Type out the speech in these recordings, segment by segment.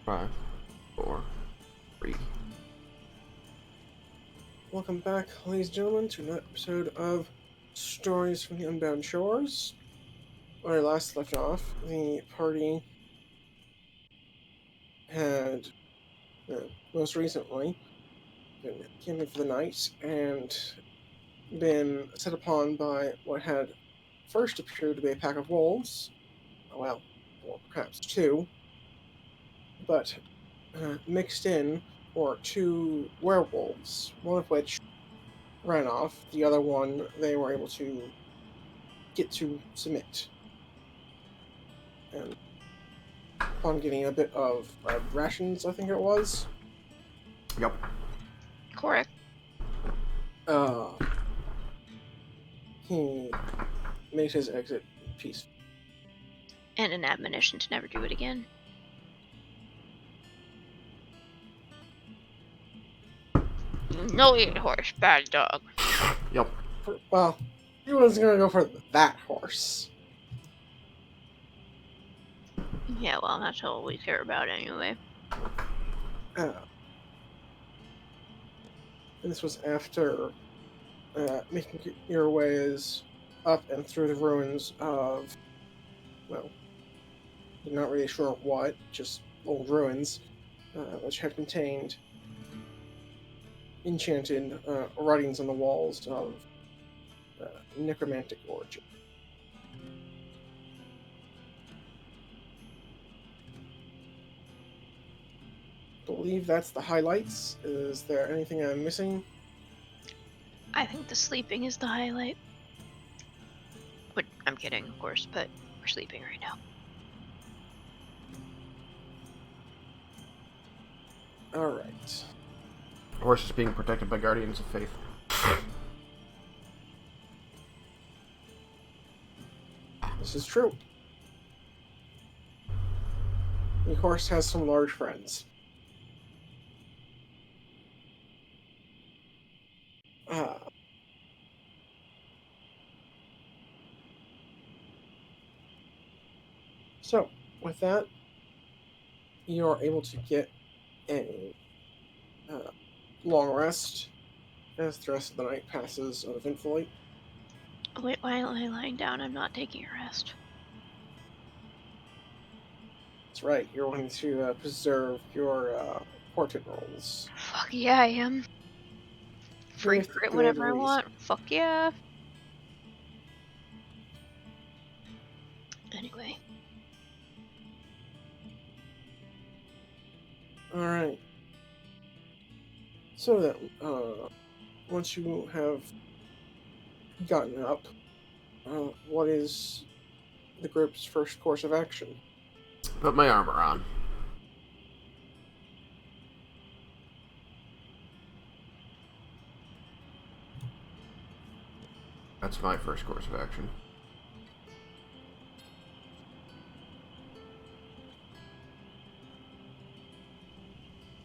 5, 4, 3. Welcome back, ladies and gentlemen, to another episode of Stories from the Unbound Shores. Where I last left off, the party had, most recently, been camping for the night and been set upon by what had first appeared to be a pack of wolves, well, or perhaps two, but mixed in were two werewolves, one of which ran off, the other one they were able to get to submit. And upon getting a bit of rations, I think it was, Yep. Correct. he made his exit peaceful. And an admonition to never do it again. No eat horse, bad dog. Yep. Well, he wasn't going to go for that horse. Yeah, well, that's all we care about anyway. And this was after making your ways up and through the ruins of, well, you're not really sure what, just old ruins, which had contained enchanted writings on the walls of necromantic origin. I believe that's the highlights. Is there anything I'm missing? I think the sleeping is the highlight. But I'm kidding, of course, but we're sleeping right now. Alright. Horse is being protected by guardians of faith. This is true. The horse has some large friends. So, with that, you are able to get a long rest as the rest of the night passes uneventfully. Wait, why am I lying down? I'm not taking a rest. That's right, you're wanting to preserve your portrait rolls. Fuck yeah, I am. Free With for it good whenever I reason. want. Fuck yeah. Anyway. Alright. So then, once you have gotten up, what is the group's first course of action? Put my armor on. That's my first course of action.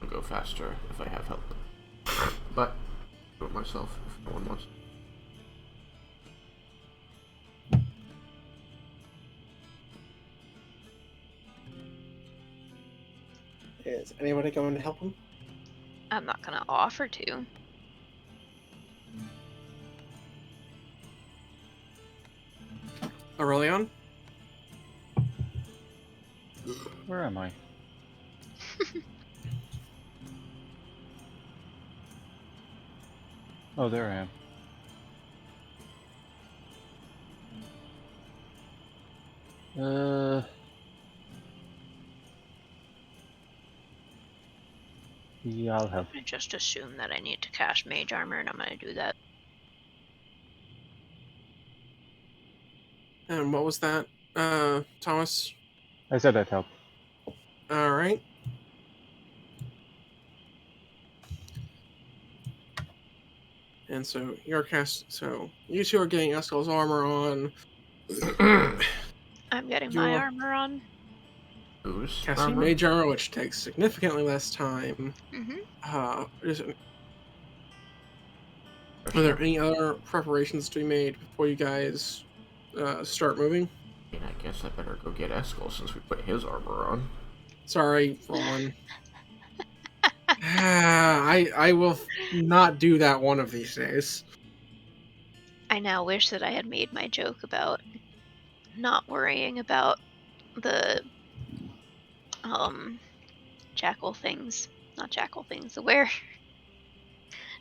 I'll go faster if I have help. But, do it myself if no one wants. Is anybody going to help him? I'm not gonna offer to. Aurelion? Where am I? Oh, there I am. Yeah, I'll help. I just assume that I need to cast mage armor, and I'm gonna do that. And what was that, Thomas? I said I'd help. Alright. And so so you two are getting Eskel's armor on. I'm getting my armor on. Who's Casting mage armor, which takes significantly less time. Mm-hmm. Are there any other preparations to be made before you guys start moving? I guess I better go get Eskel since we put his armor on. Sorry, Roland. I will not do that one of these days. I now wish that I had made my joke about not worrying about the jackal things. Not jackal things, the where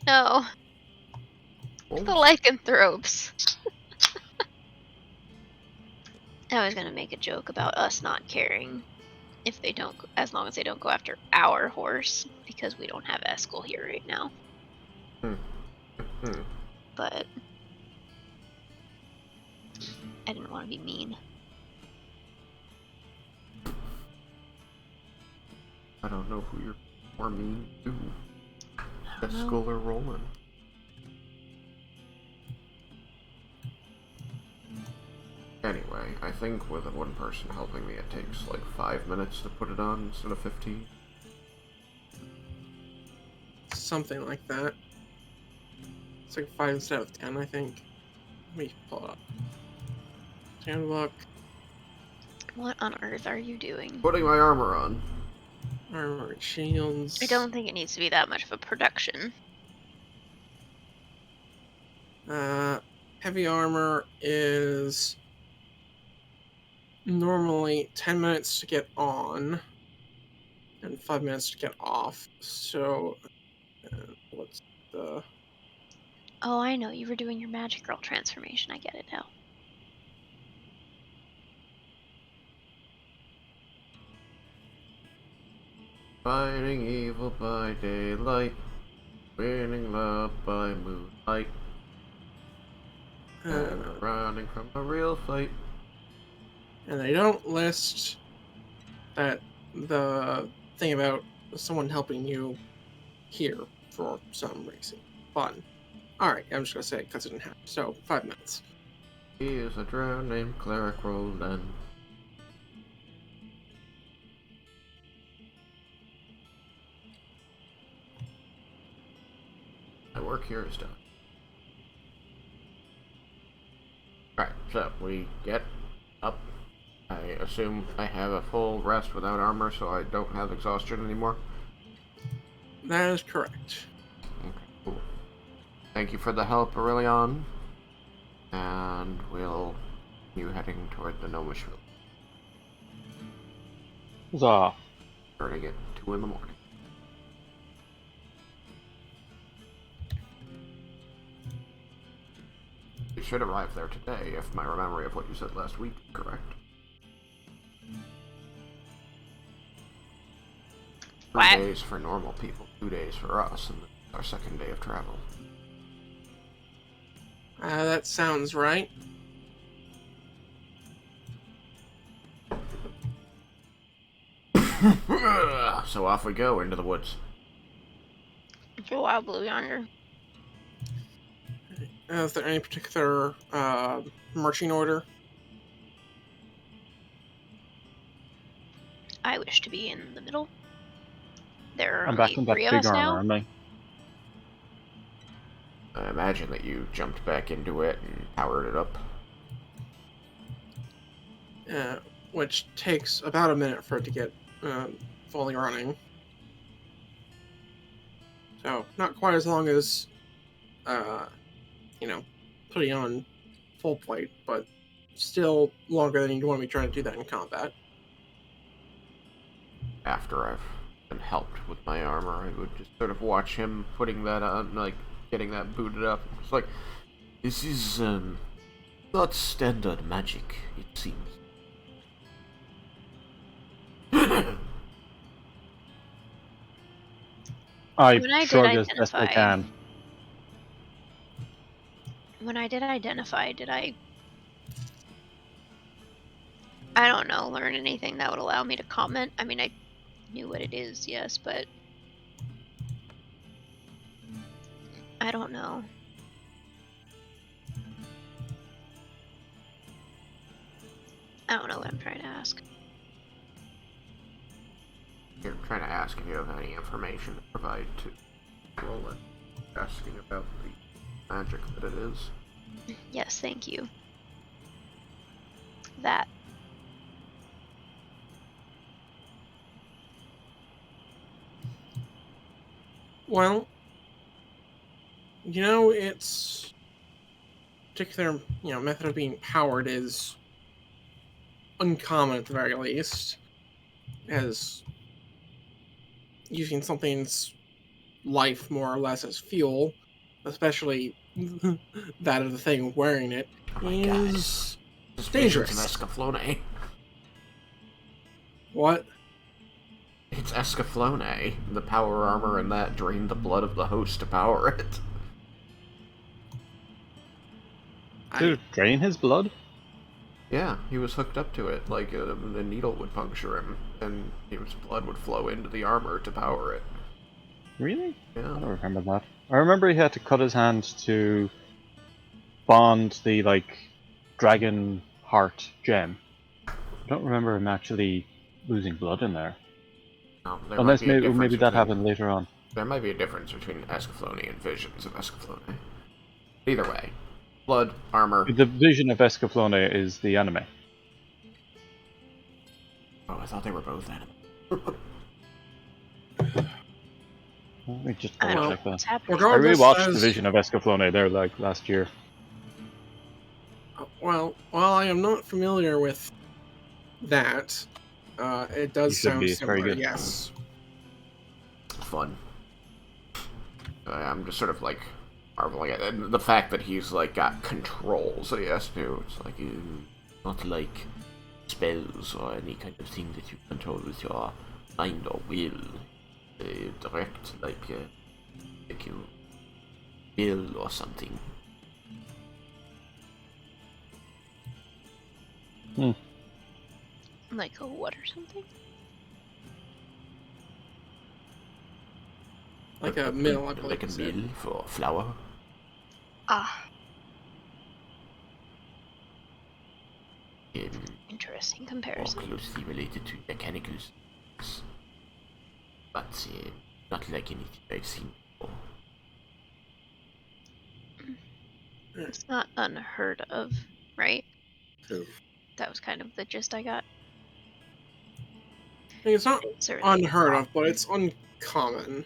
no. The Wolves? lycanthropes. I was gonna make a joke about us not caring if they don't, as long as they don't go after our horse, because we don't have Eskel here right now. Hmm. Hmm. But I didn't want to be mean. I don't know who you're more mean to. I don't know. Eskel or Roland? Anyway, I think with one person helping me, it takes like 5 minutes to put it on instead of 15. Something like that. It's like 5 instead of 10, I think. Let me pull it up. Handbook, What on earth are you doing? Putting my armor on. armor, shields. I don't think it needs to be that much of a production. Heavy armor is normally 10 minutes to get on and 5 minutes to get off. So, what's the... Oh, I know. You were doing your magic girl transformation. I get it now. Fighting evil by daylight, winning love by moonlight, and running from a real fight. And they don't list that the thing about someone helping you here for some reason. Fun. Alright, I'm just gonna say it because it didn't happen. So, 5 minutes. He is a drowned named Cleric Roland. My work here is done. Alright, so we get up. I assume I have a full rest without armor, so I don't have exhaustion anymore. That is correct. Okay, cool. Thank you for the help, Aurelion. And we'll continue heading toward the Gnomish village. Huzzah. Starting at 2 in the morning. We should arrive there today, if my memory of what you said last week is correct. 3 What? days for normal people, 2 days for us, and our second day of travel. That sounds right. So off we go into the woods. It's a wild blue yonder. Is there any particular marching order? I wish to be in the middle. There are I'm back only in that 3 of big us armor, now. am I? I imagine that you jumped back into it and powered it up. Which takes about a minute for it to get fully running. So, not quite as long as, putting on full plate, but still longer than you'd want to be trying to do that in combat. After I've been helped with my armor, I would just sort of watch him putting that on, like, getting that booted up. It's like, this is, not standard magic, it seems. I When I did shrug as best I identify- can. When I did identify, did I don't know, learn anything that would allow me to comment? I mean, I knew what it is, yes, but I don't know. I don't know what I'm trying to ask. You're trying to ask if you have any information to provide to Roland. Asking about the magic that it is. Yes, thank you. That. Well, its particular, method of being powered is uncommon at the very least, as using something's life more or less as fuel, especially that of the thing wearing it, Oh my god. is Suspicions of dangerous. Escaflowne. What? It's Escaflowne. The power armor and that drained the blood of the host to power it. Did it drain his blood? Yeah, he was hooked up to it, like the needle would puncture him, and his blood would flow into the armor to power it. Really? I Yeah. don't remember that. I remember he had to cut his hand to bond the, like, dragon heart gem. I don't remember him actually losing blood in there. No, there might Unless be a difference maybe that between... happened later on. There might be a difference between Escaflowne and visions of Escaflowne. Either way. Blood, armor... The vision of Escaflowne is the anime. Oh, I thought they were both anime. Let me just I double don't know check that. what's happening. I Regardless, rewatched the as Vision of Escaflowne there like last year. well, while I am not familiar with that, it You does should sound be. It's very similar. good. Yes. Fun. I'm just sort of like marveling at it. And the fact that he's like got controls that he has to. It's like not like spells or any kind of thing that you control with your mind or will. Direct like you will or something. Like a what or something? Like a mill, I believe. Like a you said. mill for flour. Ah, Um, interesting more comparison. closely related to mechanical things, but not like anything I've seen before. It's not unheard of, right? True. That was kind of the gist I got. I mean, it's not It's certainly unheard of, but it's uncommon.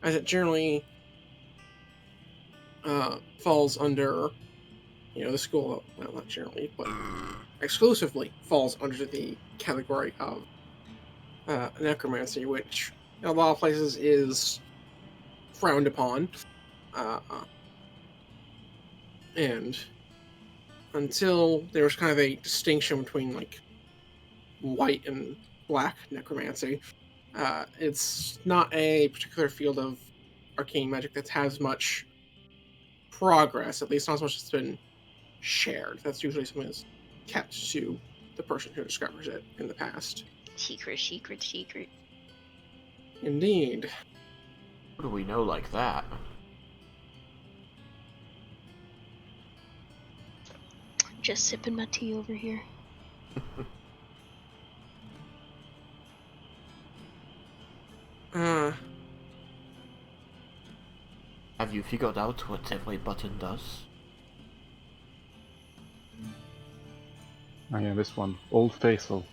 As it generally falls under, the school, well, not generally, but exclusively falls under the category of necromancy, which in a lot of places is frowned upon. And until there was kind of a distinction between like white and black necromancy, it's not a particular field of arcane magic that has much progress, at least not as much as it's been shared. That's usually something that's kept to the person who discovers it in the past. secret, secret, secret. Indeed. What do we know like that? Just sipping my tea over here. Have you figured out what every button does? Oh yeah, this one. Old Faithful.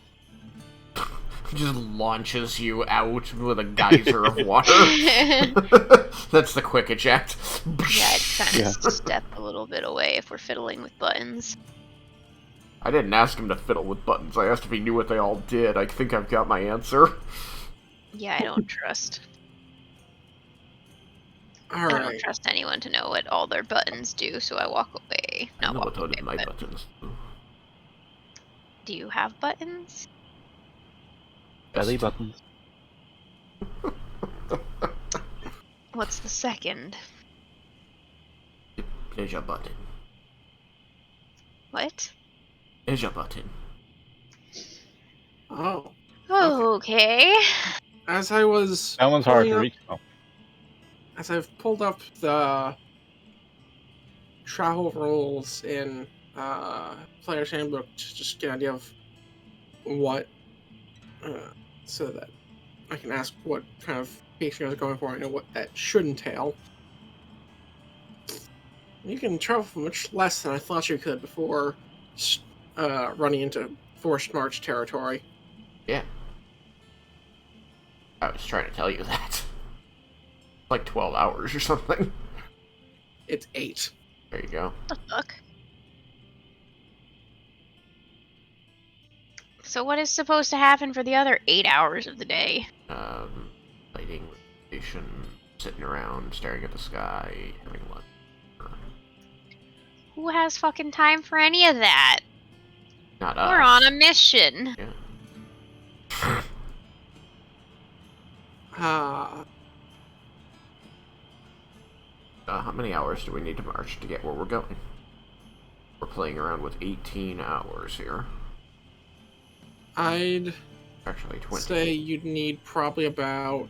Just launches you out with a geyser of water. That's the quick eject. Yeah, I'd kind Yeah. of step a little bit away if we're fiddling with buttons. I didn't ask him to fiddle with buttons. I asked if he knew what they all did. I think I've got my answer. Yeah, I don't trust. All I don't right. trust anyone to know what all their buttons do, so I walk away. I Not know walk what all away, of my but buttons do. do you have buttons? Belly Yes. buttons. What's the second? Pleasure button. What? Pleasure button. Oh. Okay. As I was That one's hard pulling to up- reach. Oh. As I've pulled up the travel rules in Player's Handbook to just get an idea of what, so that I can ask what kind of pacing I was going for and what that should entail. You can travel for much less than I thought you could before running into forced march territory. Yeah. I was trying to tell you that. Like 12 hours or something. It's 8. There you go. What the fuck? So what is supposed to happen for the other 8 hours of the day? Lighting, station, sitting around, staring at the sky, having lunch. Who has fucking time for any of that? Not us. We're on a mission. Yeah. How many hours do we need to march to get where we're going? We're playing around with 18 hours here. I'd Actually, 20. say you'd need probably about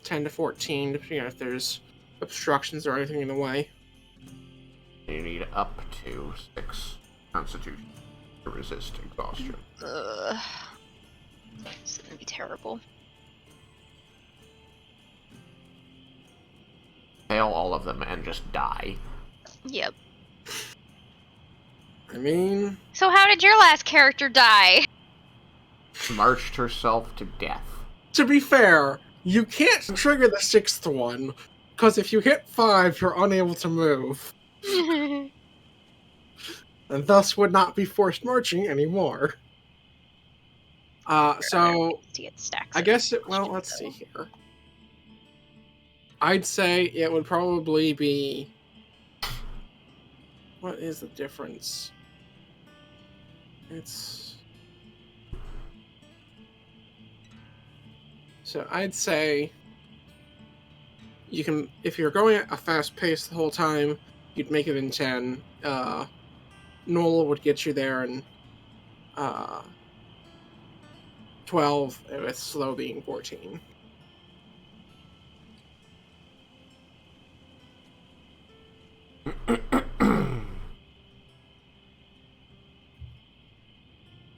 10 to 14, depending on if there's obstructions or anything in the way. You need up to 6 constitution to resist exhaustion. Ugh. It's gonna be terrible. Fail all of them and just die. Yep. I mean, So how did your last character die? Marched herself to death. to be fair, you can't trigger the 6th one, because if you hit 5, you're unable to move, and thus would not be forced marching anymore. So, To get stacks I of guess well, questions, let's though. see here. I'd say it would probably be... What is the difference? It's... So I'd say you can, if you're going at a fast pace the whole time, you'd make it in 10. Nola would get you there in 12, with slow being 14.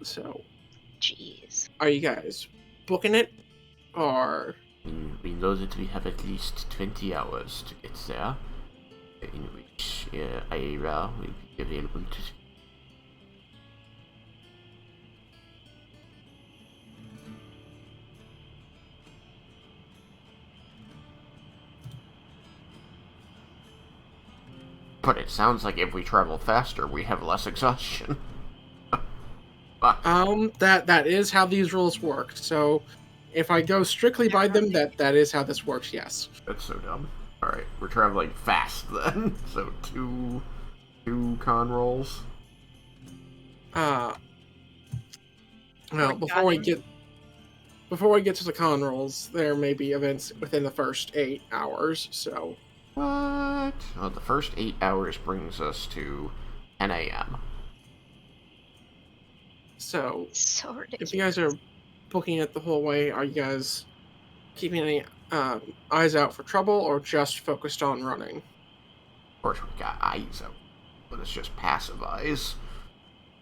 So, Jeez. are you guys booking it, or... We know that we have at least 20 hours to get there, in which Aira will be available to... But it sounds like if we travel faster, we have less exhaustion. That is how these rules work. So, if I go strictly by them, that is how this works. Yes. That's so dumb. Alright, we're traveling fast then. So two con rolls. Well, my before God. we get to the con rolls, there may be events within the first 8 hours. So, What? Well, the first 8 hours brings us to 10 a.m. so So ridiculous. if you guys are booking it the whole way, are you guys keeping any eyes out for trouble, or just focused on running? Of course, we got eyes out, but it's just passive eyes.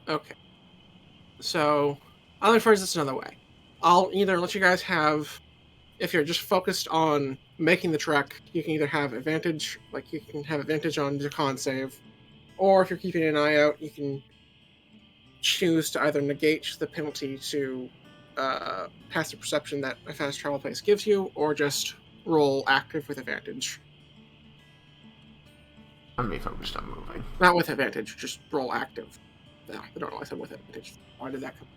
Okay. So, I'll phrase this another way. I'll either let you guys have, if you're just focused on making the trek, you can either have advantage, like you can have advantage on your con save, or if you're keeping an eye out, you can choose to either negate the penalty to passive perception that a fast travel place gives you, or just roll active with advantage. I'm be focused on moving. Not with advantage, just roll active. No, I don't know why I said with advantage. Why did that come?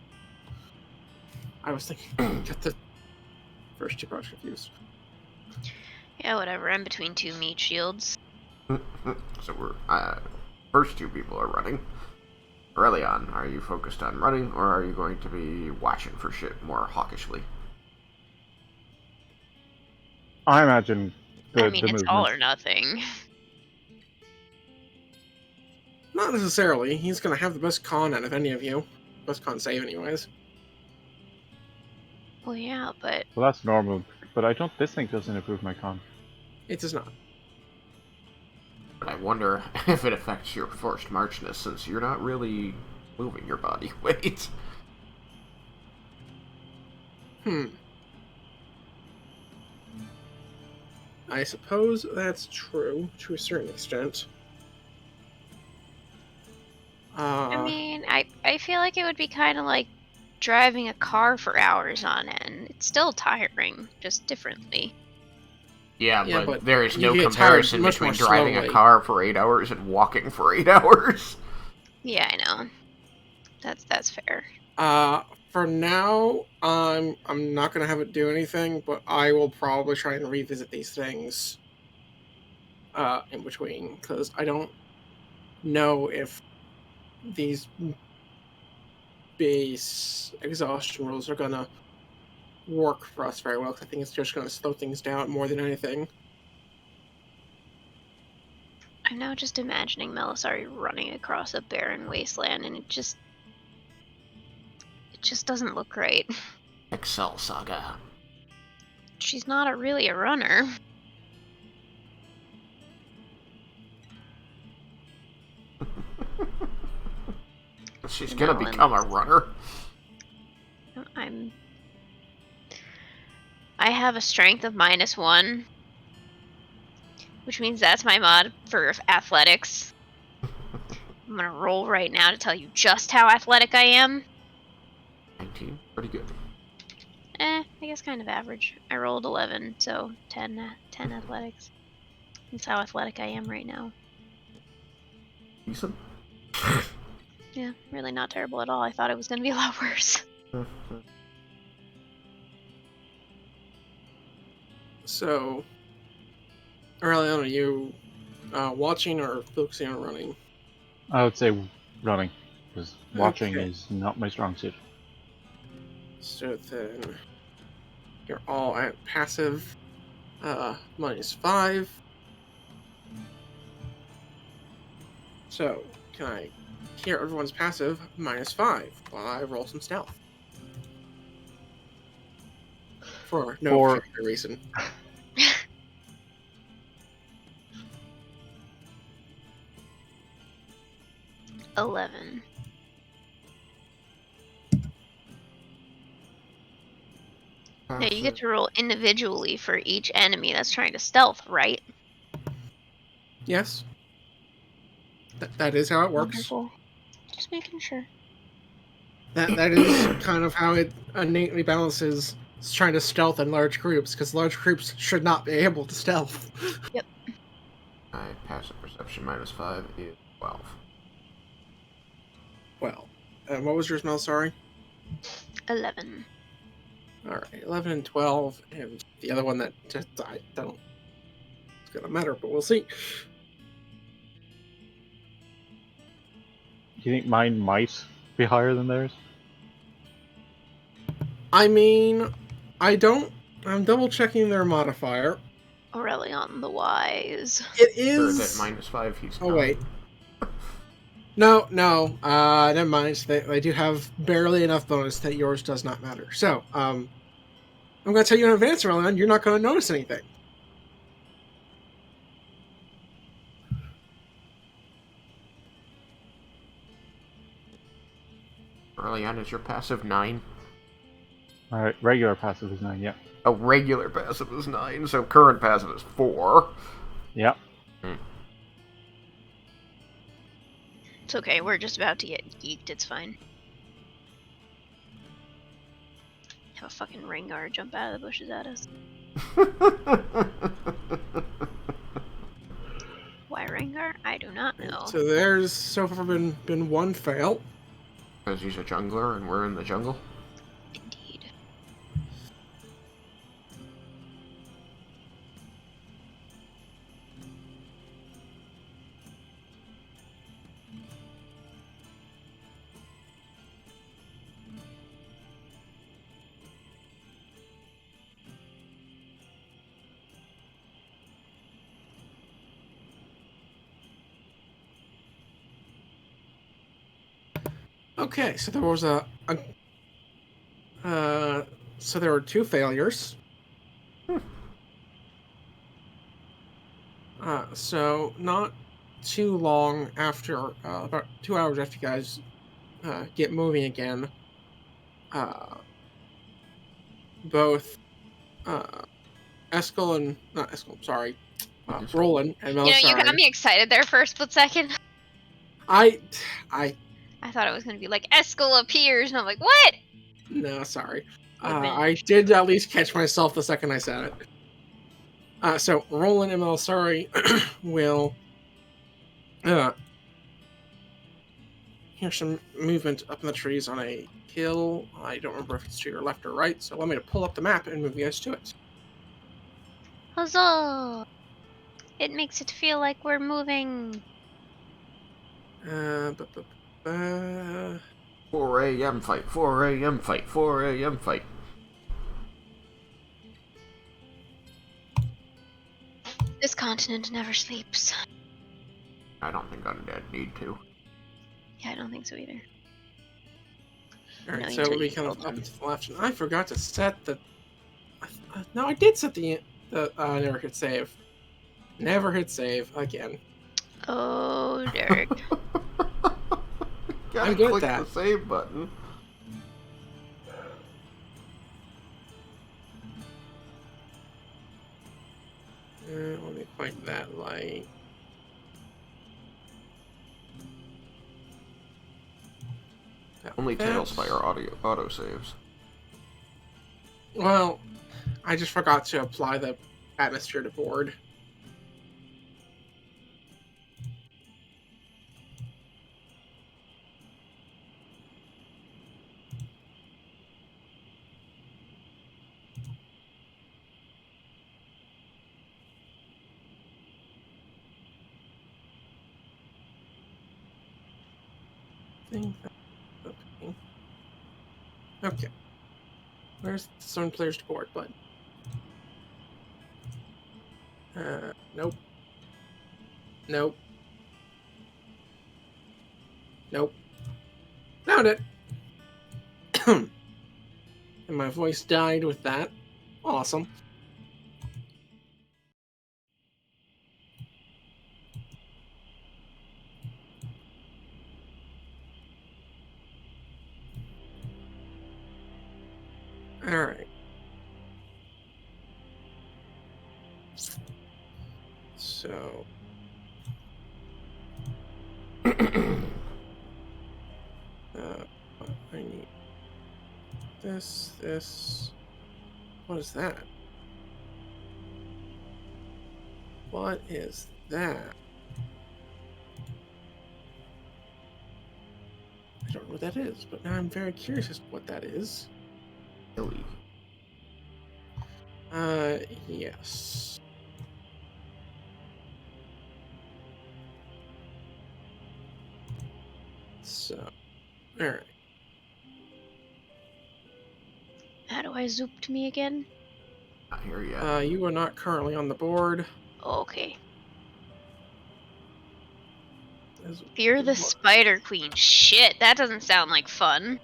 I was thinking, get the first 2 parts confused. Yeah, whatever. I'm between 2 meat shields. So we're first 2 people are running. Aurelion, are you focused on running, or are you going to be watching for shit more hawkishly? I imagine the I mean, it's movement. all or nothing. Not necessarily. He's going to have the best con out of any of you. Best con save, anyways. Well, yeah, but Well, that's normal, but I don't. This thing doesn't improve my con. It does not. But I wonder if it affects your forced marchness, since you're not really moving your body weight. I suppose that's true, to a certain extent. I mean, I feel like it would be kind of like driving a car for hours on end. It's still tiring, just differently. Yeah, but there is you no get tired comparison much between more driving a slowly. car for 8 hours and walking for 8 hours. Yeah, I know. That's fair. For now, I'm not gonna have it do anything, but I will probably try and revisit these things in between, because I don't know if these base exhaustion rules are gonna work for us very well, 'cause I think it's just gonna slow things down more than anything. I'm now just imagining Melisari running across a barren wasteland, and it just doesn't look right. Excel Saga. She's not really a runner. She's You gonna know, become a runner. I have a strength of -1, which means that's my mod for athletics. I'm gonna roll right now to tell you just how athletic I am. 19. Pretty good. I guess kind of average. I rolled 11, so 10 athletics. That's how athletic I am right now. Decent. Yeah, really not terrible at all. I thought it was gonna be a lot worse. So, Aurelian, are you watching or focusing on running? I would say running, because watching Okay. is not my strong suit. So then, you're all at passive -5. So, can I hear everyone's passive -5 while I roll some stealth? For no For- particular reason. $11. Now you get to roll individually for each enemy that's trying to stealth, right? Yes. That is how it works. Wonderful. Just making sure. That is kind of how it innately balances trying to stealth in large groups, because large groups should not be able to stealth. Yep. My passive perception -5 is 12. Well, what was your smell? Sorry. 11. All right, 11 and 12, and the other one that just I don't. It's gonna matter, but we'll see. Do you think mine might be higher than theirs? I mean, I don't. I'm double checking their modifier. Aurelion the Wise. It Or is. at -5, he's Oh 9. wait. No. Never mind. They do have barely enough bonus that yours does not matter. So, I'm going to tell you in advance, Aurelion, you're not going to notice anything. Early on, is your passive 9? Alright, regular passive is 9, yeah. A regular passive is 9, so current passive is 4. Yeah. It's okay, we're just about to get geeked, it's fine. Have a fucking Rengar jump out of the bushes at us. Why Rengar? I do not know. So there's so far been one fail. Because he's a jungler and we're in the jungle. Indeed. Okay, so there was so there were 2 failures. So not too long after, about 2 hours after you guys get moving again, both Eskel and not Eskel, sorry, Roland and You know, you got Melisari. me excited there for a split second. I I thought it was gonna be like Eskel appears, and I'm like, what? No, sorry. Would've been I did at least catch myself the second I said it. So Roland and Melisari will hear some movement up in the trees on a hill. I don't remember if it's to your left or right, so allow me to pull up the map and move you guys to it. Huzzah! It makes it feel like we're moving. Uh, bu- bu- bu- 4 a.m. fight, 4 a.m. fight, 4 a.m. fight. This continent never sleeps. I don't think Undead need to. Yeah, I don't think so either. Alright, No, so it will be until kind you of killed up him. and to the left. And I forgot to set the. No, I did set the. Never hit save. Never hit save again. Oh, Derek. Gotta I'm good at click that. the save button. Let me find that light. Only That- Tailspire auto saves. Well, I just forgot to apply the atmosphere to board. Think that's okay. Okay. Where's the zone players to board button? Nope. Nope. Nope. Found it! And my voice died with that. Awesome. Alright. So. I need this. What is that? What is that? I don't know what that is, but now I'm very curious as to what that is. Billy. Yes. So, alright. How do I zoop to me again? Not here yet. You are not currently on the board. Okay. As- Fear the Spider Queen. Shit, that doesn't sound like fun.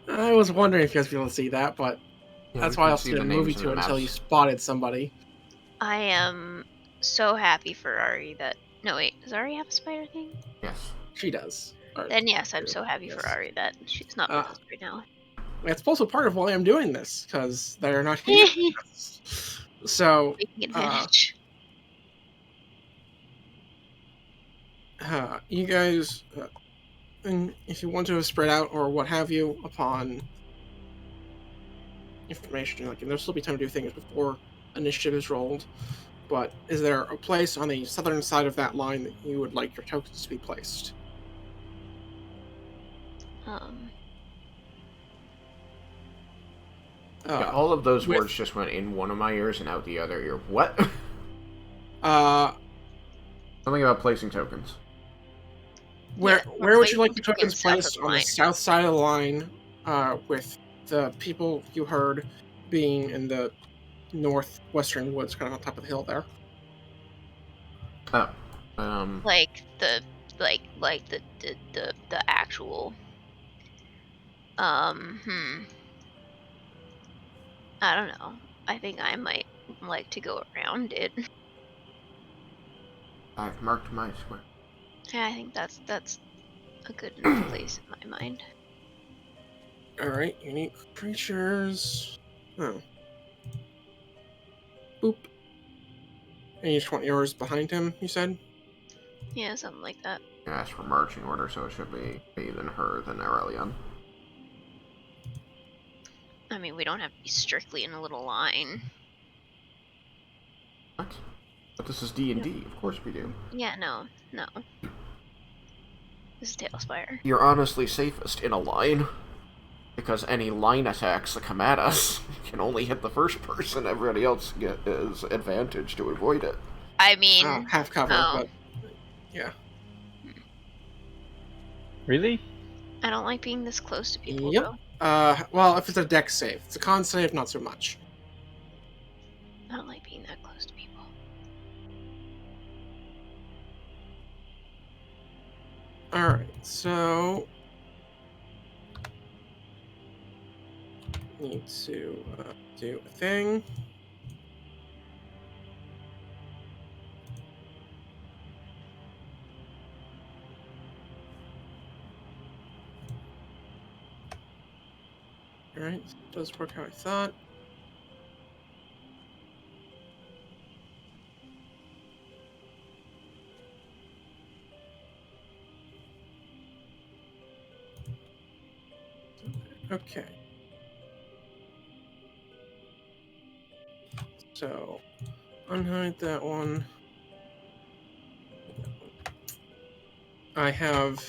I was wondering if you guys be able to see that, but Yeah, that's we why I can also see did a the movie names in to the it until maps. you spotted somebody. I am so happy for Ari that... No, wait. Does Ari have a spider thing? Yes. She does. Or- Then yes, I'm so happy for Yes. Ari that she's not with us right now. It's also part of why I'm doing this, because they're not here. So, Taking advantage. you guys, and if you want to have spread out or what have you upon information, like, and there'll still be time to do things before initiative is rolled. But is there a place on the southern side of that line that you would like your tokens to be placed? Yeah, all of those with- words just went in one of my ears and out the other ear. What? Something about placing tokens. Where Yeah, where would you like placing the tokens tokens south of placed the on the line. south side of the line, with the people you heard being in the northwestern woods, kind of on top of the hill there? Oh. Like the actual I don't know. I think I might like to go around it. I've marked my square. Yeah, I think that's a good enough place in my mind. Alright, unique creatures. Oh. Boop. And you just want yours behind him, you said? Yeah, something like that. I asked for marching order, so it should be me, then her, then Aurelion. I mean, we don't have to be strictly in a little line. What? But this is D&D. Of course we do. Yeah, no. This is Tailspire. You're honestly safest in a line. Because any line attacks that come at us can only hit the first person. Everybody else is advantage to avoid it. I mean, Half cover, oh. but yeah. Really? I don't like being this close to people, Yep. though. Well, if it's a deck save, it's a con save, not so much. I don't like being that close to people. All right, so need to do a thing. All right, does work how I thought. Okay. So, unhide that one. I have.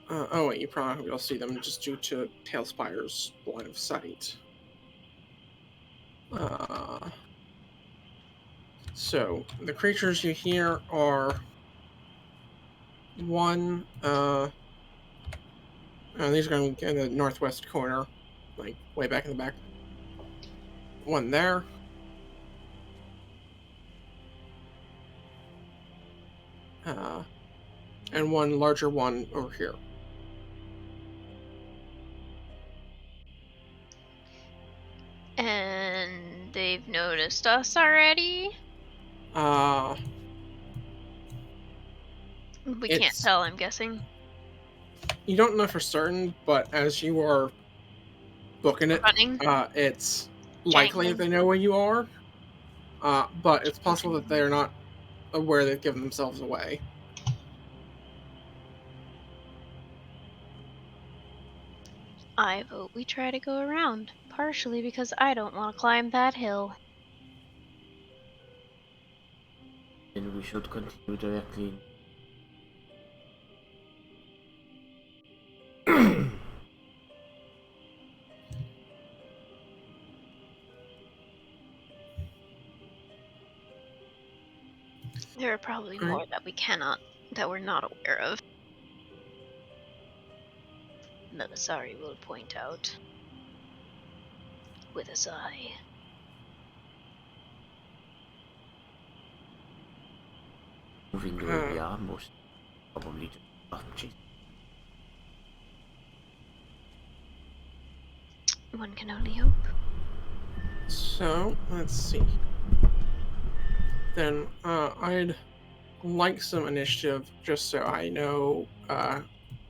Oh wait, you probably won't be able to see them just due to Tailspire's line of sight. So the creatures you hear are one. These are going to be in the northwest corner, like way back in the back. One there. And one larger one over here. And they've noticed us already? We can't It's- tell, I'm guessing. You don't know for certain, but as you are booking it, Running? it's likely that they know where you are. But it's possible that they're not aware they've given themselves away. I vote we try to go around, partially because I don't want to climb that hill. And we should continue directly. There are probably more that we're not aware of. Melisari will point out with a sigh. Moving the way we are, most probably just chase. One can only hope. So, let's see. Then, I'd like some initiative just so I know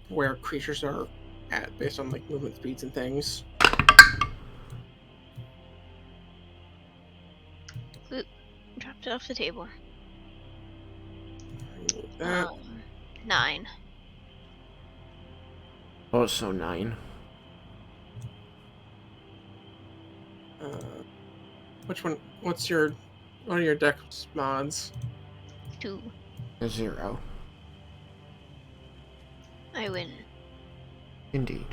where creatures are at based on like movement speeds and things. Oop, dropped it off the table. I need that. 9. Also 9. Which one? What are your deck mods? 2. A 0. I win. Indeed.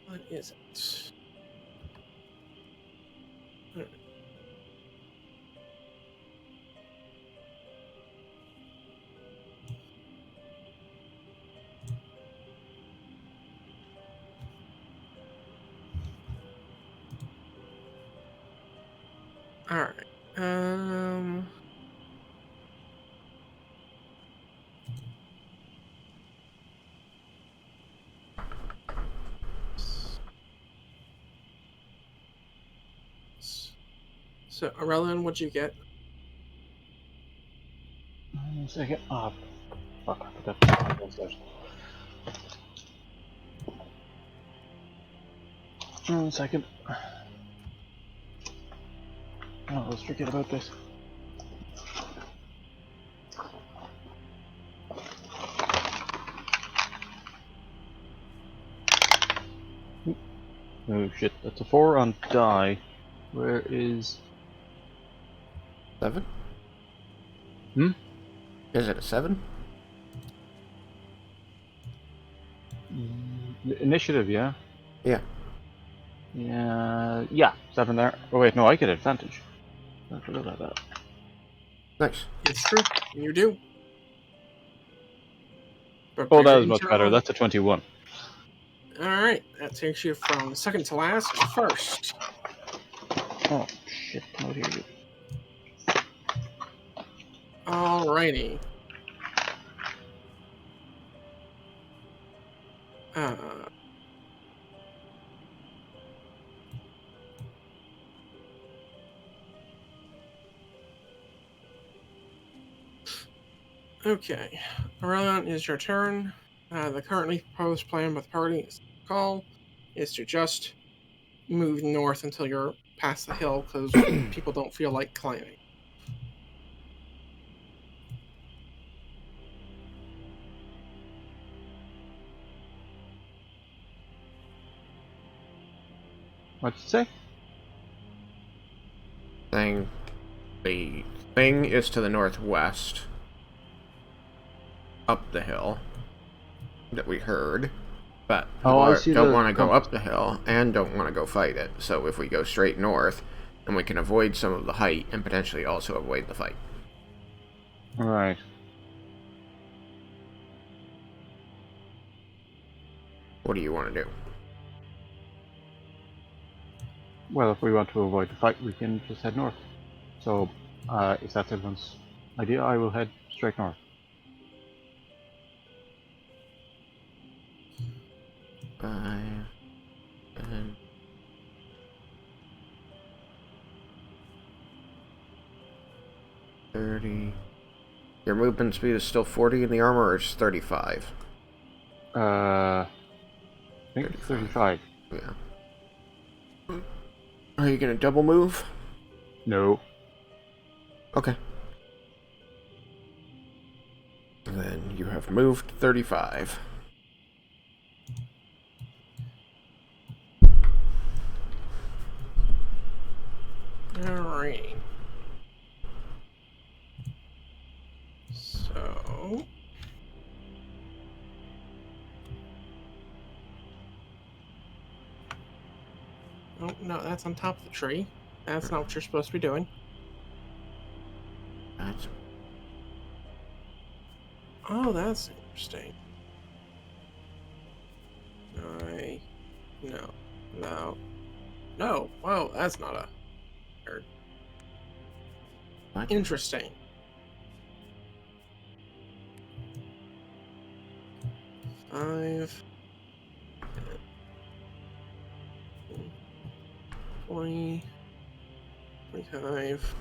What is it? All right. So, Aurelian, what'd you get? 1 second. Ah, fuck, I forgot to put downstairs. 1 second. Oh, let's forget about this. Oh shit, that's a 4 on die. Where is... 7? Hmm? Is it a 7? Initiative, yeah? Yeah. Yeah, 7 there. Oh wait, no, I get advantage. I forgot about that. Nice. It's true. You do. Oh, that Prepare is much to better. roll. That's a 21. Alright, that takes you from second to last to first. Oh, shit. Not here. Alrighty. Uh, okay. Aurelion, is your turn. The currently proposed plan with the party is call is to just move north until you're past the hill because people don't feel like climbing. What'd you say? Thing. The thing is to the northwest. Up the hill. That we heard. But Oh, I you see don't the want to go compass. up the hill and don't want to go fight it. So if we go straight north, then we can avoid some of the height and potentially also avoid the fight. Right. What do you want to do? Well, if we want to avoid the fight, we can just head north. So, if that's everyone's idea, I will head straight north. 5, 10, 30. Your movement speed is still 40 in the armor, or it's 35? I think it's 35. Yeah. Are you gonna double move? No. Okay. Then you have moved 35. Alright. So. Oh, no, that's on top of the tree. That's not what you're supposed to be doing. That's Oh, that's interesting. No. No. No. Whoa, that's not a. what? Interesting. Five. 20. 25.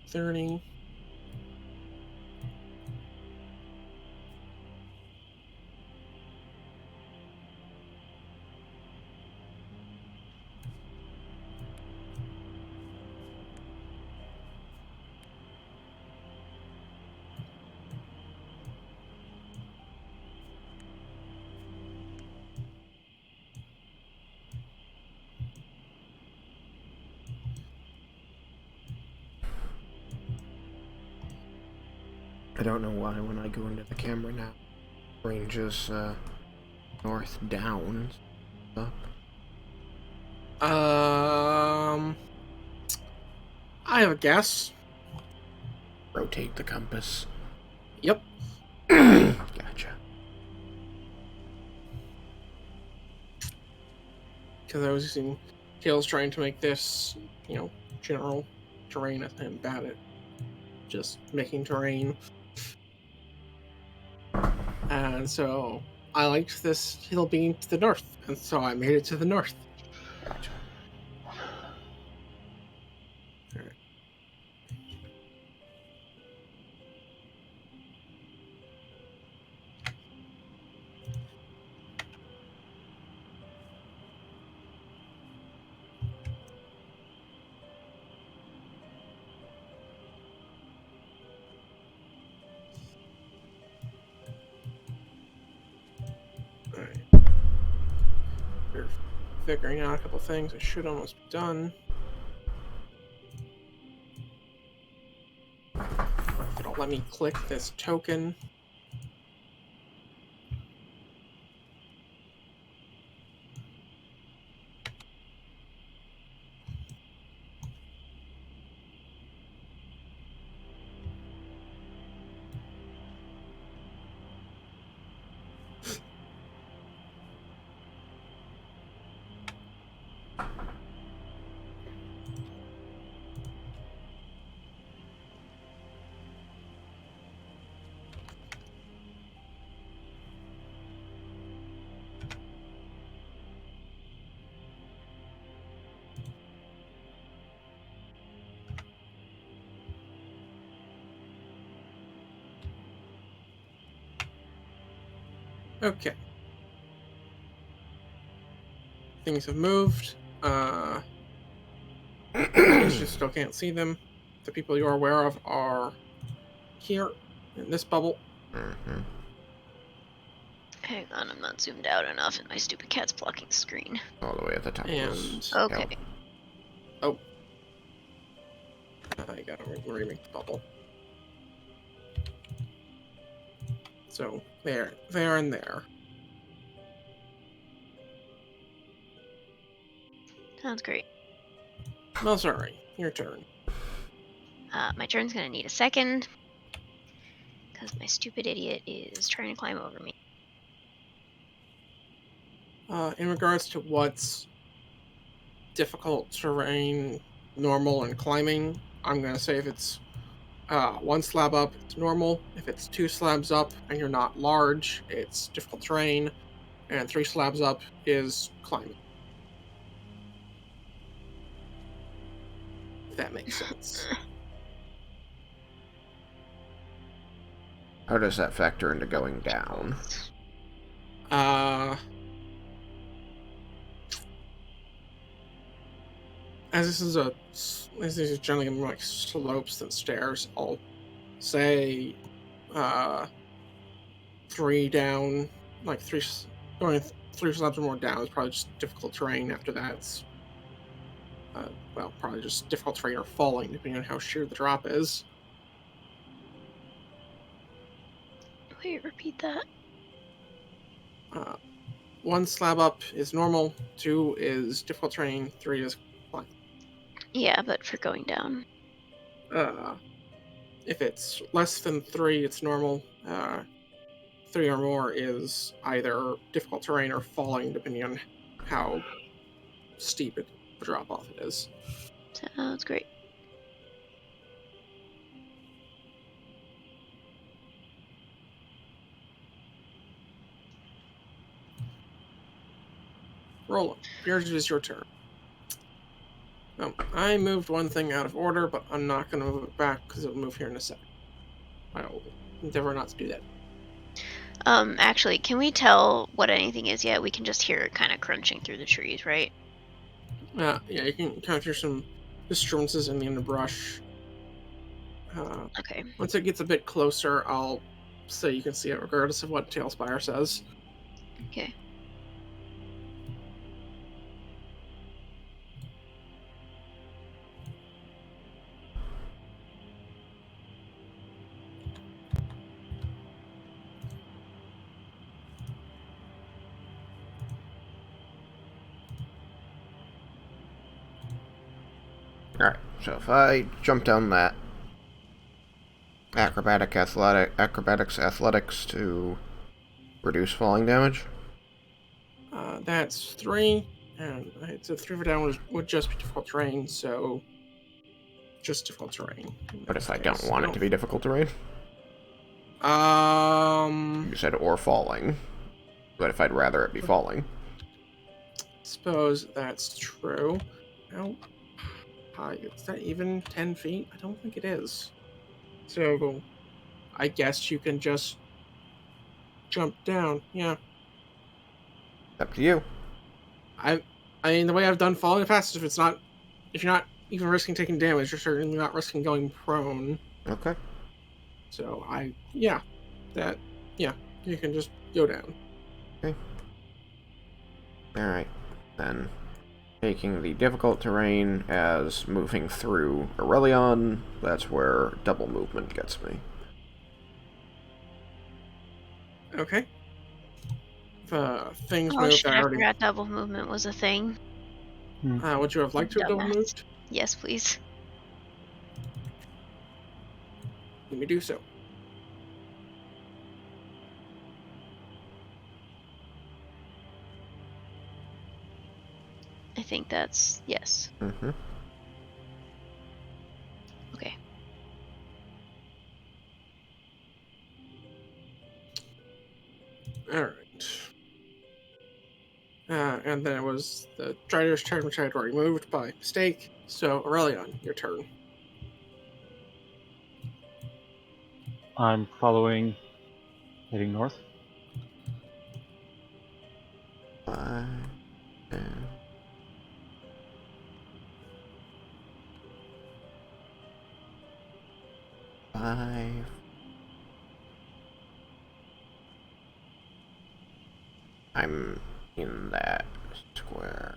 30. I don't know why when I go into the camera now, ranges north down. Up. I have a guess. Rotate the compass. Yep. Gotcha. Because I was using Tails trying to make this, general terrain. I'm bad at just making terrain. And so I liked this hill being to the north. And so I made it to the north. Gotcha. Alright. figuring out a couple things. I should almost be done. It'll let me click this token. Okay. Things have moved. In case you still can't see them, the people you're aware of are here in this bubble. Mm-hmm. Hang on, I'm not zoomed out enough, and my stupid cat's blocking the screen. All the way at the top of this. And Okay. I gotta remake the bubble. So there, and there. Sounds great. Well, sorry, your turn. My turn's gonna need a second, because my stupid idiot is trying to climb over me. In regards to what's difficult terrain, normal, and climbing, I'm gonna say if it's one slab up, it's normal. If it's two slabs up and you're not large, it's difficult terrain. And 3 slabs up is climbing. If that makes sense. How does that factor into going down? As this is generally more like slopes than stairs, I'll say 3 down, like going 3 slabs or more down is probably just difficult terrain. After that, it's well, probably just difficult terrain or falling, depending on how sheer the drop is. Wait, repeat that. 1 slab up is normal, 2 is difficult terrain, 3 is climb. Yeah, but for going down. If it's less than 3, it's normal. 3 or more is either difficult terrain or falling, depending on how steep the drop off it is. Sounds great. Roland, yours is your turn. I moved one thing out of order, but I'm not going to move it back because it'll move here in a second. I will endeavor not to do that. Actually, can we tell what anything is yet? We can just hear it kind of crunching through the trees, right? Yeah, you can kind of hear some disturbances in the underbrush. Okay. Once it gets a bit closer, I'll say you can see it regardless of what Tailspire says. Okay. Alright, so if I jump down that acrobatics athletics to reduce falling damage. That's 3, and so 3 for down would just be difficult terrain, so just difficult terrain. But if I don't want it to be difficult terrain? You said or falling. But if I'd rather it be falling. Suppose that's true. How high is that? Even 10 feet? I don't think it is. So I guess you can just jump down. Yeah. Up to you. I mean, the way I've done falling fast is if you're not even risking taking damage, you're certainly not risking going prone. Okay. So you can just go down. Okay. Alright. Then taking the difficult terrain as moving through Aurelion, that's where double movement gets me. Okay. The things Oh moved. shit, I I already. forgot double movement was a thing. Would you have liked to have double Dumbass. moved? Yes, please. Let me do so. I think that's yes. Mm-hmm. Okay. All right. And then it was the Strider's turn, which I had already moved by mistake. So, Aurelion, your turn. I'm following, heading north. 5, 10. Five. I'm in that square.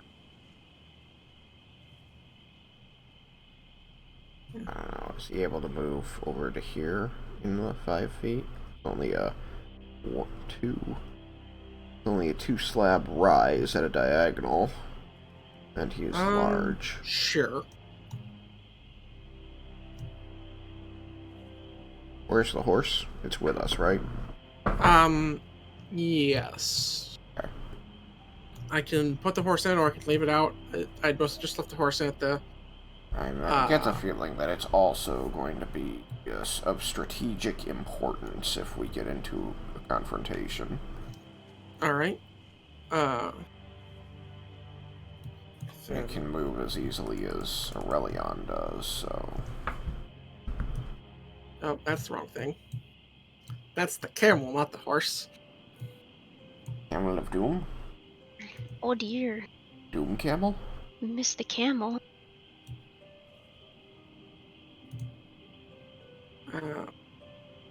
I don't know. Is he able to move over to here in the 5 feet? Only a 2. Only a 2 slab rise at a diagonal, and he is large. Sure. Where's the horse? It's with us, right? Yes. Okay. I can put the horse in, or I can leave it out. I'd mostly just left the horse in at the. I get the feeling that it's also going to be of strategic importance if we get into a confrontation. All right. It can move as easily as Aurelion does, so... Oh, that's the wrong thing. That's the camel, not the horse. Camel of Doom? Oh dear. Doom Camel? We missed the camel.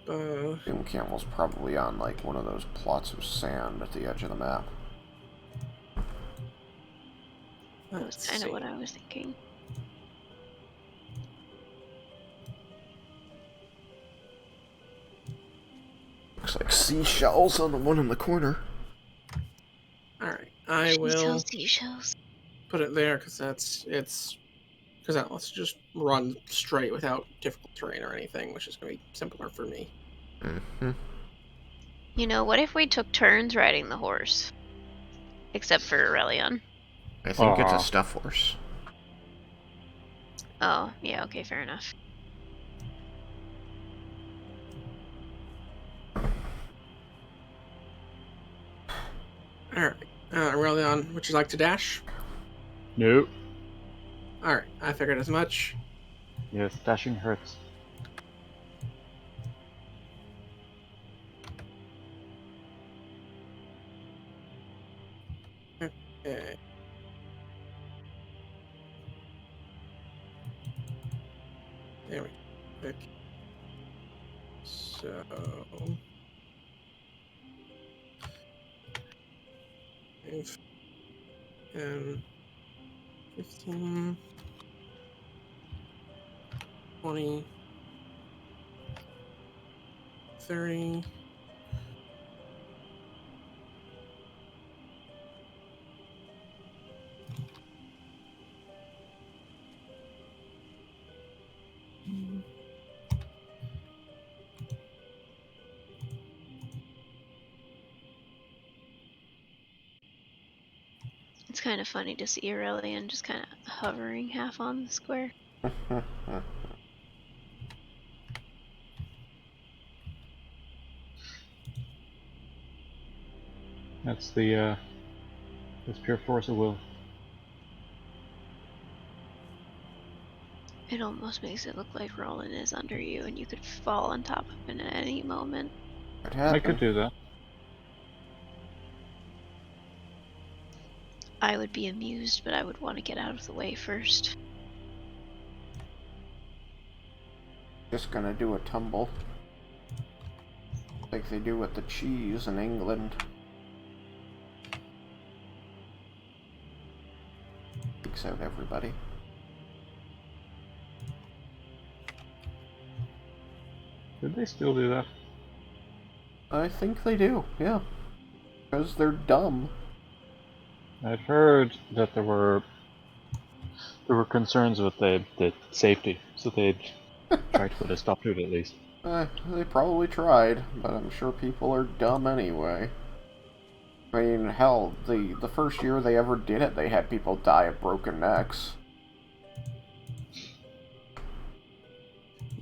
Doom Camel's probably on, like, one of those plots of sand at the edge of the map. That was kind of what I was thinking. Looks like seashells on the one in the corner. All right. I She will sells seashells. put it there because because that lets it just run straight without difficult terrain or anything, which is going to be simpler for me. Mm-hmm. You know, what if we took turns riding the horse? Except for Aurelion. I think it's a Aw. stuff horse. Oh, yeah, okay, fair enough. All right. Aurelion, would you like to dash? No. All right. I figured as much. Yes, dashing hurts. Okay. There we go. Okay. So. 5, 10, 15, 20, 30. It's kind of funny to see Aurelion just kind of hovering half on the square. That's that's pure force of will. It almost makes it look like Roland is under you and you could fall on top of him at any moment. What I could happened? do that. I would be amused, but I would want to get out of the way first. Just gonna do a tumble. Like they do with the cheese in England. takes out everybody. Did they still do that? I think they do, yeah. Because they're dumb. I'd heard that there were concerns with the safety, so they'd try to put a stop to it at least. They probably tried, but I'm sure people are dumb anyway. I mean, hell, the first year they ever did it, they had people die of broken necks.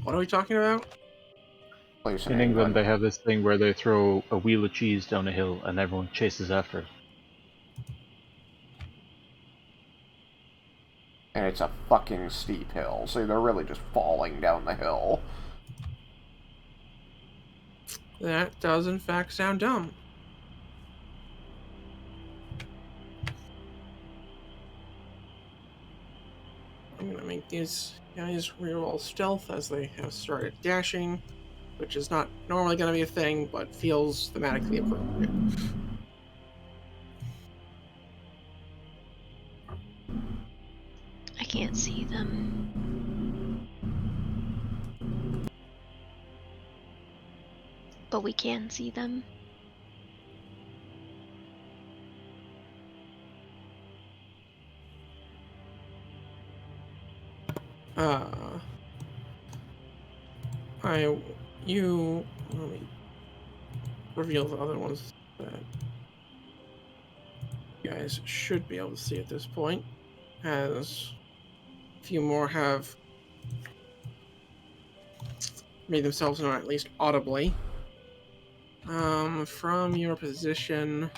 What are we talking about? Place In England, they have this thing where they throw a wheel of cheese down a hill and everyone chases after it. And it's a fucking steep hill, so they're really just falling down the hill. That does in fact sound dumb. I'm gonna make these guys reroll stealth as they have started dashing, which is not normally gonna be a thing, but feels thematically appropriate. I can't see them. But we can see them. Let me reveal the other ones that you guys should be able to see at this point, as a few more have made themselves known at least audibly. From your position,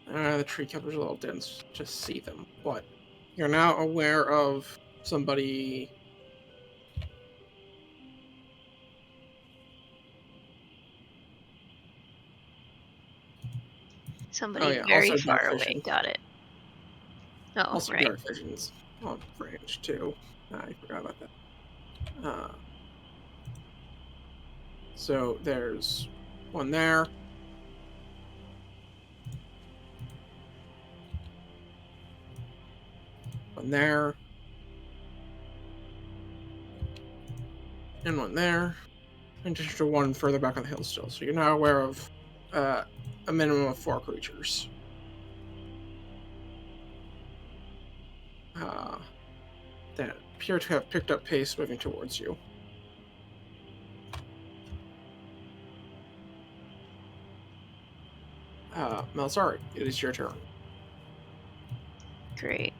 the tree cover's a little dense to see them, but you're now aware of somebody. Somebody Oh yeah, very also dark far away. vision. Got it. Oh, Also right. dark visions on range too. I forgot about that. So there's one there. One there. And one there. And just one further back on the hill still. So you're now aware of a minimum of 4 creatures. That appear to have picked up pace moving towards you. Malzari, it is your turn. Great.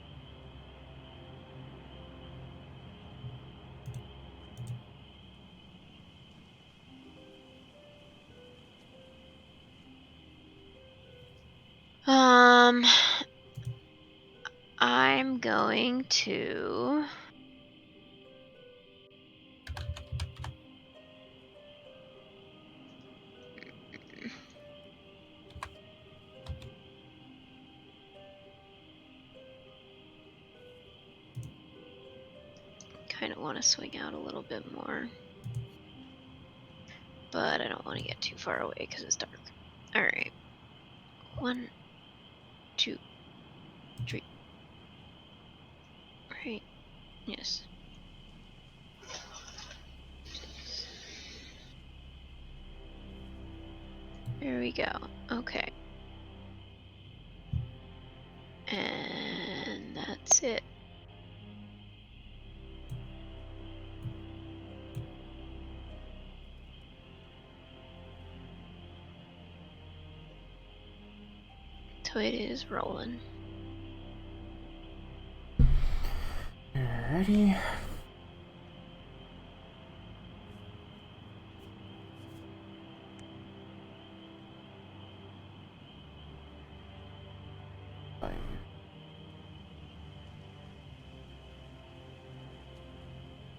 I'm going to kind of want to swing out a little bit more, but I don't want to get too far away because it's dark. All right. 1, 2, 3. Right. Yes. There we go. Okay. And that's it. So it is rolling. Alrighty.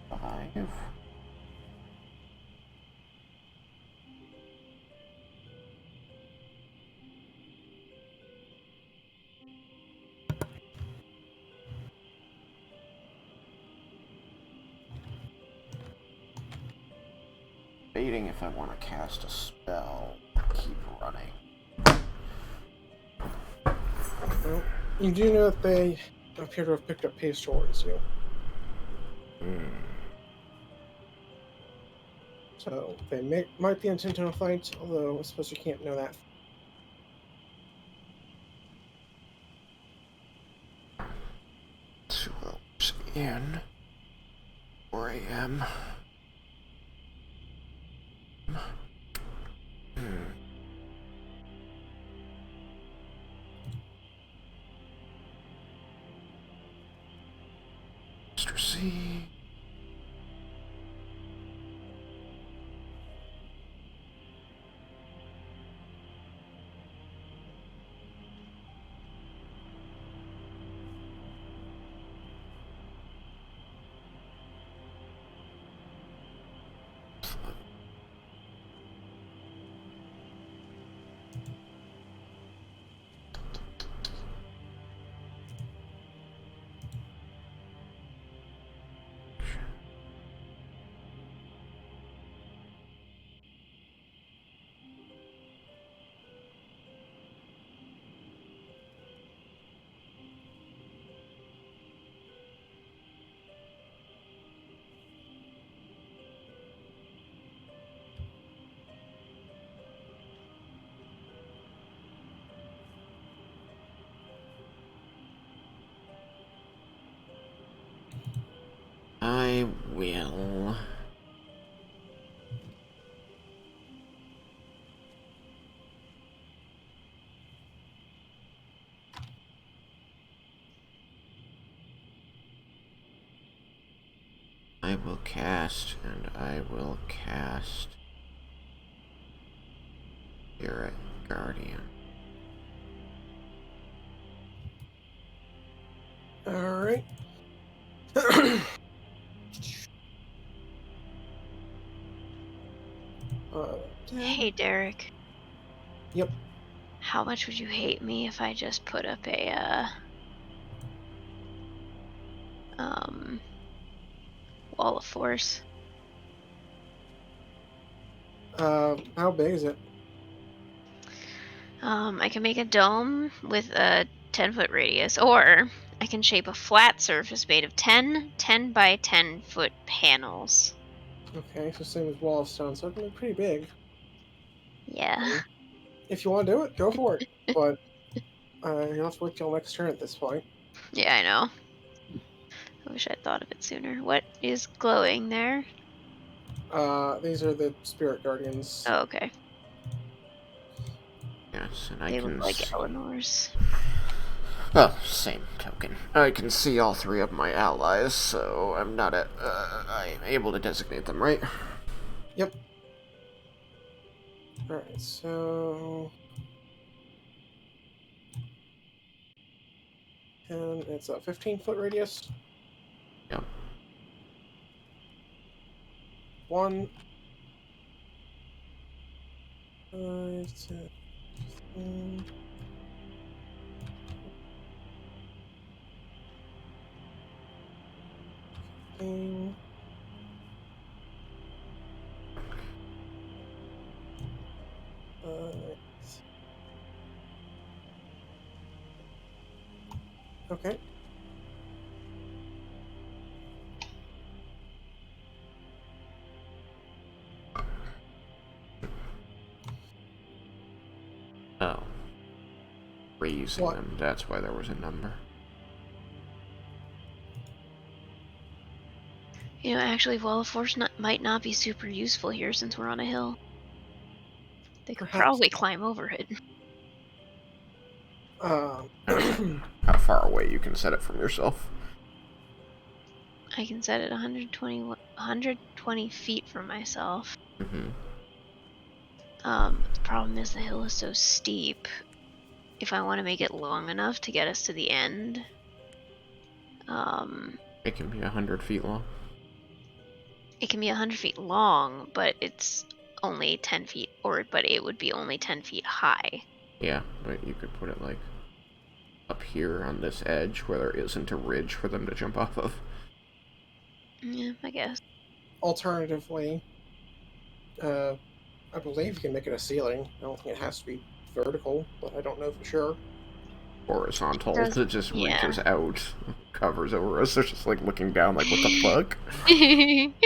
Five. Debating if I want to cast a spell. Keep running. Well, you do know that they appear to have picked up pace towards you. So they might be intent on a fight, although I suppose you can't know that. Two hours in. 4 a.m. Mr. C. I will. I will cast, and I will cast Spirit Guardian. Alright. Hey, Derek. Yep. How much would you hate me if I just put up a wall of force? How big is it? I can make a dome with a 10-foot radius, or I can shape a flat surface made of 10 by 10 foot panels. Okay, so same as wall of stone, so it can be pretty big. Yeah. If you want to do it, go for it. But you'll have to wait till next turn at this point. Yeah, I know. I wish I'd thought of it sooner. What is glowing there? These are the spirit guardians. Oh, okay. Yes, and I They can look like see. Eleanor's. Well, same token. I can see all three of my allies, so I'm not I'm able to designate them, right? Yep. Alright, so. And it's a 15-foot radius. Yep. 1, 5, 10, 15. Alright. Okay. Oh. Raising What? them, that's why there was a number. You know, actually, wall of force might not be super useful here since we're on a hill. They could Perhaps. probably climb over it. I don't know how far away you can set it from yourself. I can set it 120 feet from myself. Mm-hmm. The problem is the hill is so steep. If I want to make it long enough to get us to the end, It can be 100 feet long. it can be 100 feet long, but it's only 10 feet, but it would be only 10 feet high. Yeah, but you could put it like up here on this edge where there isn't a ridge for them to jump off of. Yeah, I guess. Alternatively, I believe you can make it a ceiling. I don't think it has to be vertical, but I don't know for sure. horizontal Does- that just yeah. reaches out, covers over us. They're just like looking down, like what the fuck?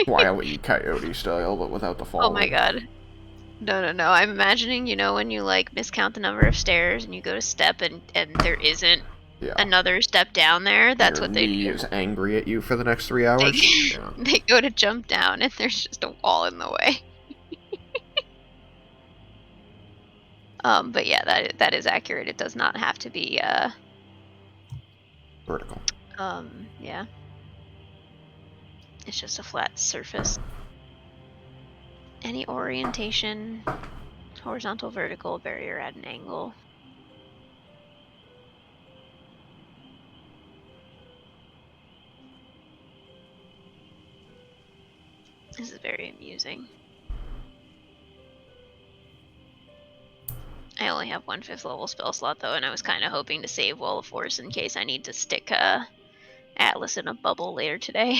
Wile E. Coyote style, but without the falling. Oh my god. No. I'm imagining, when you like miscount the number of stairs and you go to step and there isn't Yeah. another step down there. That's Your what they knee do. is angry at you for the next 3 They, hours. Yeah. they go to jump down and there's just a wall in the way. But yeah, that is accurate. It does not have to be Vertical. yeah. It's just a flat surface. Any orientation, horizontal, vertical, barrier at an angle. This is very amusing. I only have 1 5th level spell slot though, and I was kind of hoping to save Wall of Force in case I need to stick Atlas in a bubble later today.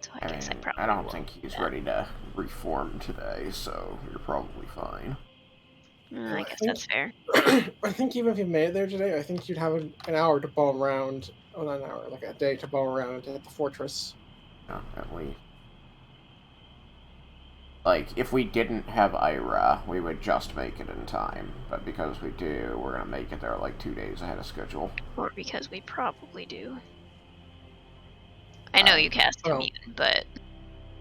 So I guess I probably don't won't think do he's that. ready to reform today, so you're probably fine. I guess that's fair. I think even if you made it there today, I think you'd have an hour to bum around. Oh, not an hour, like a day to bum around and to hit the fortress. Yeah, at least. Like, if we didn't have Ira, we would just make it in time. But because we do, we're gonna make it there like 2 days ahead of schedule. Or because we probably do. I know you cast well, Immune, but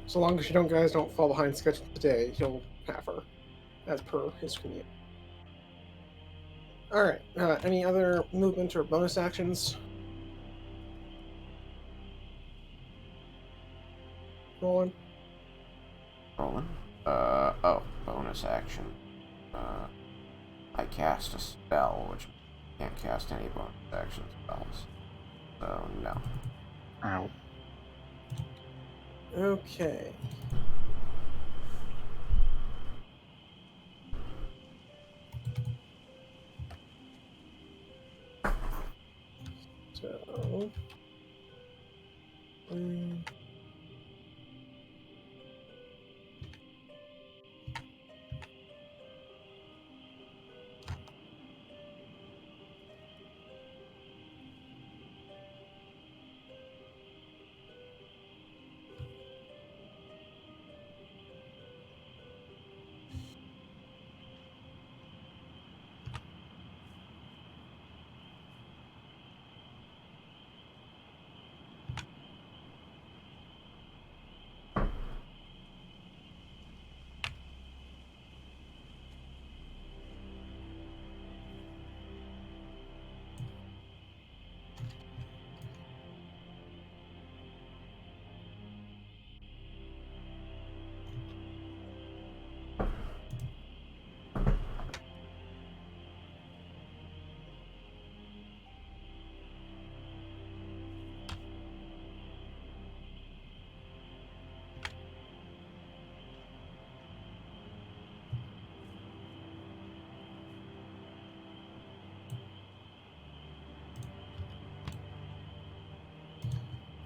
So long as you guys don't fall behind schedule today, you'll have her, as per his commute. Alright, any other movement or bonus actions? Roland? Rolling. Bonus action. I cast a spell, which can't cast any bonus action spells. So, no. Ow. Okay. So...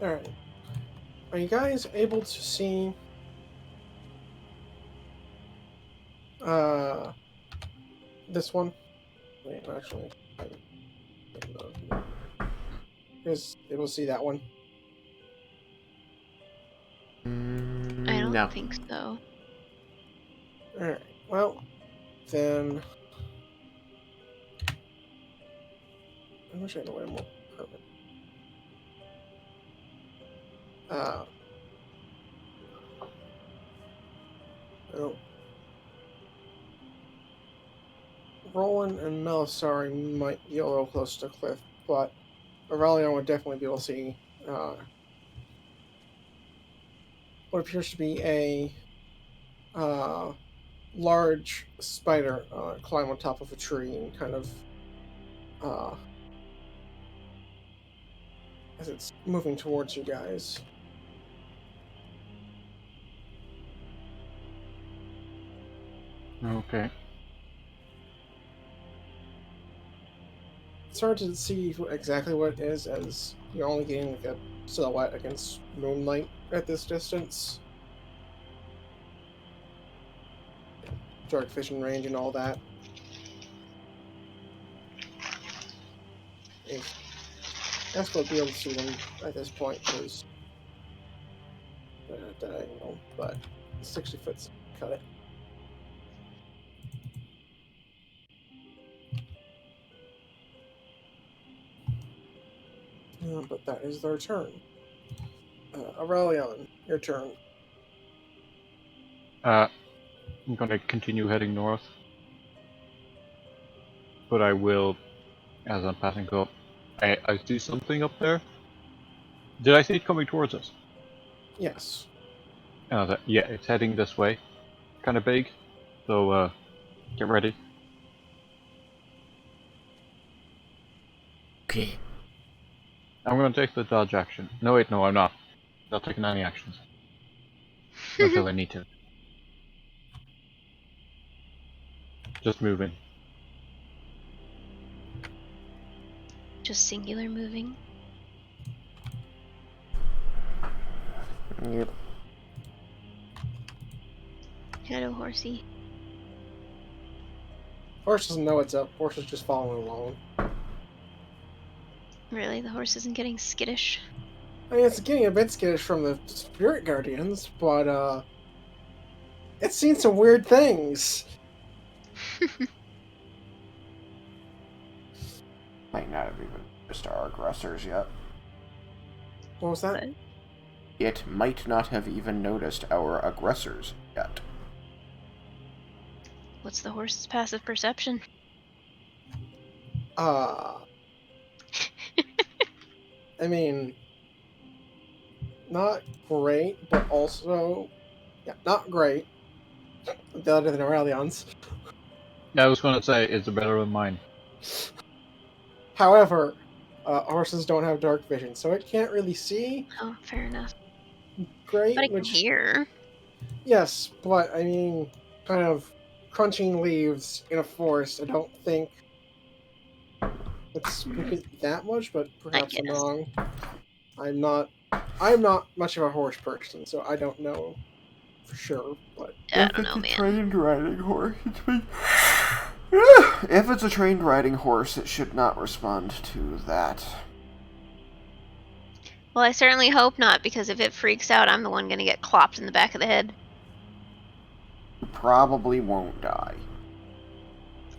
Alright. Are you guys able to see this one? Wait, actually, is able to see that one? I don't No. think so. Alright, well, then... I wish I had a way more perfect. Well, Roland and Melisari might be a little close to the cliff, but Aurelion would definitely be able to see what appears to be a large spider climb on top of a tree and kind of as it's moving towards you guys. Okay. It's hard to see exactly what it is, as you're only getting like a silhouette against moonlight at this distance. Dark vision range and all that. if Esco would be able to see them at this point because diagonal, but 60 foot's cut it. But that is their turn. Aurelion, your turn. I'm gonna continue heading north, but I will, as I'm passing up, I see something up there. Did I see it coming towards us? Yes. Yeah, it's heading this way. Kind of big, so get ready. Okay. I'm gonna take the dodge action. No, wait, no, I'm not. Not taking any actions until I need to. Just moving. Just singular moving. Yep. Hello, horsey. Horse doesn't know what's up. Horse is just following along. Really, the horse isn't getting skittish. I mean, it's getting a bit skittish from the spirit guardians, but it's seen some weird things. Might not have even noticed our aggressors yet. What was that? But It might not have even noticed our aggressors yet. what's the horse's passive perception? I mean, not great, but also, yeah, not great. Better than Aurelion's. Yeah, I was gonna say it's better than mine. However, horses don't have dark vision, so it can't really see Oh, fair enough. great. But I can Which, hear. yes, but I mean, kind of crunching leaves in a forest. I don't think it's that much, but perhaps I'm guess. wrong. I'm not much of a horse person, so I don't know for sure. But I don't know, man. Trained riding horse, if it's a trained riding horse, it should not respond to that. Well, I certainly hope not, because if it freaks out, I'm the one gonna get clopped in the back of the head. You probably won't die.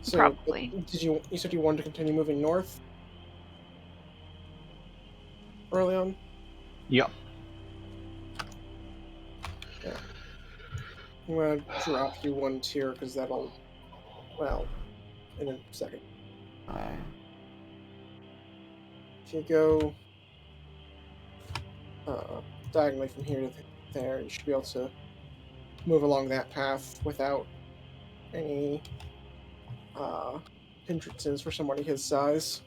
so, Probably. did you said you wanted to continue moving north early on? Yep. Yeah. I'm gonna drop you one tier because that'll, well, in a second. If you go diagonally from here to there, you should be able to move along that path without any hindrances for somebody his size.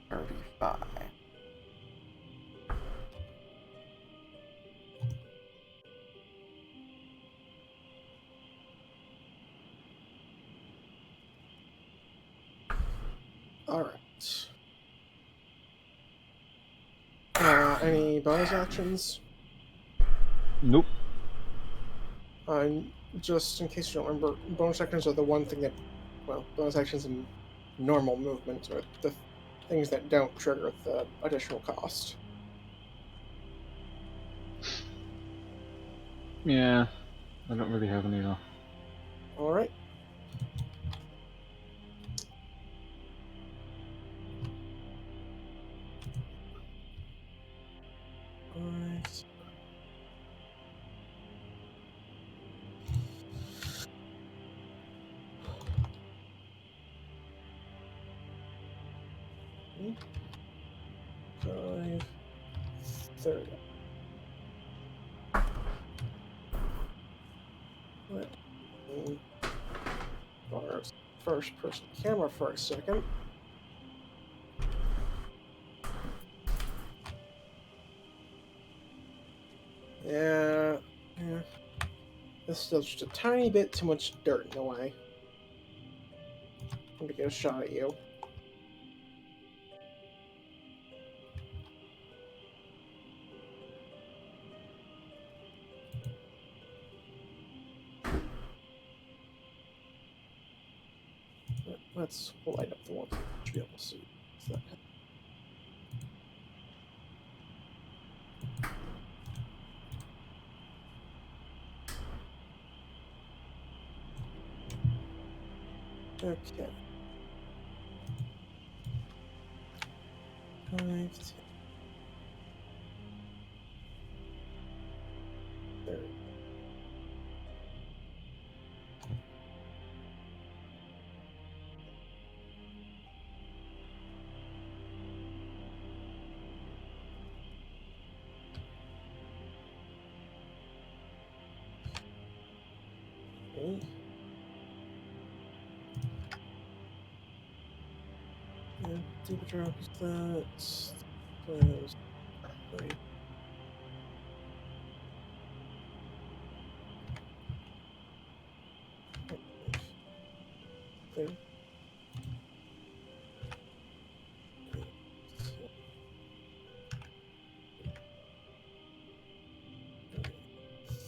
$35. Alright. Any bonus actions? Nope. Just in case you don't remember, bonus actions are the one thing that, well, bonus actions and normal movement are the things that don't trigger the additional cost. Yeah, I don't really have any though. Alright. Alright. Five, 30. Let me borrow first person camera for a second. Yeah. There's still just a tiny bit too much dirt in the way. I'm gonna get a shot at you. Let's light up the ones that should be able to see. So that- Okay. 5, 10, 30. Okay. And deeper drop is that. Those 3. There.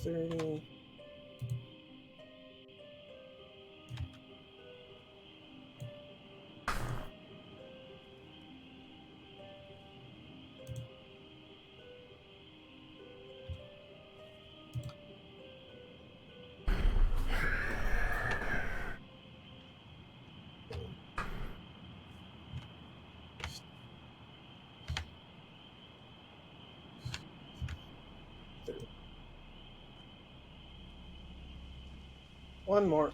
30. One more.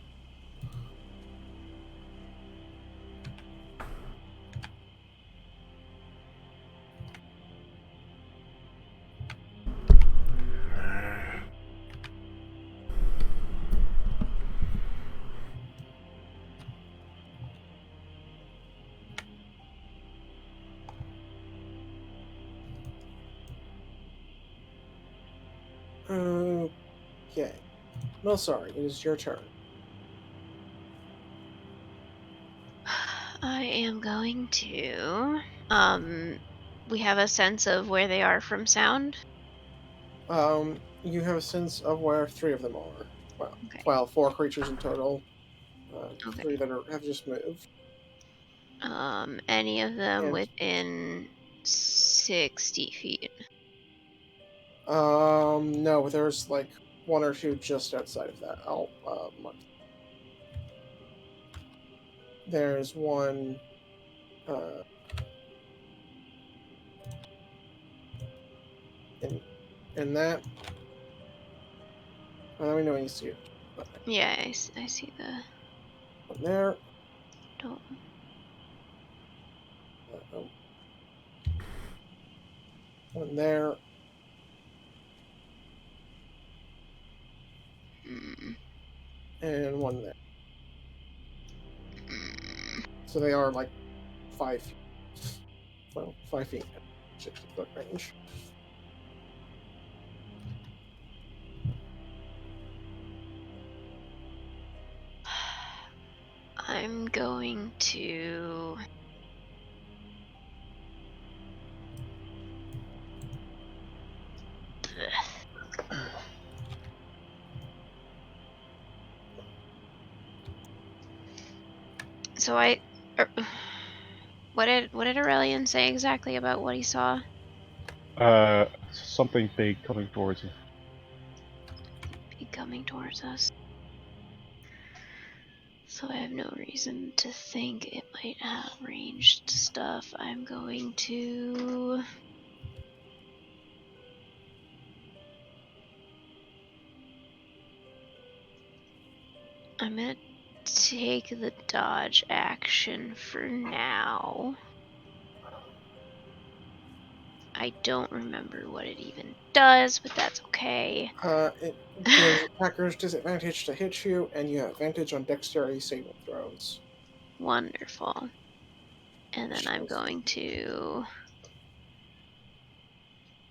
Okay. No, sorry. It is your turn. I am going to. We have a sense of where they are from sound. You have a sense of where 3 of them are. Okay. Well, 4 creatures in total. Okay. 3 that have just moved. Any of them And within 60 feet. no, but there's like 1 or 2 just outside of that. I'll mark. There's one. Uh, in that. Let me know when you see it. Yeah, I see the. One there. Don't. Oh. One there. Mm, And one there. mm. So they are like 5 feet. Well, 5 feet. 60-foot range. I'm going to. So er, what did Aurelian say exactly about what he saw? Something big coming towards you. Be coming towards us. So I have no reason to think it might have ranged stuff. I'm going to. I'm gonna take the dodge action for now. I don't remember what it even does, but that's okay. It gives attackers disadvantage to hit you, and you have advantage on dexterity saving throws. Wonderful. And then I'm going to,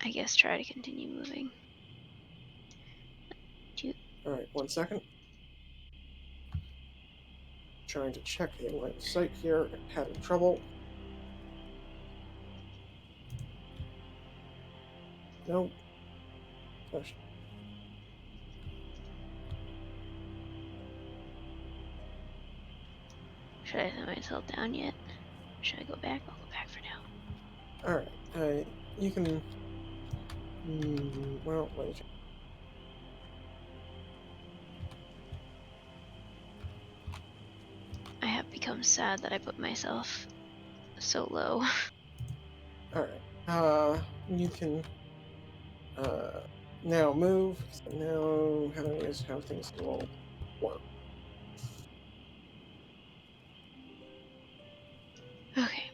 I guess, try to continue moving. Alright, 1 second. Trying to check the line of sight here. Having trouble. No. Gosh. Should I set myself down yet? Should I go back? I'll go back for now. Alright, you can... well, let me check. I have become sad that I put myself so low. Alright, you can, now move. Now, how things will work. Okay.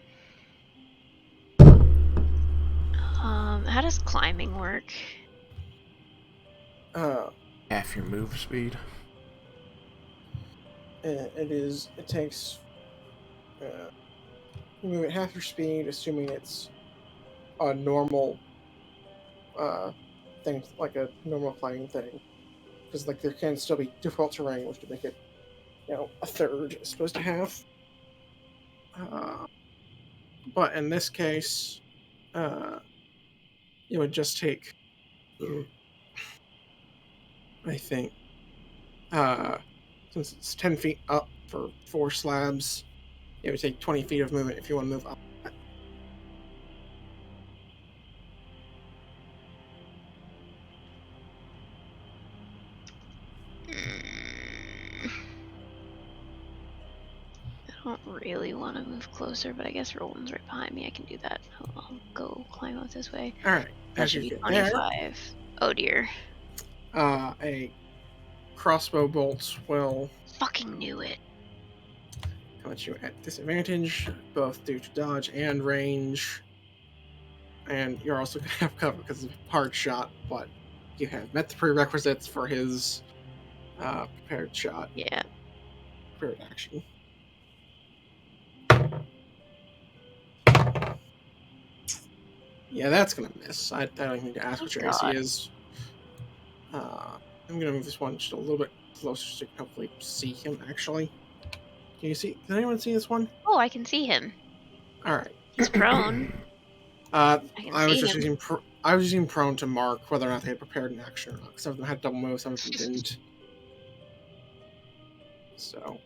How does climbing work? Half your move speed. It takes, you move at half your speed, assuming it's a normal, thing, like a normal climbing thing. Because, like, there can still be difficult terrain, which would make it, a third as opposed to half. But in this case, it would just take, I think, since it's 10 feet up for 4 slabs, it would take 20 feet of movement if you want to move up. I don't really want to move closer, but I guess Roland's right behind me. I can do that. I'll go climb up this way. Alright, That as should you be get there, 25. Oh dear. a crossbow bolt will Fucking knew it. come at you at disadvantage, both due to dodge and range. And you're also going to have cover because of a hard shot, but you have met the prerequisites for his prepared shot, Yeah. prepared action. Yeah, that's going to miss. I don't even need to ask what your AC God. is. I'm going to move this one just a little bit closer so you can hopefully see him, actually. Can you see? Can anyone see this one? Oh, I can see him. Alright. He's prone. I can I was see just him. using prone to mark whether or not they had prepared an action or not. Some of them had double moves, some of them didn't. So,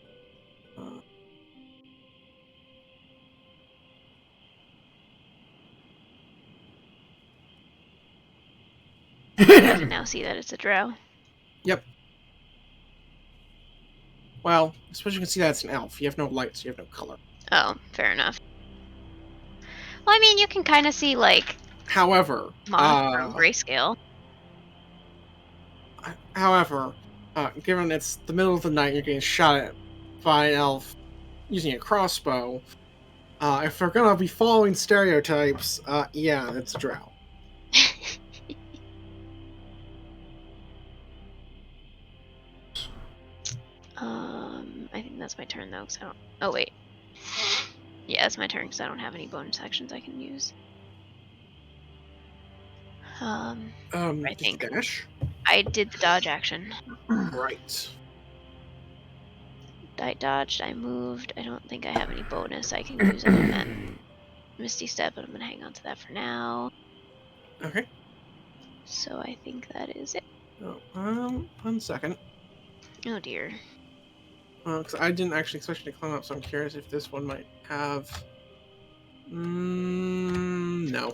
I can now see that it's a drow. yep. Well, I suppose you can see that it's an elf. You have no light, so you have no color. Oh, fair enough. Well, I mean, you can kind of see, like, However, Moth from Grayscale. Given it's the middle of the night, you're getting shot at by an elf using a crossbow. If we're gonna be following stereotypes, yeah, it's a drow. I think that's my turn, though, because I don't... Oh, wait. Yeah, it's my turn, because I don't have any bonus actions I can use. I Did think you dash? I did the dodge action. Right. I dodged, I moved. I don't think I have any bonus I can use other than Misty Step, but I'm going to hang on to that for now. Okay. So I think that is it. Oh, 1 second. Oh, dear. Because I didn't actually expect you to climb up, so I'm curious if this one might have... no.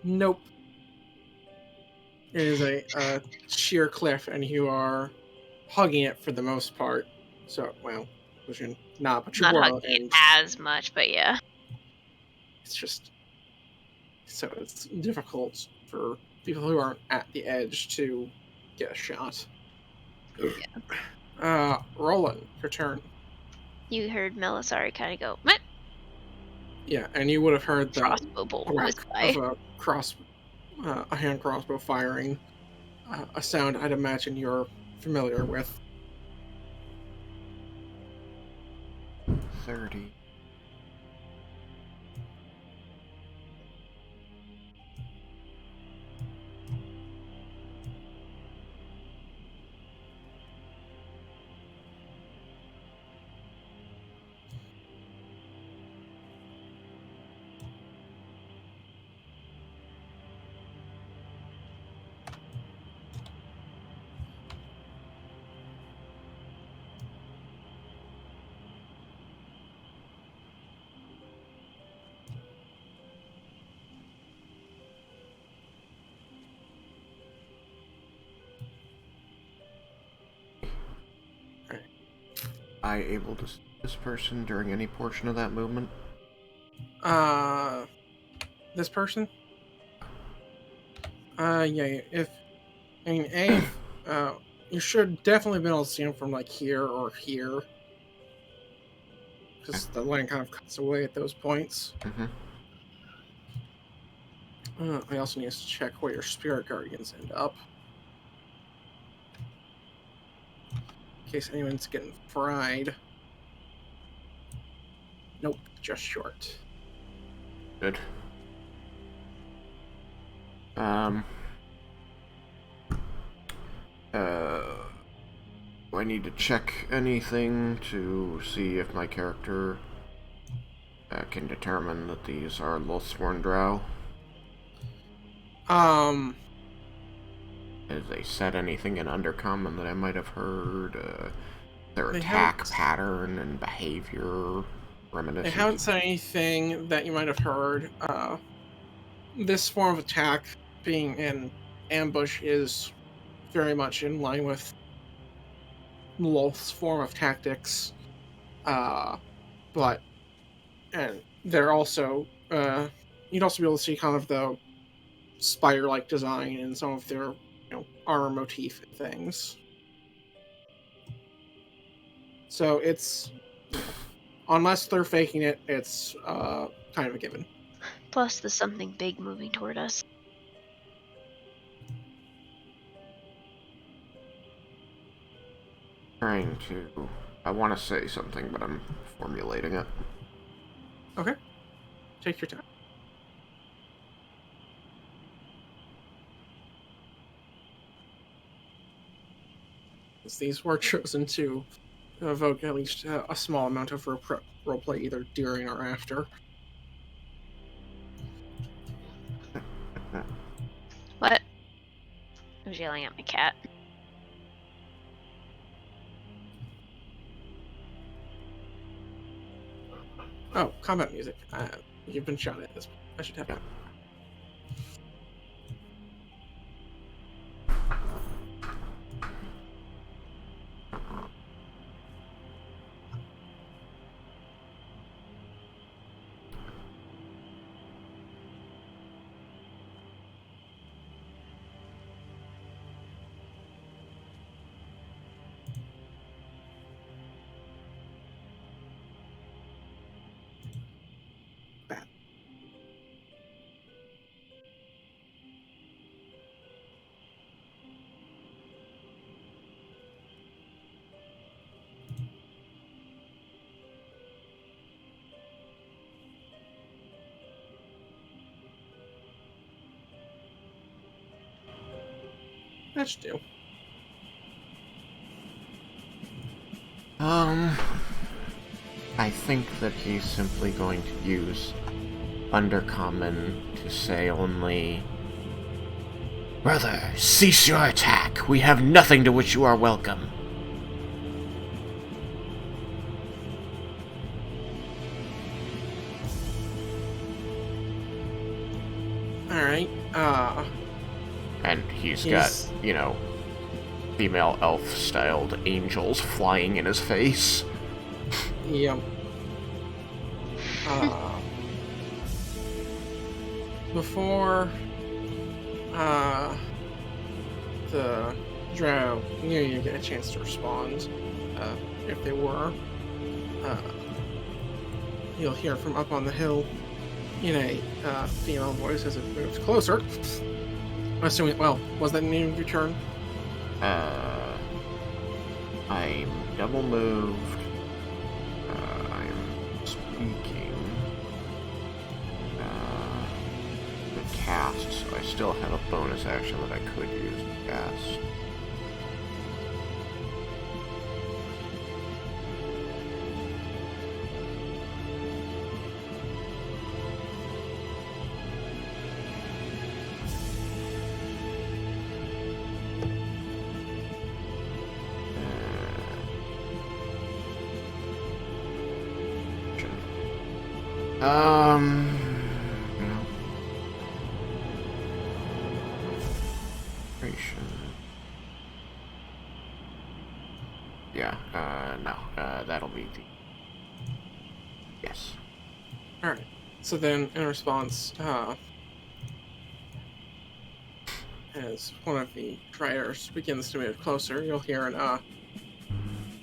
Nope. It is a sheer cliff, and you are hugging it for the most part. So, well, which you're not, but you Not were, hugging it and as much, but yeah. it's just... So it's difficult for people who aren't at the edge to get a shot. Roland, your turn. You heard Melisari kind of go, "Meh." Yeah, and you would have heard the Crossbow bolt whiz thwack by. of a hand crossbow firing, a sound I'd imagine you're familiar with. 30. I able to see this person during any portion of that movement? This person? Yeah, if, you should definitely be able to see him from, like, here or here. Because the line kind of cuts away at those points. Mm-hmm. I also need to check where your spirit guardians end up. In case anyone's getting fried. Nope, just short. Good. Do I need to check anything to see if my character can determine that these are Lothsworn Drow? Has they said anything in Undercommon that I might have heard? Their attack pattern and behavior reminiscent? They haven't said anything that you might have heard. This form of attack, being an ambush, is very much in line with Loth's form of tactics. But and they're also you'd also be able to see kind of the spider-like design in some of their armor motif and things. So it's unless they're faking it, it's kind of a given. Plus, there's something big moving toward us. I want to say something, but I'm formulating it. Okay. Take your time. These were chosen to evoke at least a small amount of roleplay either during or after. What? I was yelling at my cat. Oh, combat music. You've been shot at this. I should have that. That should do. I think that he's simply going to use Undercommon to say only, "Brother, cease your attack. We have nothing to which you are welcome." Alright, And he's got, female elf-styled angels flying in his face. Yep. Before the drow near you get a chance to respond, if they were, you'll hear from up on the hill in a female voice as it moves closer. I'm assuming, was that name of your turn? I'm double moved. I'm speaking. The cast, so I still have a bonus action that I could use to cast. Yeah, no, that'll ability. Yes. Alright. So then, in response, as one of the triders begins to move closer, you'll hear an,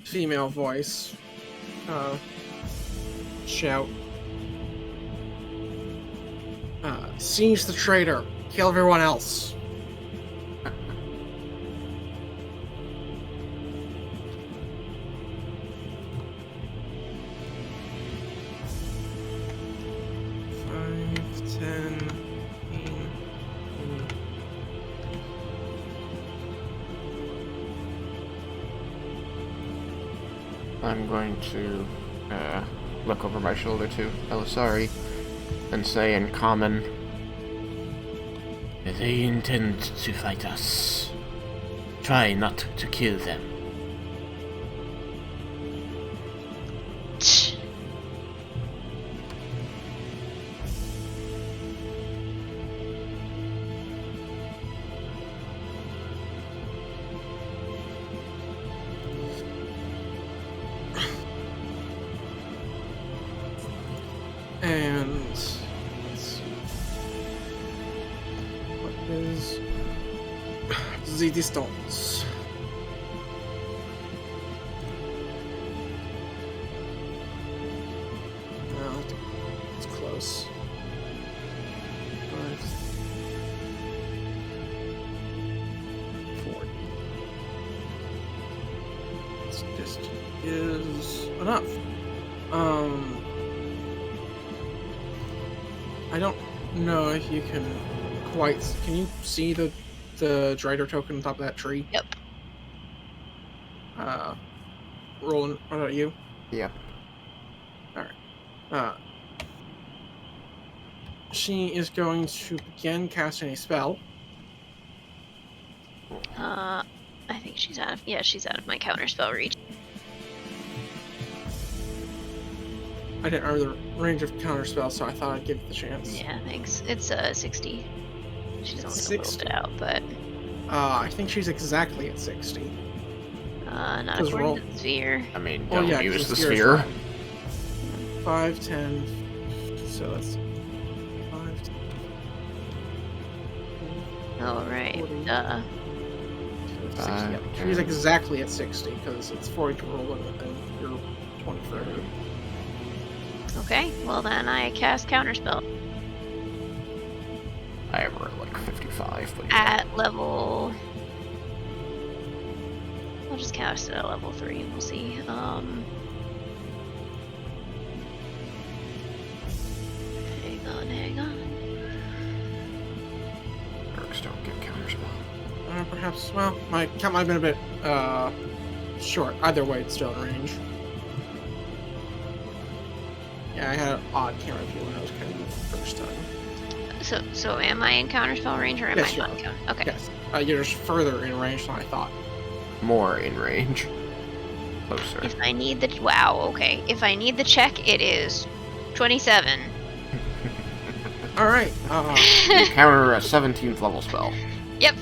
female voice, shout, seize the traitor! Kill everyone else! I'm going to look over my shoulder to Elisari and say in common, they intend to fight us. Try not to kill them. And let's see. What is the distance? No, it's close. But 40. This distance is enough. I don't know if you can quite. Can you see the Drider token on top of that tree? Yep. Roland, what about you? Yep. Alright. She is going to begin casting a spell. I think she's out of she's out of my counterspell reach. I didn't remember the range of counterspell, so I thought I'd give it the chance. Yeah, thanks. It's 60. She's only a 60. little bit out, but I think she's exactly at 60. not Does according roll- to the sphere. I mean, Oh don't yeah, use 'cause the sphere is sphere. wrong. 5, 10. So that's 5, 10. Oh right. 40. 60. Five, Yeah, 10. she's exactly at 60 because it's 40 to roll and you're 23. Okay. Well then, I cast counterspell I have her at like 55, but at level. I'll just cast it at level 3. We'll see. Hang on. Orcs don't get counterspell. Perhaps, well, my count might have been a bit short. Either way, it's still in range. Yeah, I had an odd camera view when I was playing the first time. So am I in counterspell range or am Yes, I you not? are. Okay. Yes, you're just further in range than I thought. More in range. Closer. If I need the okay. If I need the check, it is 27. All right. Counter a 17th level spell. Yep.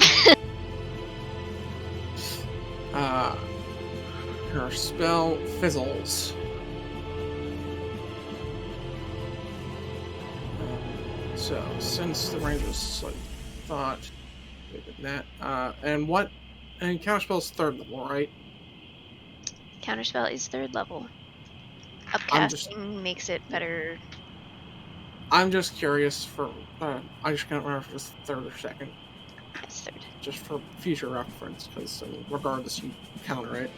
Her spell fizzles. So since the range was like thought, that and counterspell's 3rd level, right? Counterspell is 3rd level. I'm just- Upcasting makes it better. I'm just curious for. I just can't remember if it's 3rd or 2nd, It's 3rd. just for future reference, because regardless, you counter it.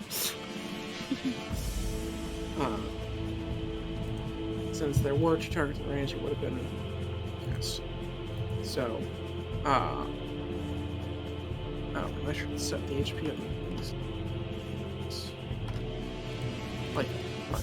Since there were 2 targets in range, it would have been yes. So, I should set the HP of these. Like, right.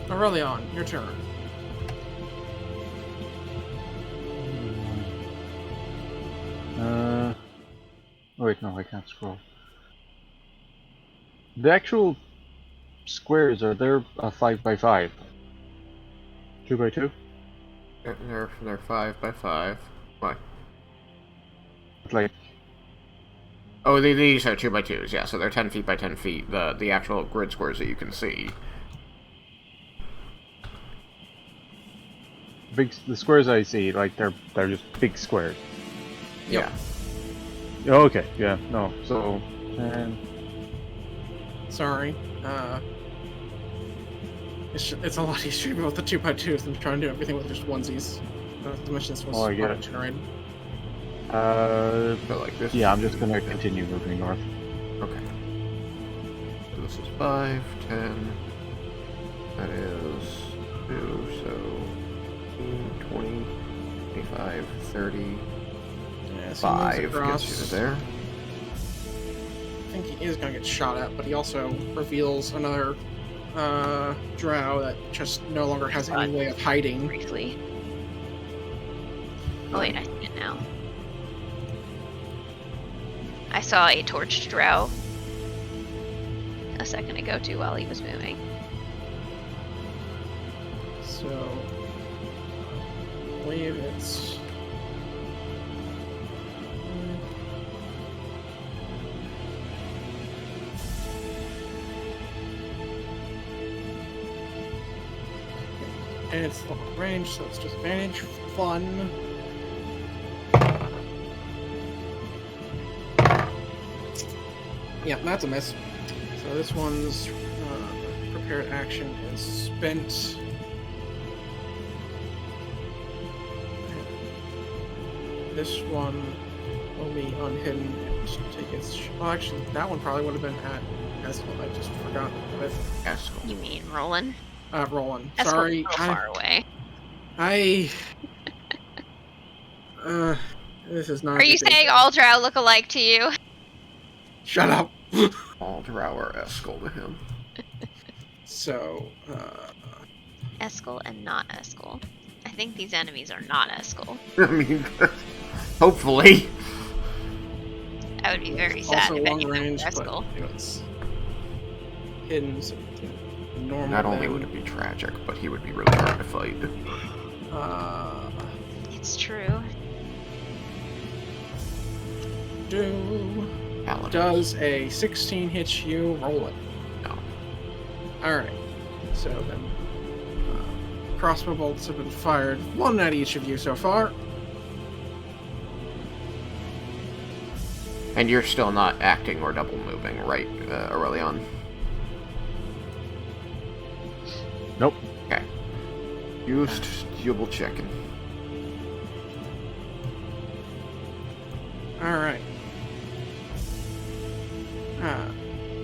Aurelion, your turn. Oh wait, no, I can't scroll. The actual squares, are there a 5x5? 2x2? They're 5x5. Why? Like, Oh, these are 2x2s. Yeah, so they're 10 feet by 10 feet. The actual grid squares that you can see. the squares I see, like they're just big squares. Yep. Yeah. Oh, okay, yeah, no, so, Sorry. It's a lot easier with the 2x2s than trying to do everything with just onesies. The mission was Oh, I get it. generated. So like this. yeah, I'm just gonna continue moving north. Okay. So this is 5, 10. That is 2, so 20, 25, 30. Yeah, so he moves 5 across. gets you to there. I think he is going to get shot at, but he also reveals another drow that just no longer has any way of hiding. Briefly. Oh wait, I see it now. I saw a torched drow a second ago too while he was moving. So, I believe it's... And it's long range, so it's disadvantage. Fun. Yeah, that's a miss. So this one's prepared action is spent. This one will be unhidden and take its. Well, actually, that one probably would have been at Eskel. I just forgot with Eskel. You mean Roland? Roland. That's Sorry, a little far away. This is not. Are you saying all drow look alike to you? Shut up. All drow are Eskel to him. So, Eskel and not Eskel. I think these enemies are not Eskel. I mean, hopefully. I would be very sad also if long anyone range, were Eskel. but it's hidden. So normal. Not only would it be tragic, but he would be really hard to fight. It's true. Does a 16 hit you? Roll it. No. Alright. So then, crossbow bolts have been fired. One at each of you so far. And you're still not acting or double moving, right, Aurelion? Nope. Okay. Just double checking. Alright.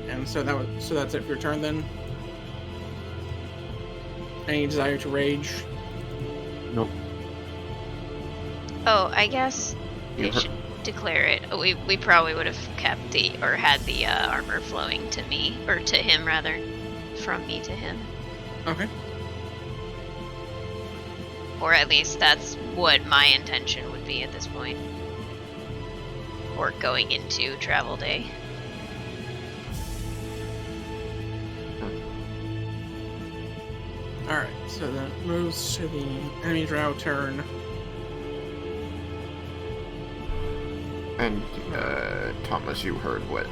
And so that's it for your turn then? Any desire to rage? Nope. Oh, I guess You we heard- should declare it. We probably would have kept had the armor flowing to me, or to him rather, from me to him. Okay. Or at least that's what my intention would be at this point. Or going into travel day. Alright, so then it moves to the enemy drow turn. And, Thomas, you heard what,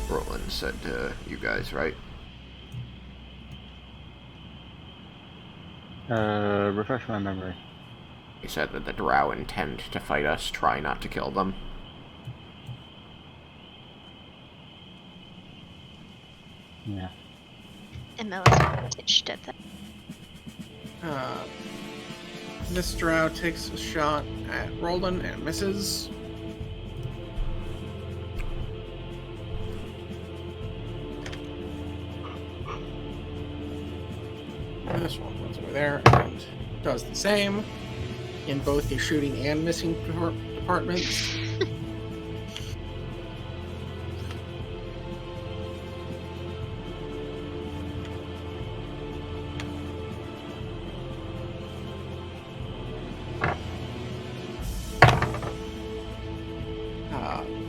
Roland said to you guys, right? Refresh my memory. He said that the drow intend to fight us, try not to kill them. Yeah. And Melis's pitched at that. This drow takes a shot at Roland and misses. And this one goes over there and does the same in both the shooting and missing departments.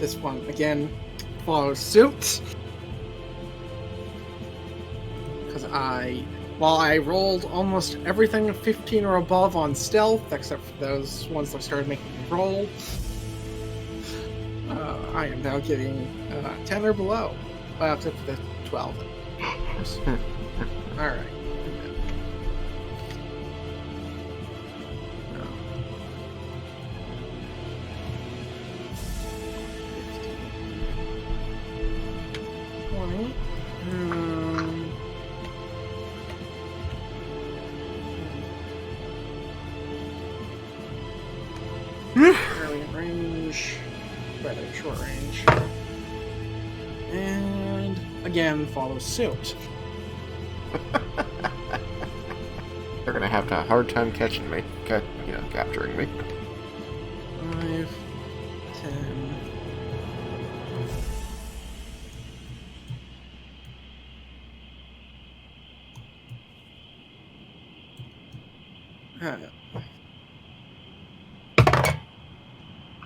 this one again follows suit. Because while I rolled almost everything 15 or above on stealth, except for those ones that started making me roll, I am now getting 10 or below. Except for the 12. Alright. Early range, rather short range, and again follows suit. They're gonna have a hard time catching me, capturing me. 5, 10.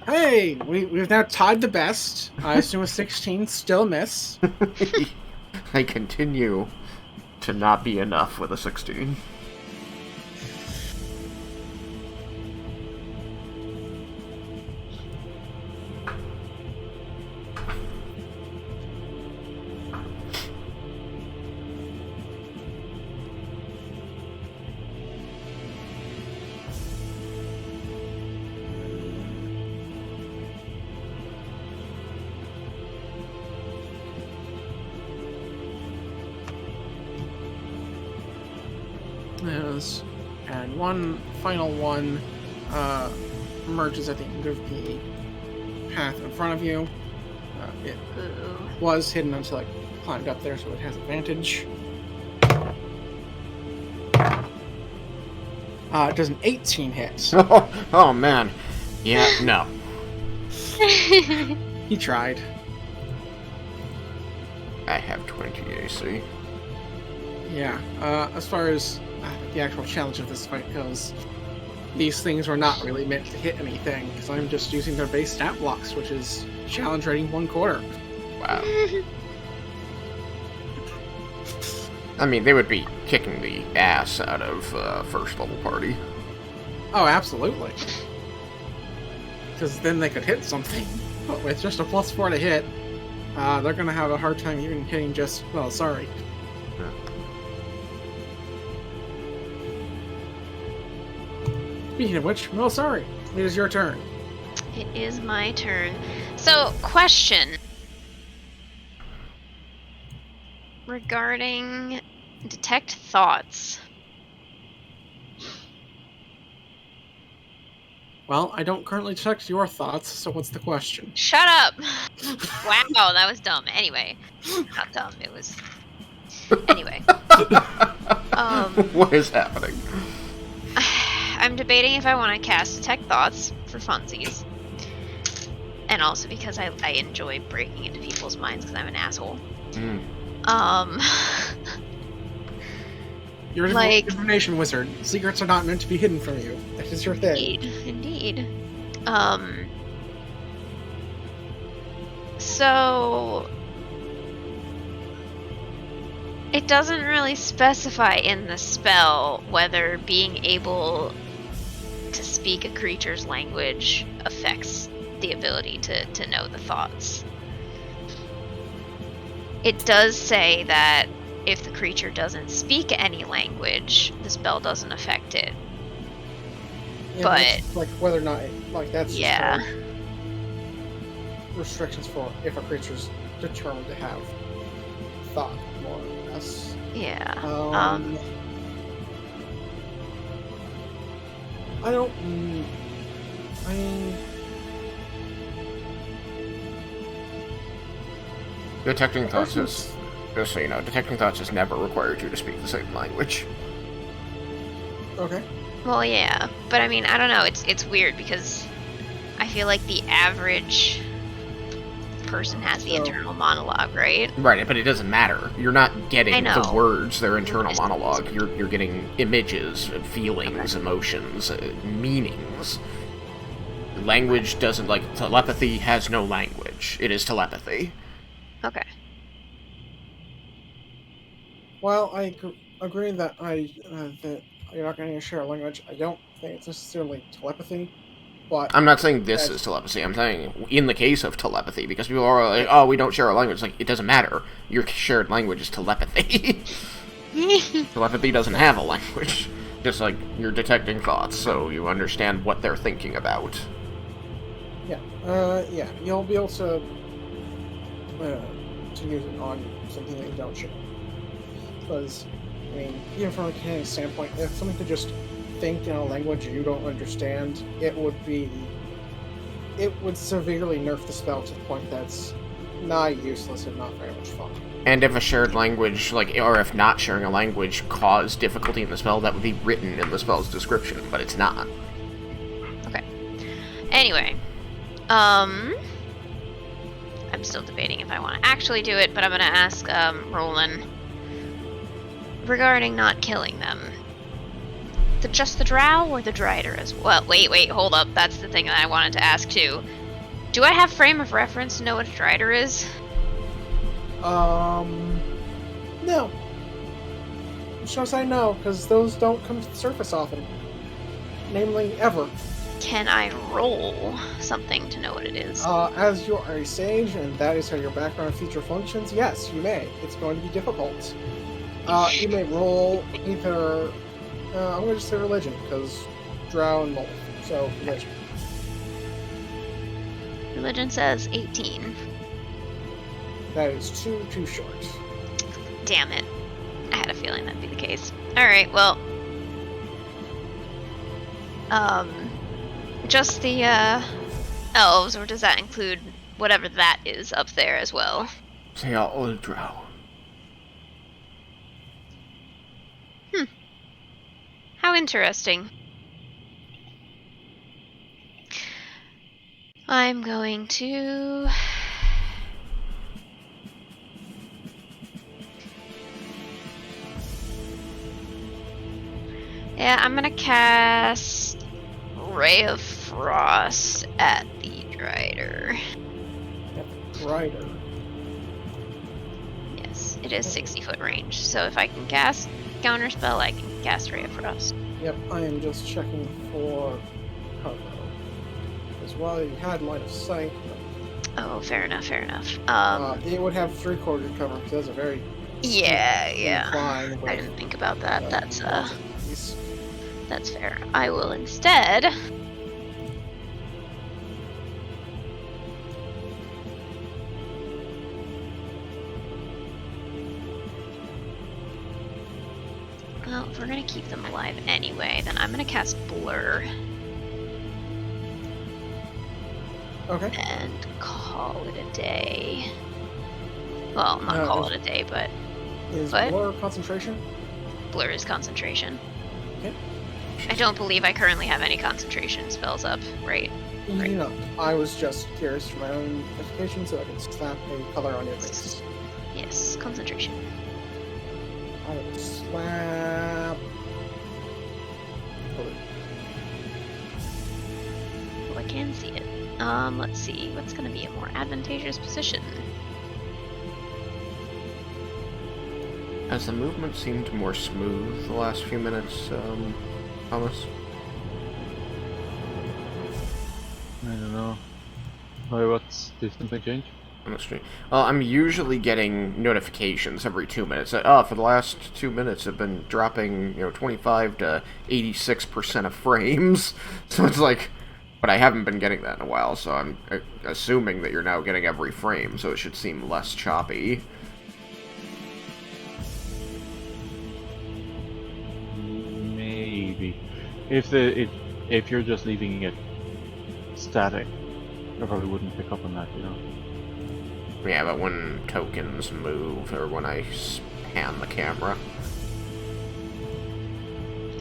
Hey, we've now tied the best. I assume a 16 still a miss. I continue to not be enough with a 16. Yes. And one final one emerges at the end of the path in front of you. It Ooh. was hidden until I climbed up there, so it has advantage. Does an 18 hit? Oh man. Yeah, no. He tried. I have 20 AC. Yeah. As far as the actual challenge of this fight goes, these things were not really meant to hit anything, because I'm just using their base stat blocks, which is challenge rating 1/4. Wow. I mean, they would be kicking the ass out of first level party. Oh, absolutely. Because then they could hit something. But with just a +4 to hit, they're going to have a hard time even hitting just, well, sorry. Yeah. Speaking of which, well, sorry. It is your turn. It is my turn. So, question. Regarding detect thoughts. Well, I don't currently detect your thoughts, so what's the question? Shut up! Wow, that was dumb. Anyway. Not dumb, it was... Anyway. What is happening? I'm debating if I want to cast Detect Thoughts for funsies. And also because I enjoy breaking into people's minds because I'm an asshole. Mm. You're a divination wizard. Secrets are not meant to be hidden from you. That is your thing. Indeed. So... It doesn't really specify in the spell whether being able to speak a creature's language affects the ability to know the thoughts. It does say that if the creature doesn't speak any language, the spell doesn't affect it. Yeah, but that's, like whether or not, like that's just yeah, restrictions for if a creature's determined to have thought, more or less. yeah. I don't. I mean, Detecting thoughts is, just so you know, detecting thoughts has never required you to speak the same language. okay. Well, yeah, but I mean, I don't know. It's weird because I feel like the average person has the internal monologue, right? Right, but it doesn't matter. You're not getting the words, their internal Just monologue. You're getting images, feelings, emotions, meanings. Language doesn't, like, telepathy has no language. language. It is telepathy. Okay. Well, I agree that that you're not going to share a language. I don't think it's necessarily telepathy, but I'm not saying this as is telepathy. I'm saying in the case of telepathy, because people are like, "Oh, we don't share a language." Like, it doesn't matter. Your shared language is telepathy. Telepathy doesn't have a language. Just like you're detecting thoughts, so you understand what they're thinking about. yeah, you'll be able to use it on something that you don't share. Because, I mean, even from a mechanic standpoint, if someone could just think in a language you don't understand, it would severely nerf the spell to the point that's nigh useless and not very much fun. And if a shared language, or if not sharing a language caused difficulty in the spell, that would be written in the spell's description, but it's not. Okay. Anyway, I'm still debating if I want to actually do it, but I'm gonna ask Roland regarding not killing them. Just the drow or the drider as well? Wait, hold up. That's the thing that I wanted to ask too. Do I have frame of reference to know what a drider is? No. I'm just gonna say no, because those don't come to the surface often. Namely, ever. Can I roll something to know what it is? As you are a sage, and that is how your background feature functions, yes, you may. It's going to be difficult. You may roll either... I'm going to just say religion, because drow and mold. So, religion. Religion says 18. That is too short. Damn it. I had a feeling that'd be the case. Alright, well... just the, elves, or does that include whatever that is up there as well? They are all drow. How interesting. I'm going to... yeah, I'm gonna cast Ray of Frost at the Drider. Rider. Yes, it is 60-foot range, so if I can cast Counterspell, I can cast Ray of Frost. Yep, I am just checking for cover. As well, you had line of sight. Oh, fair enough. It would have 3/4 cover, because that's a very... Yeah. incline with, I didn't think about that. piece. That's fair. I will instead... well, if we're gonna keep them alive anyway, then I'm gonna cast Blur Okay. and call it a day. Well, not call it a day, but Is what? Blur concentration? Blur is concentration. Okay. I don't believe I currently have any concentration spells up, right? Right. You know, I was just curious for my own edification, so I can slap a color on your face. Yes, concentration. I will slap... blue. Oh, I can see it. Let's see. What's gonna be a more advantageous position? Has the movement seemed more smooth the last few minutes, Thomas? I don't know. Why, did something change? On the stream. I'm usually getting notifications every 2 minutes. For the last 2 minutes, I've been dropping, 25 to 86% of frames. So it's like, but I haven't been getting that in a while. So I'm assuming that you're now getting every frame, so it should seem less choppy. Maybe. If you're just leaving it static, I probably wouldn't pick up on that, Yeah, but when tokens move, or when I pan the camera.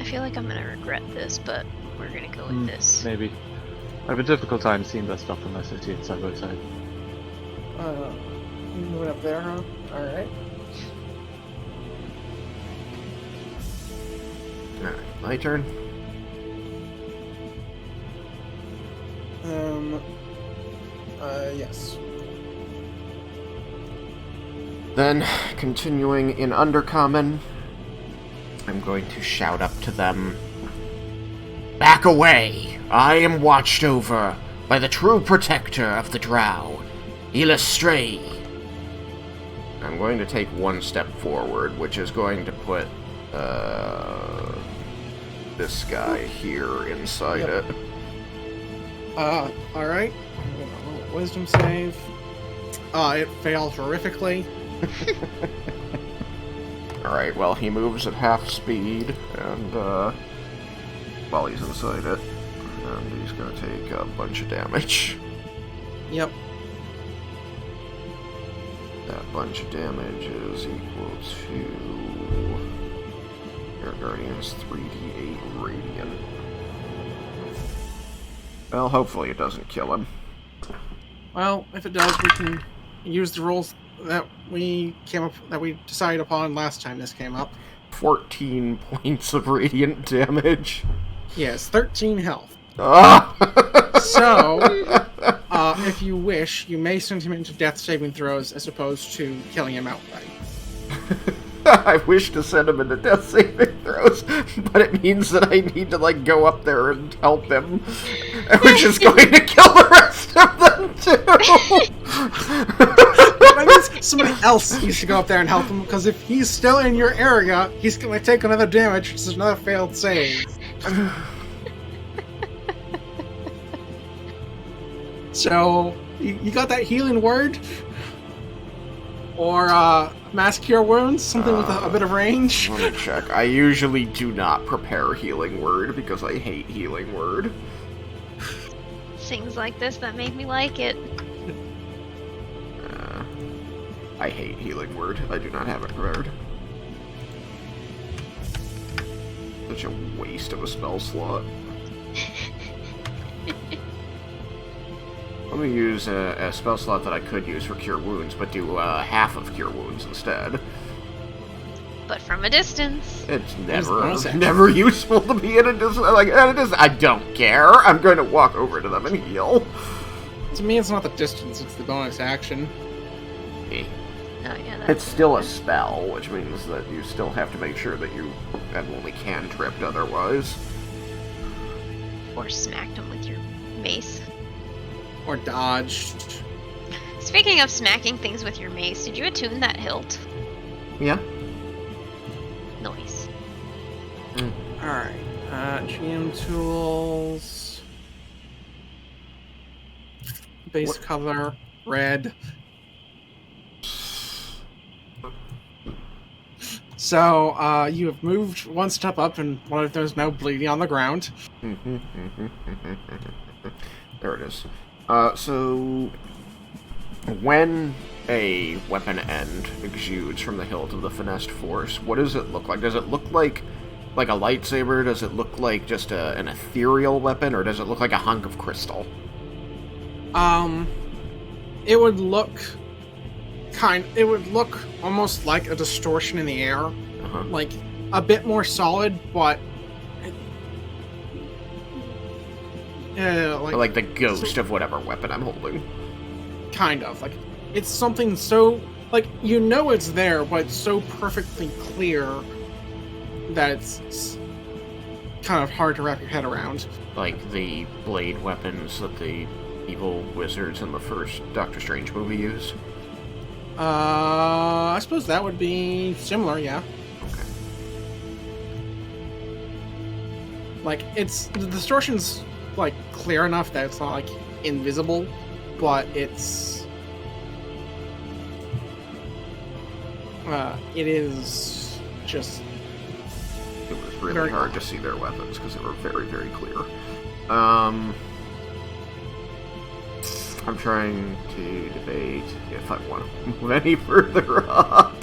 I feel like I'm gonna regret this, but we're gonna go with this. Maybe. I have a difficult time seeing that stuff unless I see it side by side. Moving up there, huh? Alright. Alright, my turn. Yes. Then, continuing in Undercommon, I'm going to shout up to them. Back away! I am watched over by the true protector of the Drow, Illustray. I'm going to take one step forward, which is going to put this guy here inside it. Alright. Wisdom save. It failed horrifically. Alright, well, he moves at half speed, and, while he's inside it, and he's gonna take a bunch of damage. Yep. That bunch of damage is equal to Air Guardian's 3d8 radiant. Well, hopefully it doesn't kill him. Well, if it does, we can use the rules that we decided upon last time this came up. 14 points of radiant damage. Yes, 13 health. Ah! So, if you wish, you may send him into death saving throws as opposed to killing him outright. I wish to send him into death saving throws, but it means that I need to, like, go up there and help him, which is going to kill the rest of them, too! That means somebody else needs to go up there and help him, because if he's still in your area, he's going to take another damage, which is another failed save. So, you got that healing word? Or, mass cure wounds? Something with a bit of range? Let me check. I usually do not prepare healing word, because I hate healing word. Things like this that make me like it. I hate healing word. I do not have it prepared. Such a waste of a spell slot. Let me use a spell slot that I could use for Cure Wounds, but do half of Cure Wounds instead. But from a distance. It's never useful to be in a distance. Like, I don't care. I'm going to walk over to them and heal. To me, it's not the distance, it's the bonus action. Eh. Oh, yeah, It's still a spell, which means that you still have to make sure that you have only cantripped otherwise. Or smacked him with your mace. Or dodged. Speaking of smacking things with your mace, did you attune that hilt? Yeah. Nice. Alright. GM tools. Base color. Red. So, you have moved one step up and one of those now bleeding on the ground. There it is. So when a weapon end exudes from the hilt of the finessed force, what does it look like? Does it look like a lightsaber? Does it look like just an ethereal weapon, or does it look like a hunk of crystal? It would look almost like a distortion in the air. Like, a bit more solid, but like the ghost of whatever weapon I'm holding. Kind of. Like, it's something so, like, you know it's there, but it's so perfectly clear that it's kind of hard to wrap your head around. Like the blade weapons that the evil wizards in the first Doctor Strange movie used? I suppose that would be similar, yeah. Okay. Like, the distortion's, like, clear enough that it's not, like, invisible, but it's... it is just... It was really very hard odd to see their weapons, because they were very, very clear. I'm trying to debate if I want to move any further up.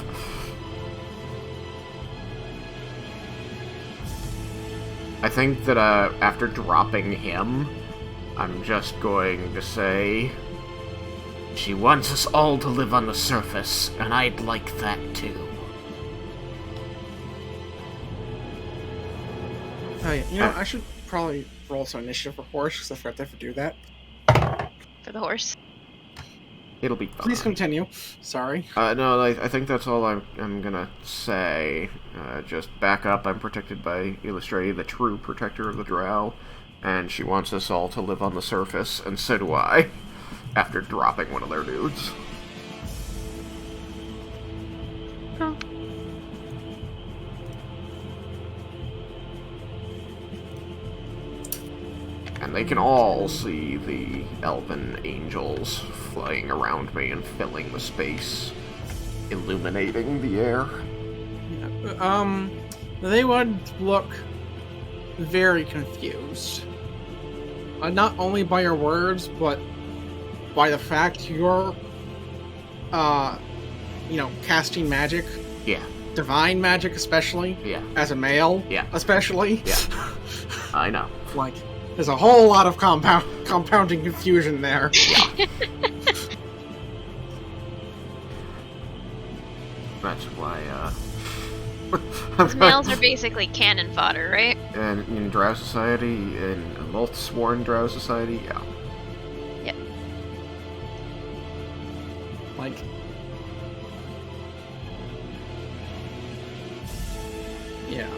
I think that after dropping him, I'm just going to say, she wants us all to live on the surface, and I'd like that too. Oh, yeah. You know, I should probably roll some initiative for horse, because I forgot to do that. For the horse. It'll be fine. Please continue. Sorry. No, I think that's all I'm gonna say. Just back up. I'm protected by Illustrated, the true protector of the Drow, and she wants us all to live on the surface, and so do I, after dropping one of their dudes. Huh. And they can all see the elven angels flying around me and filling the space, illuminating the air. Yeah. They would look very confused. Not only by your words, but by the fact you're, casting magic. Yeah. Divine magic, especially. Yeah. As a male. Yeah. Especially. Yeah. I know. Like, there's a whole lot of compounding confusion there. Yeah. That's why, Males are basically cannon fodder, right? And in Drow Society, in a Multh-sworn Drow Society, yeah. Yep. Like... Yeah,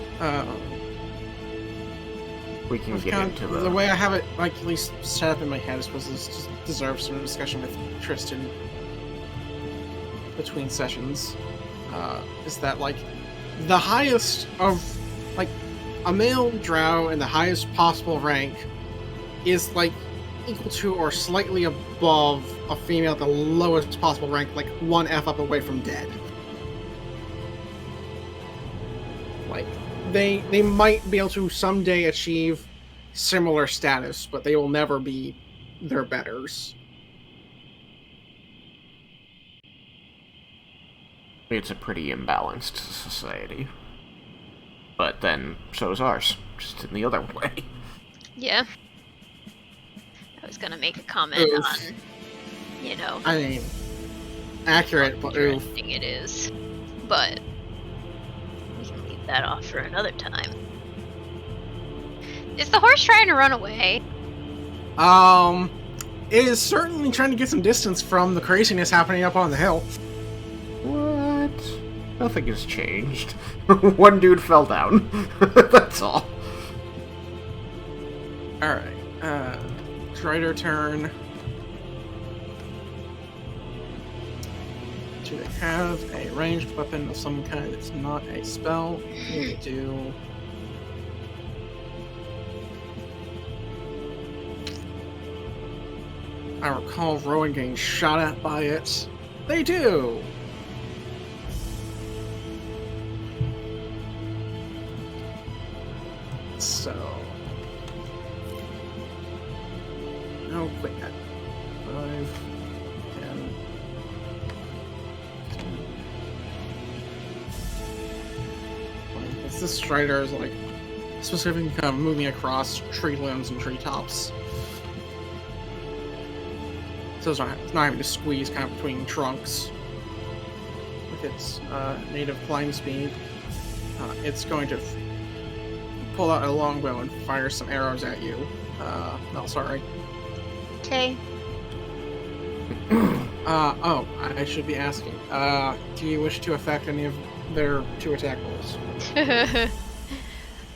We can get into the way I have it, like, at least set up in my head, I suppose this just deserves some discussion with Tristan between sessions. Is that, like, the highest of, like, a male drow in the highest possible rank is, like, equal to or slightly above a female at the lowest possible rank, like, one F up away from dead. Like, they might be able to someday achieve similar status, but they will never be their betters. It's a pretty imbalanced society. But then, so is ours. Just in the other way. Yeah. I was gonna make a comment Oof. on, I mean, accurate, how but oof. interesting it is. But we can leave that off for another time. Is the horse trying to run away? It is certainly trying to get some distance from the craziness happening up on the hill. What? Nothing has changed. One dude fell down. That's all. Alright, Strider turn. Do they have a ranged weapon of some kind that's not a spell? They do. I recall Rowan getting shot at by it. They do! So... No, quit that. 5, 10... This Strider is like specifically kind of moving across tree limbs and treetops. So it's not having to squeeze kind of between trunks. With its native climb speed, it's going to pull out a longbow and fire some arrows at you. No, sorry. Okay. Oh, I should be asking. Do you wish to affect any of their 2 attack rolls?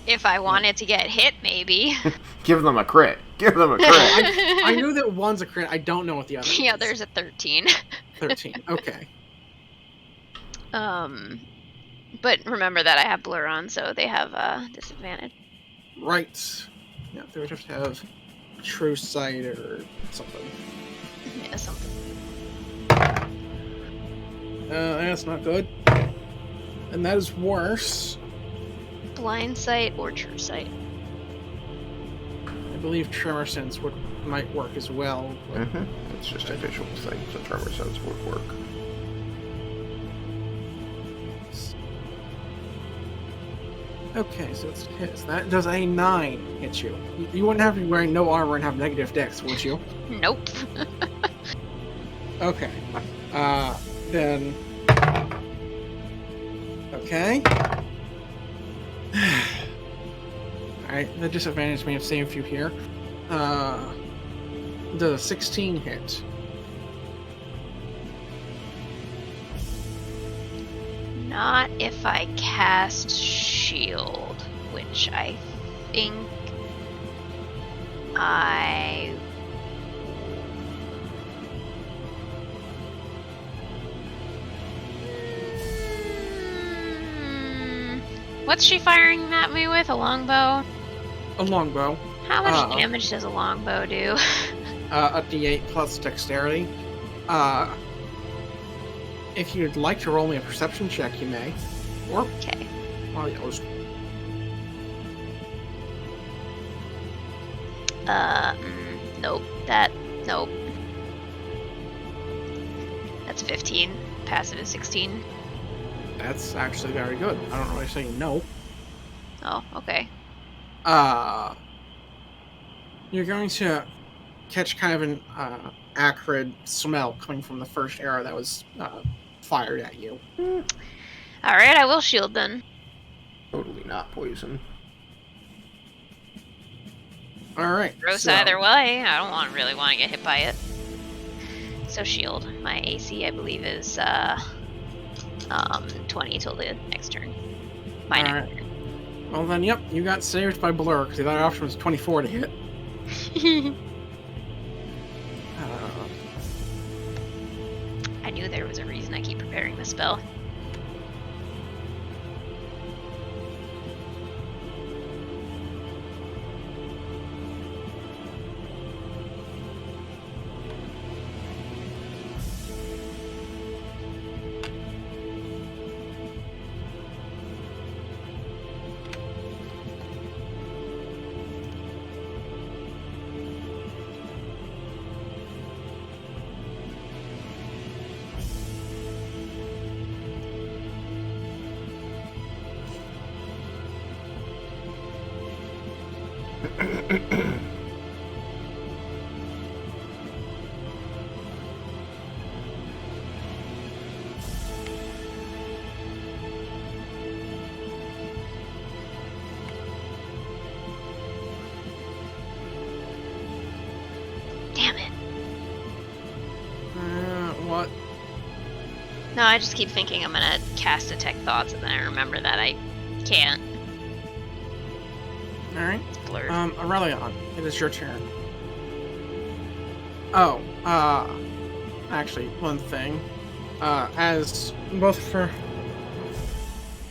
If I wanted to get hit, maybe. Give them a crit. Give them a crit. I knew that one's a crit. I don't know what the other is. Yeah, there's a 13. 13. Okay. But remember that I have blur on, so they have disadvantage. Right. Yeah, they would have to have true sight or something. Yeah, something. That's not good. And that is worse. Blind sight or true sight. I believe tremor sense might work as well. But... It's just a visual thing, so tremor sense would work. Okay, so it's hits. That does a 9 hit you. You wouldn't have to be wearing no armor and have negative dex, would you? Nope. Okay. Then... Okay. Alright, the disadvantage may have saved you here. Does a 16 hit? Not if I cast shield, which I think I... What's she firing at me with? A longbow? A longbow. How much damage does a longbow do? A d8 plus dexterity. If you'd like to roll me a perception check, you may. Or, Okay. well, yeah, let's- Nope. Nope. That's 15. Passive is 16. that's actually very good. I don't really say no. Oh, okay. You're going to catch kind of an acrid smell coming from the first arrow that was fired at you. Alright, I will shield then. Totally not poison. Alright. Gross so, either way. I don't really want to get hit by it. So shield. My AC, I believe, is 20 till the next turn. My next Alright. Well then, yep, you got saved by Blur, because the other option was 24 to hit. turn. I knew there was a reason I keep preparing the spell. Damn it. What? No, I just keep thinking I'm gonna cast Detect Thoughts, and then I remember that I can't. Alright. It's blurred. Aurelion, it is your turn. Oh, actually, one thing. As both for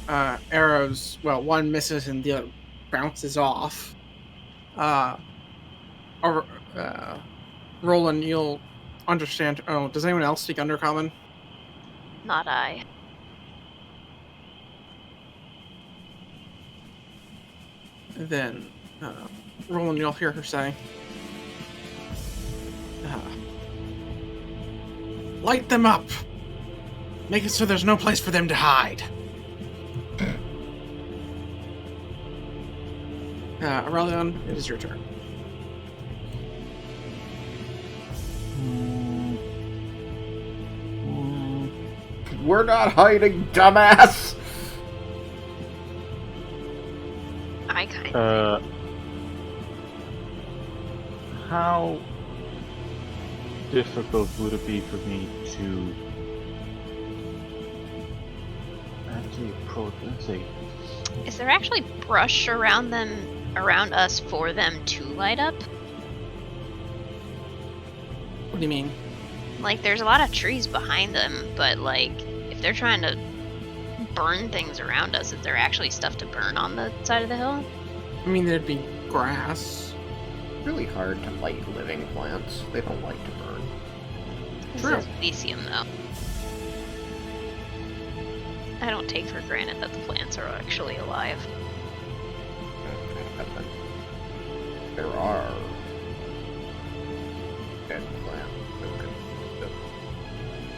arrows, well, one misses and the other bounces off. Roland, you'll understand. Oh, does anyone else speak Undercommon? Not I. Then, Roland, you'll hear her say, light them up! Make it so there's no place for them to hide. Aurelion, it is your turn. We're not hiding, dumbass! I kind of. How difficult would it be for me to actually approach? Let's see. Is there actually brush around us for them to light up? What do you mean? Like, there's a lot of trees behind them, but like, if they're trying to burn things around us, is there actually stuff to burn on the side of the hill? I mean, there'd be grass. Really hard to light living plants. They don't like to burn. This True. is Elysium, though. I don't take for granted that the plants are actually alive. There are dead plants.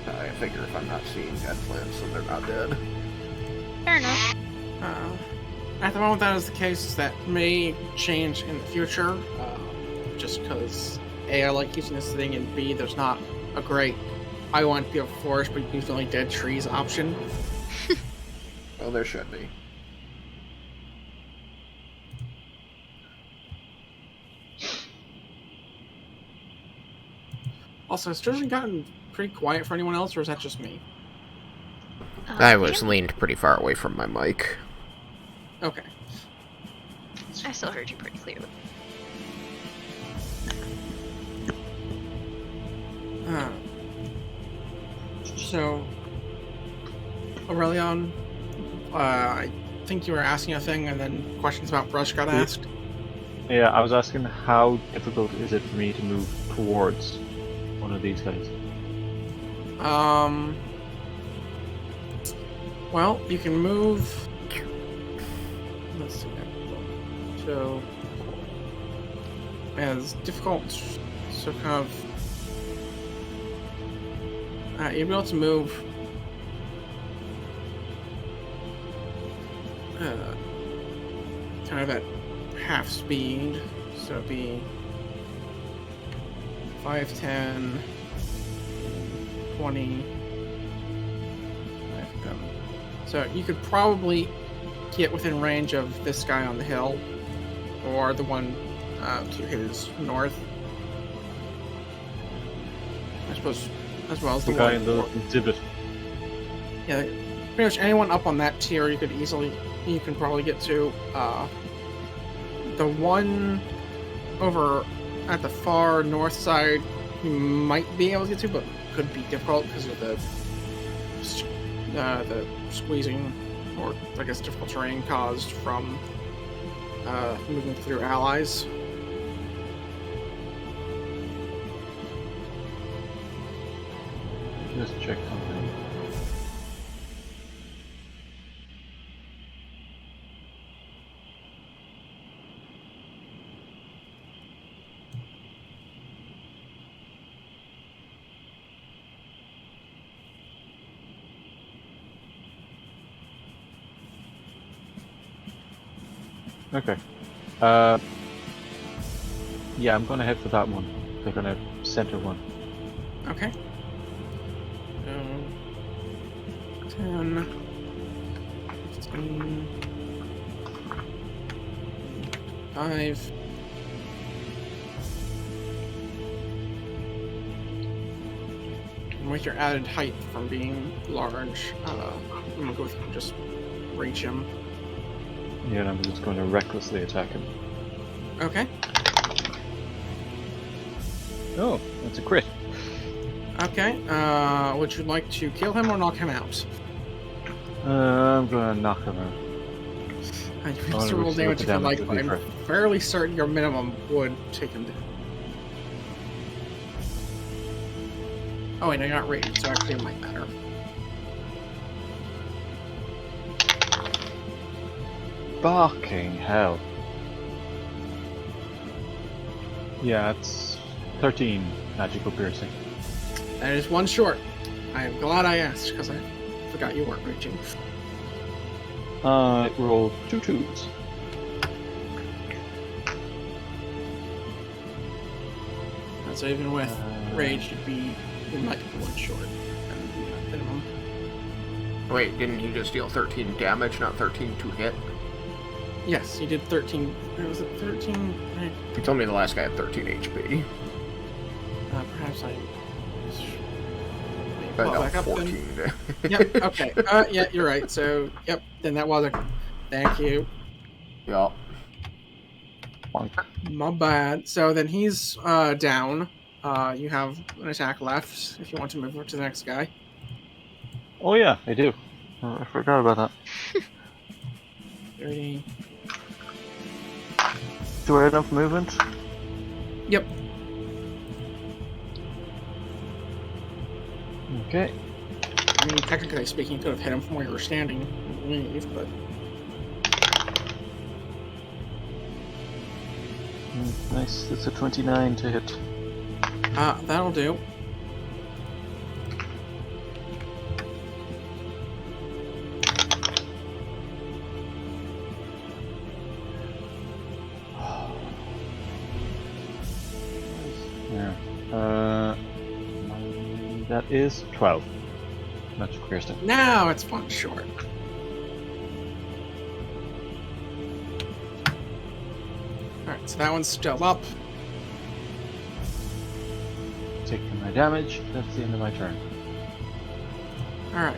I figure if I'm not seeing dead plants, then they're not dead. Fair enough. At the moment that is the case, that may change in the future, just because A, I like using this thing, and B, there's not a great I want to be a forest but use only dead trees option. Well, there should be. Also, has Sturgeon gotten pretty quiet for anyone else, or is that just me? I was leaned pretty far away from my mic. Okay. I still heard you pretty clearly. So, Aurelion, I think you were asking a thing, and then questions about Brush got asked. Yeah, I was asking how difficult is it for me to move towards one of these guys? Well, you can move. Let's see. So, as difficult, so kind of. You'll be able to move. Kind of at half speed, so it'd be 5, 10, 20. So you could probably get within range of this guy on the hill, or the one to his north. I suppose, as well as The guy in the exhibit. Yeah, pretty much anyone up on that tier you can probably get to. The one over at the far north side you might be able to get to, but could be difficult because of the squeezing, or I guess difficult terrain caused from moving through allies. Just check something. Okay. Yeah, I'm gonna head for that one. They're gonna center one. Okay. 10, 15, 5. And with your added height from being large, I'm gonna go with just reach him. Yeah, and I'm just going to recklessly attack him. Okay. Oh, that's a crit. Okay. Would you like to kill him or knock him out? I'm gonna knock him out. You can wanna roll see what damage the if you damage like, would but be I'm for- fairly certain your minimum would take him down. Oh wait, no, you're not rated, so actually it might matter. Fucking hell. Yeah, it's 13 magical piercing. That is one short. I am glad I asked, because I forgot you weren't reaching. I rolled 2 2s. So even with rage, you might be one short. Minimum. Wait, didn't you just deal 13 damage, not 13 to hit? Yes, you did 13. Was it 13? You told me the last guy had 13 HP. Perhaps I. I Well, got back up 14. then. Yep. Okay. Yeah, you're right. So, yep. Then that was a. Thank you. Yeah. Bonk. My bad. So then he's down. You have an attack left if you want to move over to the next guy. Oh yeah, I do. I forgot about that. 30. Do I have enough movement? Yep. Okay. I mean, technically speaking, you could have hit him from where you were standing. Leave, but Nice. That's a 29 to hit. that'll do. Yeah. That is 12. Magical piercing. Now it's one short. Alright, so that one's still up. Taking my damage. That's the end of my turn. Alright.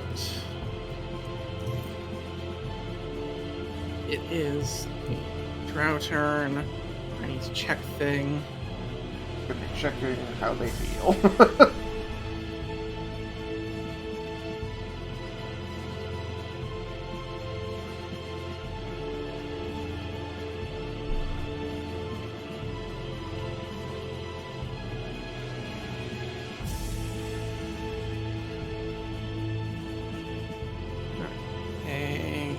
it is the drow turn. I need to check thing. Could be checking how they feel. A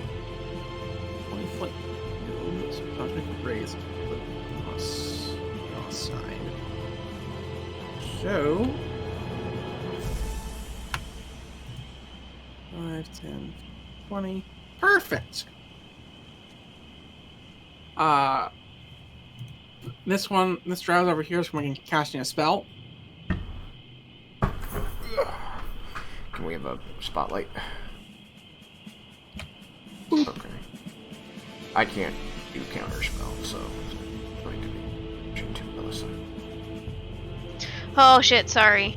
20-foot build, so I'm going to raise the plus side. So 5, 10, 20. Perfect. This drow's over here is from casting a spell. Can we have a spotlight? Okay. I can't do counterspell, so it's going to be option 2, Melissa. Oh shit, sorry.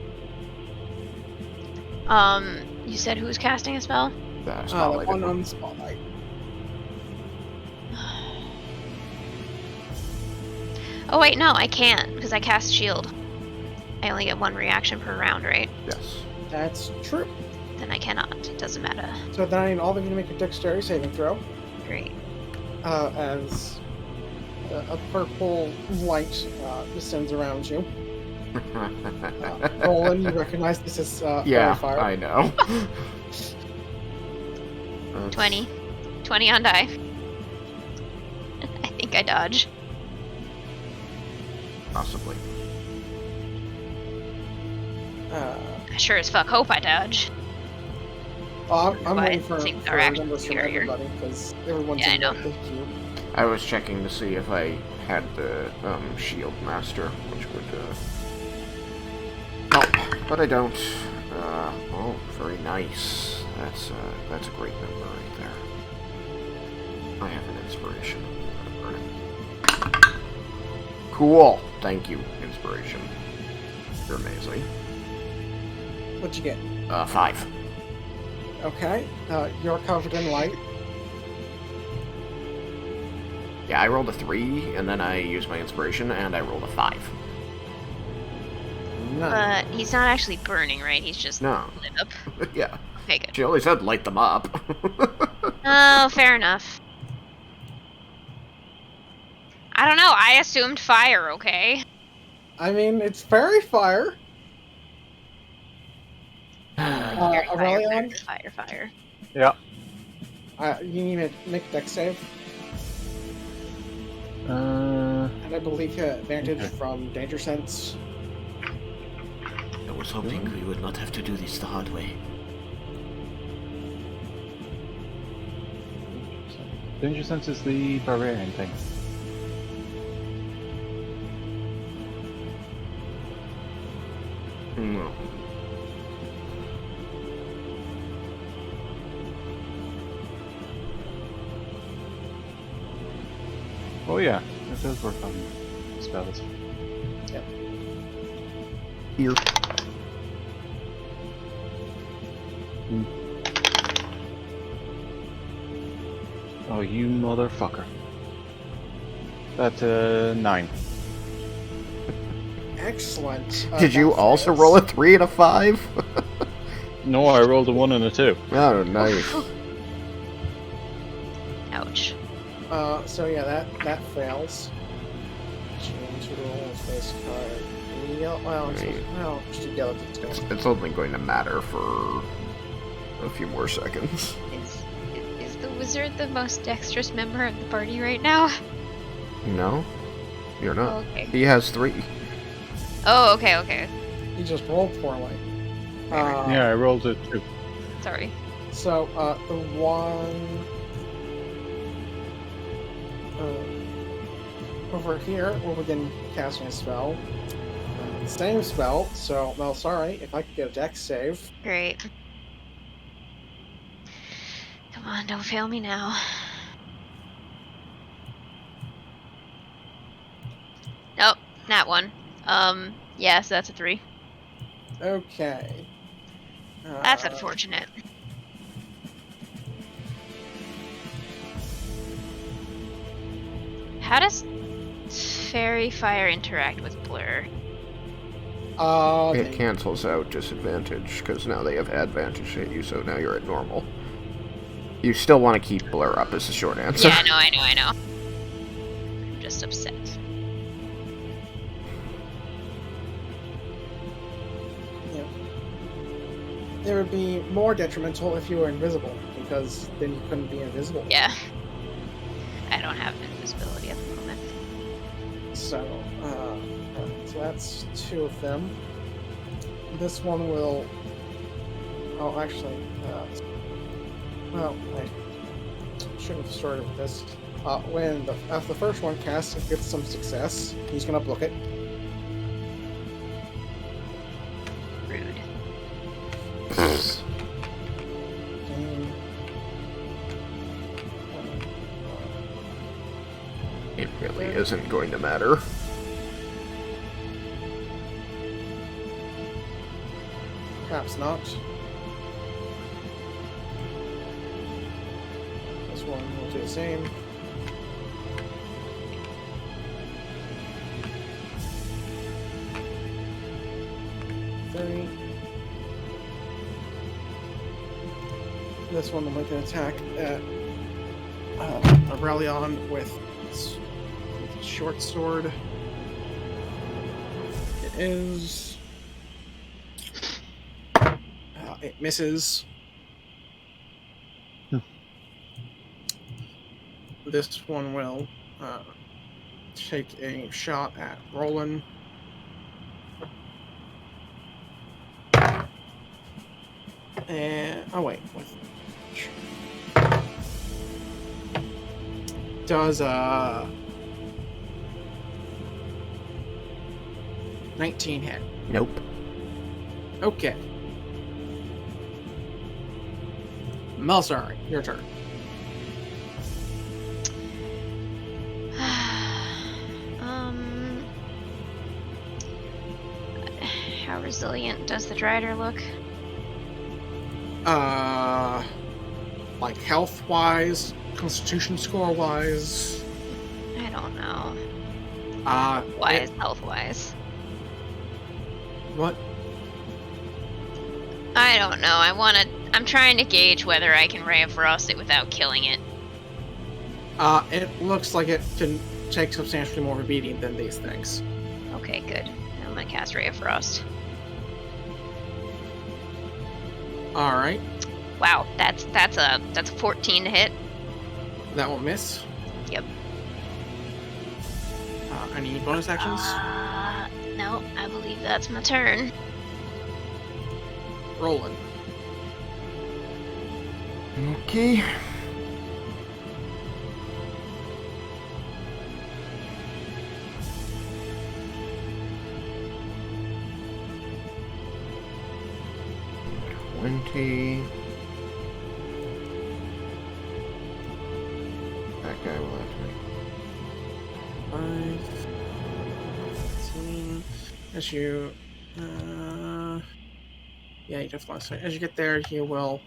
You said who's casting a spell? The The spotlight. one on the spotlight. Oh wait, no, I can't, because I cast shield. I only get one reaction per round, right? Yes. That's true. Then I cannot. It doesn't matter. So then I need all of you to make a dexterity saving throw. Great. As a purple light descends around you. Roland, you recognize this as Yeah, fire. I know. 20. 20 on die. I think I dodge. Possibly. I sure as fuck hope I dodge. I'm But waiting for things are actually numbers from superior. everybody because everyone's Yeah, I in know. the queue. I was checking to see if I had the shield master, which would. No, but I don't. Oh, very nice. That's a great number right there. I have an inspiration. Cool. Thank you, inspiration. You're amazing. What'd you get? 5. Okay. You're covered in light. Yeah, I rolled a 3, and then I used my inspiration, and I rolled a 5. None. But he's not actually burning, right? He's just No. lit up. Yeah. Okay, good. She only said light them up. Oh, fair enough. I don't know. I assumed fire, okay? I mean, it's fairy fire. Fire, Aurelion, fire. Yeah. you need to make a dex save. And I believe you have advantage Okay. from danger sense. I was hoping we would not have to do this the hard way. Danger sense is the barbarian thing. No. Oh yeah, it does work on spells. Here. Oh, you motherfucker. That's 9. Excellent. Did you that also fails. roll a 3 and a 5? No, I rolled a 1 and a 2. Oh, nice. Ouch. So yeah, that fails. Change roll space card. Well, just a yellow. It's only going to matter for a few more seconds. Is the wizard the most dexterous member of the party right now? No, you're not. Oh, okay. He has 3. Oh, okay. You just rolled poorly. Yeah, I rolled a 2. Sorry. So the one over here will begin casting a spell. Same spell. So, well, sorry. If I could get a dex save. Great. Come on, don't fail me now. Nope, not one. Yes, that's a 3. Okay. That's unfortunate. How does fairy fire interact with blur? It cancels out disadvantage, because now they have advantage to hit you, so now you're at normal. You still want to keep blur up, is the short answer. Yeah, I know. I'm just upset. Yeah. It would be more detrimental if you were invisible, because then you couldn't be invisible. Yeah. I don't have invisibility at the moment. So, so that's 2 of them. This one will... Oh, actually, well, I shouldn't have started with this. When after the first one casts, it gets some success. He's gonna block it. Rude. And, It really isn't going to matter. perhaps not. This one will do the same. This one will make an attack at Aurelion with a short sword. It is. It misses. This one will take a shot at Roland. And oh wait, does 19 hit? Nope. Okay. Melsari, your turn. How resilient does the Drider look? Like health-wise, constitution score-wise. I don't know. Wise, health-wise? What? I don't know. I'm trying to gauge whether I can Ray of Frost it without killing it. It looks like it can take substantially more of a beating than these things. Okay, good. I'm gonna cast Ray of Frost. Alright. Wow, that's a 14 to hit. That will miss. Yep. Any bonus actions? No, I believe that's my turn. Roland. Okay. That guy will have to make 5, 15. As you, yeah, you just lost it. As you get there, you will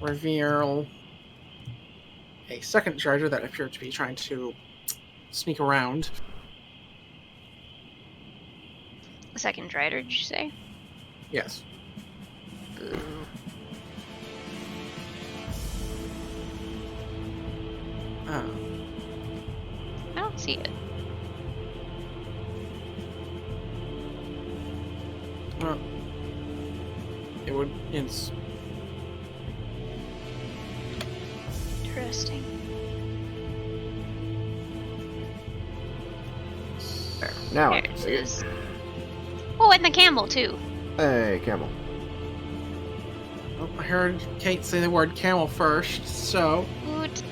reveal a second charger that appeared to be trying to sneak around. A second Drider, did you say? Yes. I don't see it. Well, it's Interesting. Now I There can it see it. is. Oh, and the camel too. Hey, camel. Oh, I heard Kate say the word camel first, so Good.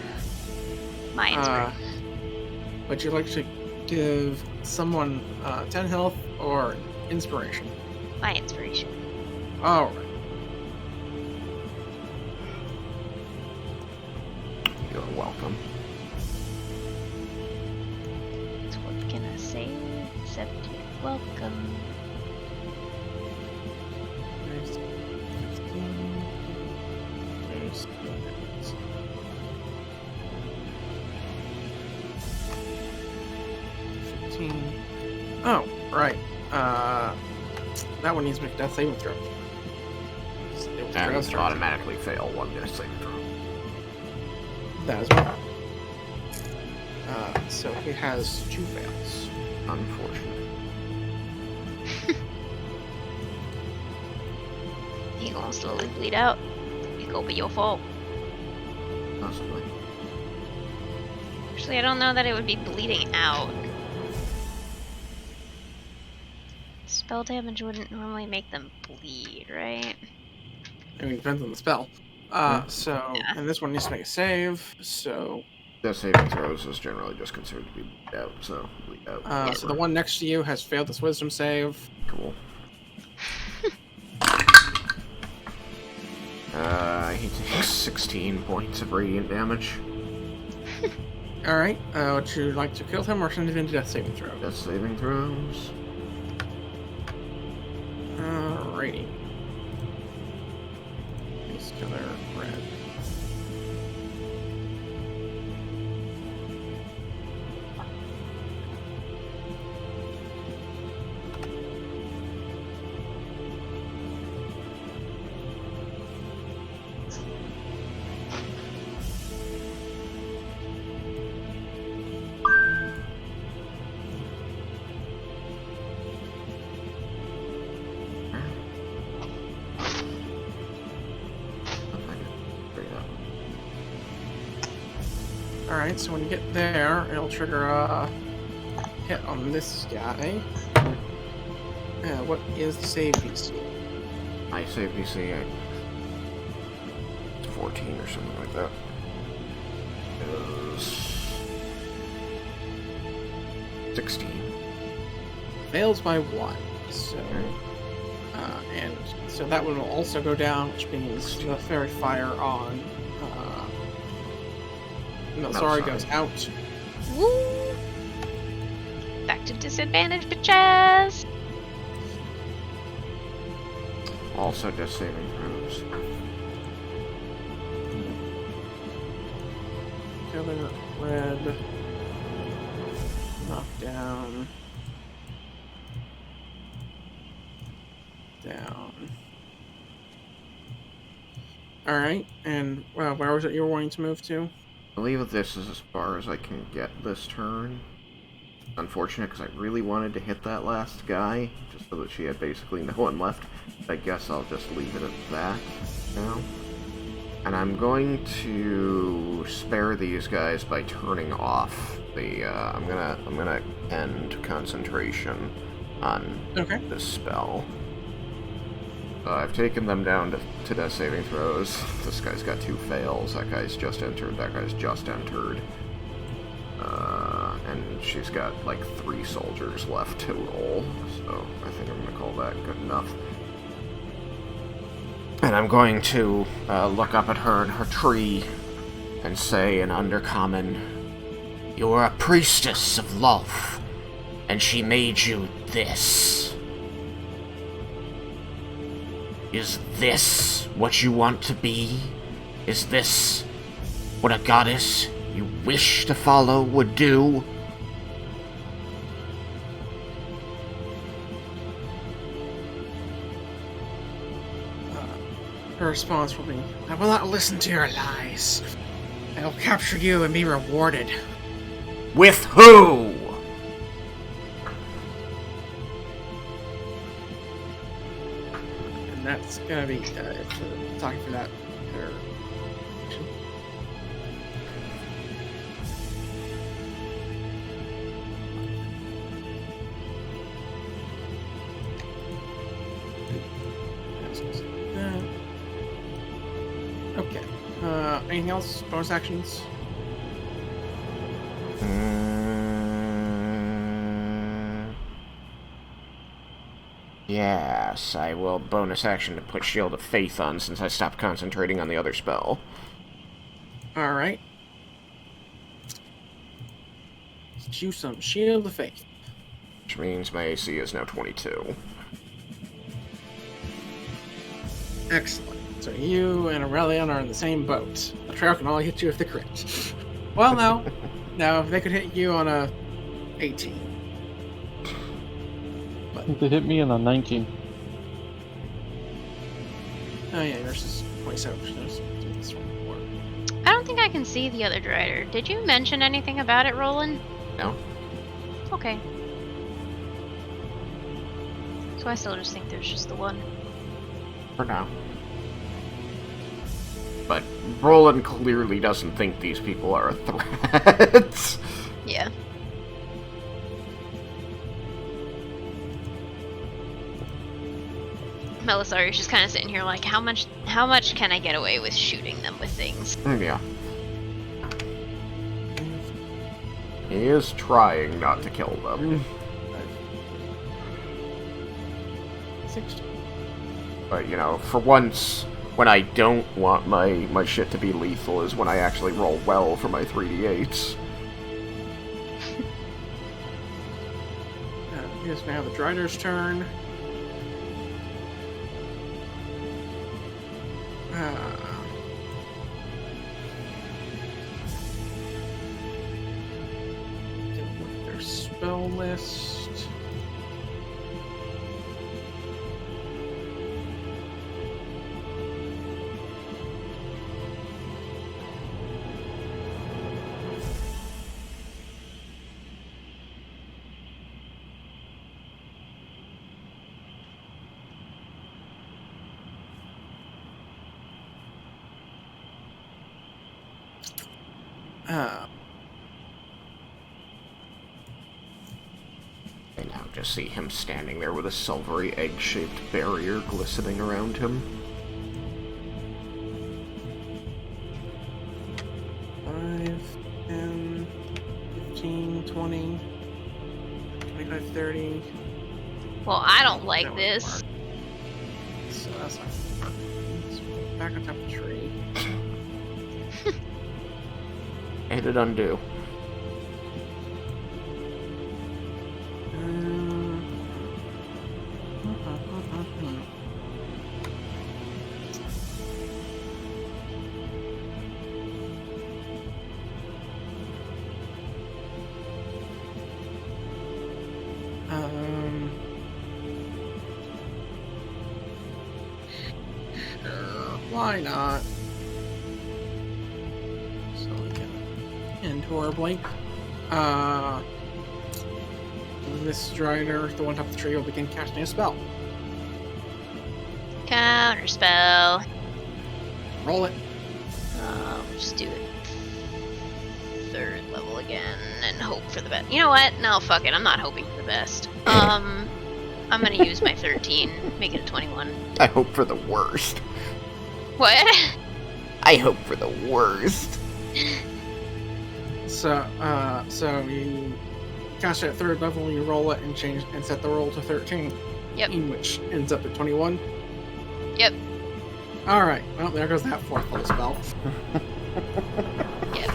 My inspiration. would you like to give someone 10 health or inspiration? My inspiration. Alright. You're welcome. What can I say? Except you're welcome. There's 15. There's 11. Oh, right. That one needs to make a death saving throw. It was And Drow's turn. automatically fail one death saving throw. That as well. So he has 2 fails. Unfortunate. He gonna slowly bleed out. It gonna be your fault. Possibly. Actually, I don't know that it would be bleeding out. Spell damage wouldn't normally make them bleed, right? I mean, it depends on the spell. Yeah. And this one needs to make a save, so... Death saving throws is generally just considered to be bleed out, so bleed out. So the one next to you has failed this wisdom save. Cool. He takes 16 points of radiant damage. Alright, would you like to kill him or send him into death saving throw? Death saving throws. Alrighty. He's killer red. Alright, so when you get there, it'll trigger a hit on this guy. What is the save DC? I save DC, it's 14 or something like that. It is 16. Fails by 1, so... and so that one will also go down, which means the fairy fire on... Sorry, goes out. Woo! Back to disadvantage, bitches! Also death saving throws. Killer red. Knock down. Down. Alright, and where was it you were wanting to move to? I believe this is as far as I can get this turn. Unfortunate, because I really wanted to hit that last guy, just so that she had basically no one left. I guess I'll just leave it at that now. And I'm going to spare these guys by turning off the. I'm gonna end concentration on this spell. I've taken them down to death saving throws. This guy's got 2 fails. That guy's just entered. That guy's just entered. And she's got like 3 soldiers left to roll. So I think I'm gonna call that good enough. And I'm going to look up at her in her tree and say in Undercommon, "You are a priestess of love, and she made you this. Is this what you want to be? Is this what a goddess you wish to follow would do?" Her response will be, "I will not listen to your lies. I will capture you and be rewarded." With who? And that's gonna be talking for that. Okay. Anything else? Bonus actions? Yes, I will bonus action to put Shield of Faith on since I stopped concentrating on the other spell. Alright. Let's choose some Shield of Faith. Which means my AC is now 22. Excellent. So you and Aurelion are in the same boat. The trail can only hit you if they crit. Well, no. No, they could hit you on a 18. think they hit me in on 19. Oh yeah, yours is 27%. So this one more. I don't think I can see the other Drider. Did you mention anything about it, Roland? No? Okay. So I still just think there's just the one. For now. But Roland clearly doesn't think these people are a threat. Yeah. Melisari's just kind of sitting here like, how much can I get away with shooting them with things? Yeah. He is trying not to kill them. 60. But, you know, for once, when I don't want my shit to be lethal is when I actually roll well for my 3d8s. Here's now the Drider's turn. Look at their spell list. And now just see him standing there with a silvery egg-shaped barrier glistening around him. 5, 10, 15, 20, 25, 30. Well, I don't like That was this. marked. So that's like back on top of the tree. Hit it undo. Sure, why not? So we can into our blink. This Strider, the one top of the tree, will begin casting a spell. Counter spell. Roll it. We'll just do it 3rd level again and hope for the best. You know what? No, fuck it. I'm not hoping for the best. I'm gonna use my 13, make it a 21. I hope for the worst. What? I hope for the worst. So you cast it at 3rd level, you roll it and change and set the roll to 13. Yep. Which ends up at 21. Yep. Alright, well, there goes that 4th level spell. Yep.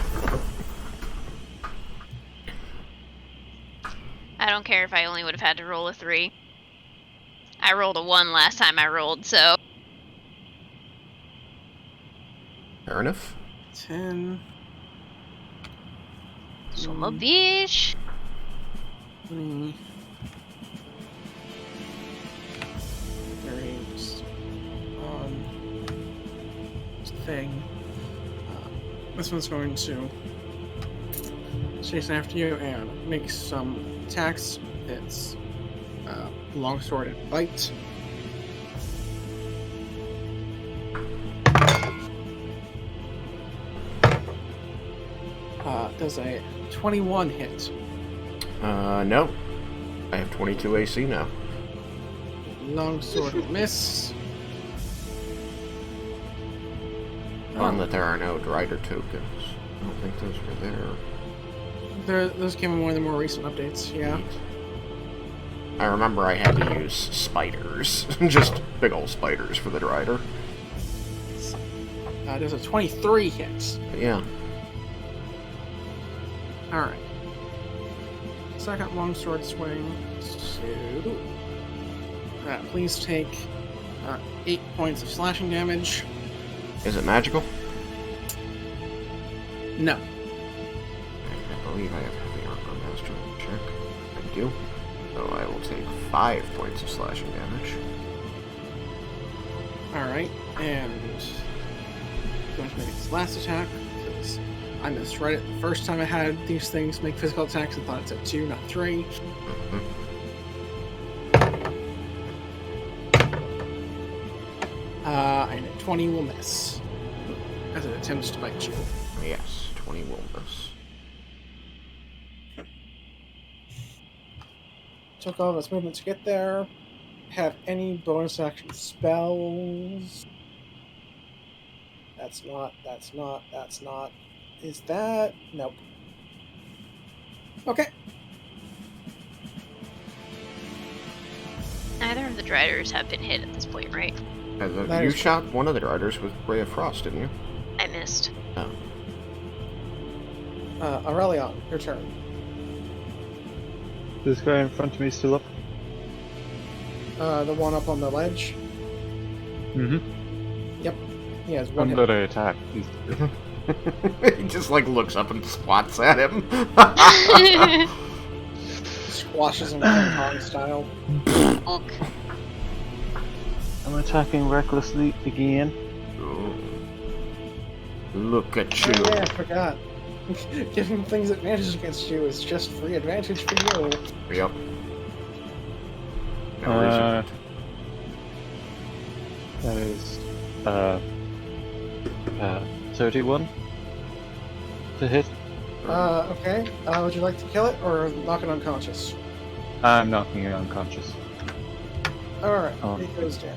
I don't care if I only would have had to roll a 3. I rolled a 1 last time I rolled, so. Fair enough. 10, Son of a bitch. 20, 30, just on thing. This one's going to chase after you and make some attacks. It's longsword and bite. Does a 21 hit? No. I have 22 AC now. Longsword will miss. Fun that there are no Drider tokens. I don't think those were there. Those came in one of the more recent updates, yeah. I remember I had to use spiders. Just big old spiders for the Drider. There's a 23 hit. But yeah. Alright. Second longsword swing. So, please take 8 points of slashing damage. Is it magical? No. I believe I have heavy armor master. Check. I do. So I will take 5 points of slashing damage. Alright, and going to make its last attack, because I misread it the first time I had these things make physical attacks. I thought it said 2, not 3. And a 20 will miss, as it attempts to bite you. Yes, 20 will miss. Took all of its movement to get there. Have any bonus action spells? That's not. Is that? Nope. Okay. Neither of the Driders have been hit at this point, right? You shot one of the riders with Ray of Frost, didn't you? I missed. Oh. Aurelion, your turn. This guy in front of me still up? The one up on the ledge. Mm-hmm. Yep. He has one When hit. did I attack? He just like looks up and swats at him. Squashes him King Kong style. Hulk. I'm attacking recklessly again. Oh. Look at you. Oh yeah, I forgot. Giving things advantage against you is just free advantage for you. Yep. No reason. That is 31 to hit. Okay. Would you like to kill it or knock it unconscious? I'm knocking it unconscious. Alright, Oh. it goes down.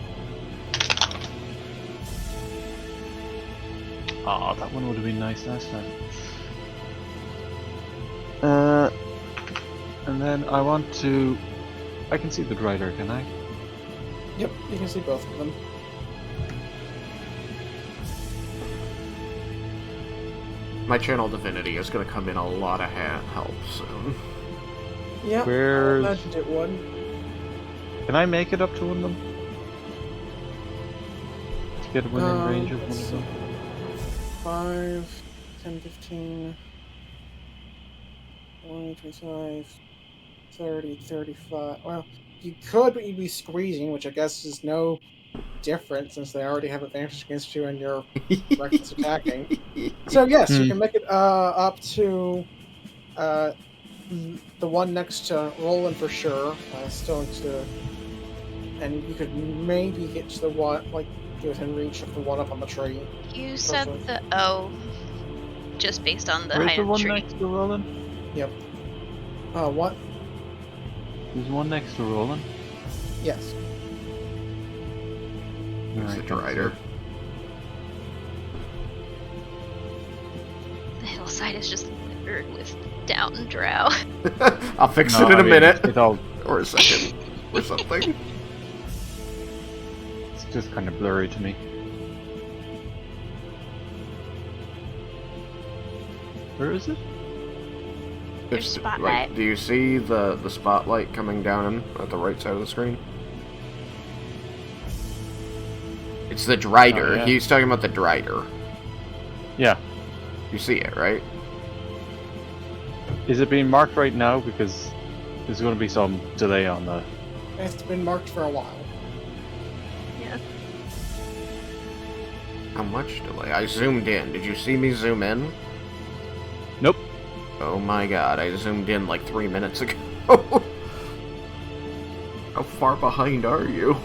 Oh, that one would have been nice last time. And then I want to... I can see the Drider, can I? Yep, you can see both of them. My channel divinity is going to come in a lot of help soon. Yep, I Where's... imagined it would. Can I make it up to one of them? To get within range of one let's of them? see. 5, 10, 15, 20, 25, 30, 35. Well, you could, but you'd be squeezing, which I guess is no different since they already have advantage against you and you're reckless attacking. So yes, you can make it up to the one next to Roland for sure. Still to, and you could maybe get to the one like within reach of the one up on the tree. You said the O, just based on the Where's height the of the one tree. next to Roland? Yep. What? There's one next to Roland? Yes. It's the Drider. The hillside is just littered with down drow. I'll fix No, it in I a mean, minute. It's all... Or a second. Or something. It's just kind of blurry to me. Where is it? There's It's, spotlight. Like, do you see the spotlight coming down at the right side of the screen? It's the Drider. Oh, yeah. He's talking about the Drider. Yeah. You see it, right? Is it being marked right now? Because there's going to be some delay on the... It's been marked for a while. Yeah. How much delay? I zoomed in. Did you see me zoom in? Nope. Oh my god, I zoomed in like 3 minutes ago. How far behind are you?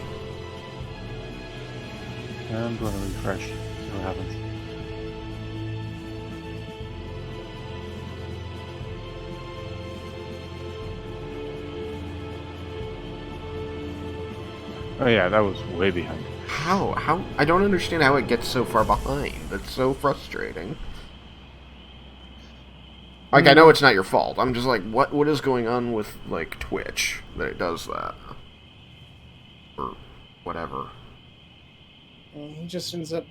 I'm going to refresh. See what happens. Oh yeah, that was way behind. How? I don't understand how it gets so far behind. That's so frustrating. Like, I know it's not your fault. I'm just like, what is going on with, like, Twitch that it does that? Or whatever. And he just ends up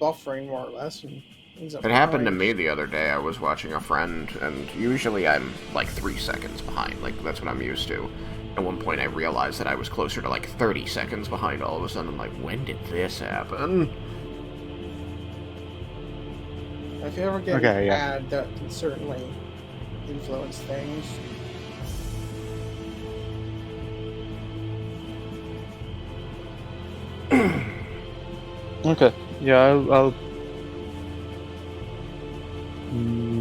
buffering more or less. And ends up It happened to behind. me the other day. I was watching a friend, and usually I'm, like, 3 seconds behind. Like, that's what I'm used to. At one point I realized that I was closer to, like, 30 seconds behind all of a sudden. I'm like, when did this happen? If you ever get Okay, an yeah. ad, that can certainly influence things. Okay. Yeah, I'll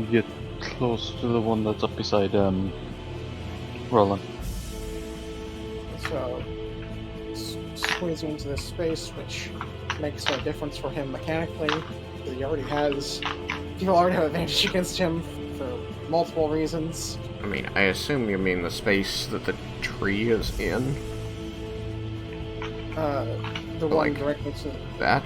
get close to the one that's up beside Roland. So, squeezing into this space, which makes no difference for him mechanically. He already has. People already have advantage against him for multiple reasons. I mean, I assume you mean the space that the tree is in? The one Like directly to that?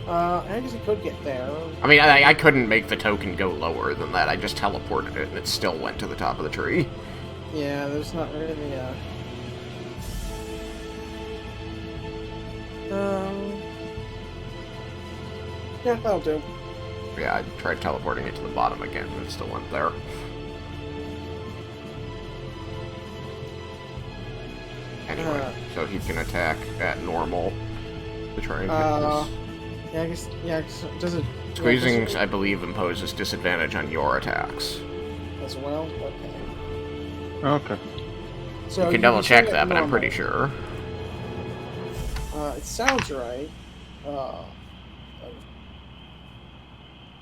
I guess he could get there. I mean, I couldn't make the token go lower than that. I just teleported it, and it still went to the top of the tree. Yeah, there's not really yeah, that'll do. Yeah, I tried teleporting it to the bottom again, but it still went there. Anyway, so he can attack at normal to try and hit this. Yeah, I guess, does it... Squeezing, I believe, imposes disadvantage on your attacks. As well? Okay. Okay. So You can double check swing that, it but I'm normal. pretty sure. It sounds right.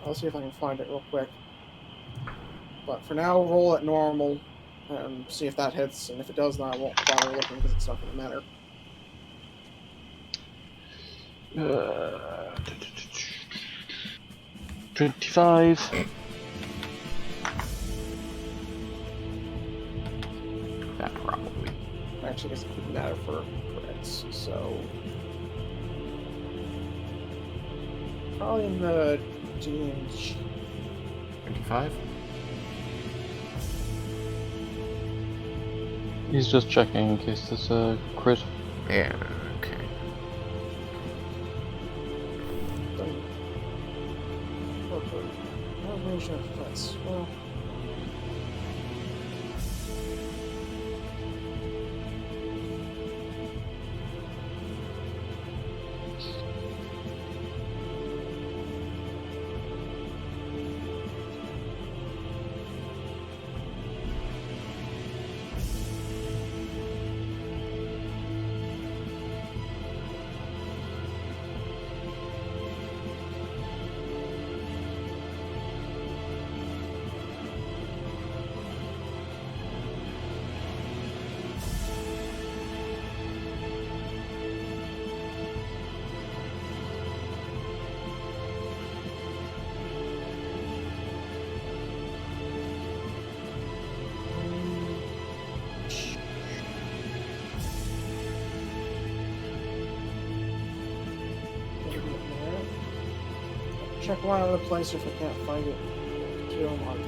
I'll see if I can find it real quick. But for now, roll at normal and see if that hits. And if it does, then I won't bother looking because it's not going to matter. 25. That probably. Actually, I guess it wouldn't matter for crits. So probably in the range. 25? He's just checking in case there's a crit. Yeah, okay. Range of crits. Well. Check one other place if I can't find it. Two on.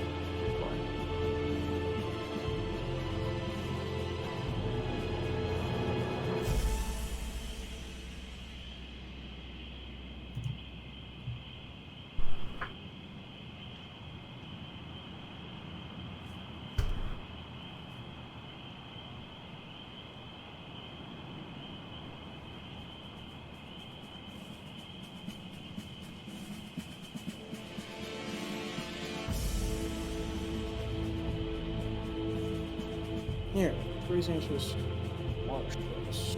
Here, freeze inches. Water strokes.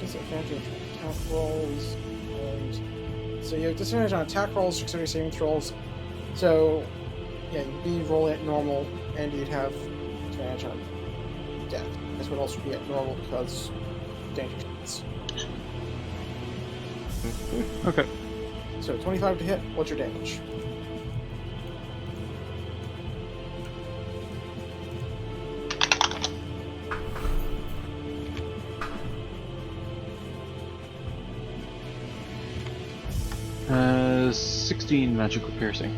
Disadvantage on attack rolls, and so you have disadvantage on attack rolls, dexterity saving throws. So, yeah, you'd be rolling at normal, and you'd have disadvantage on death. This would also be at normal because danger chance. Okay. So 25 to hit. What's your damage? Uh, 16 magical piercing.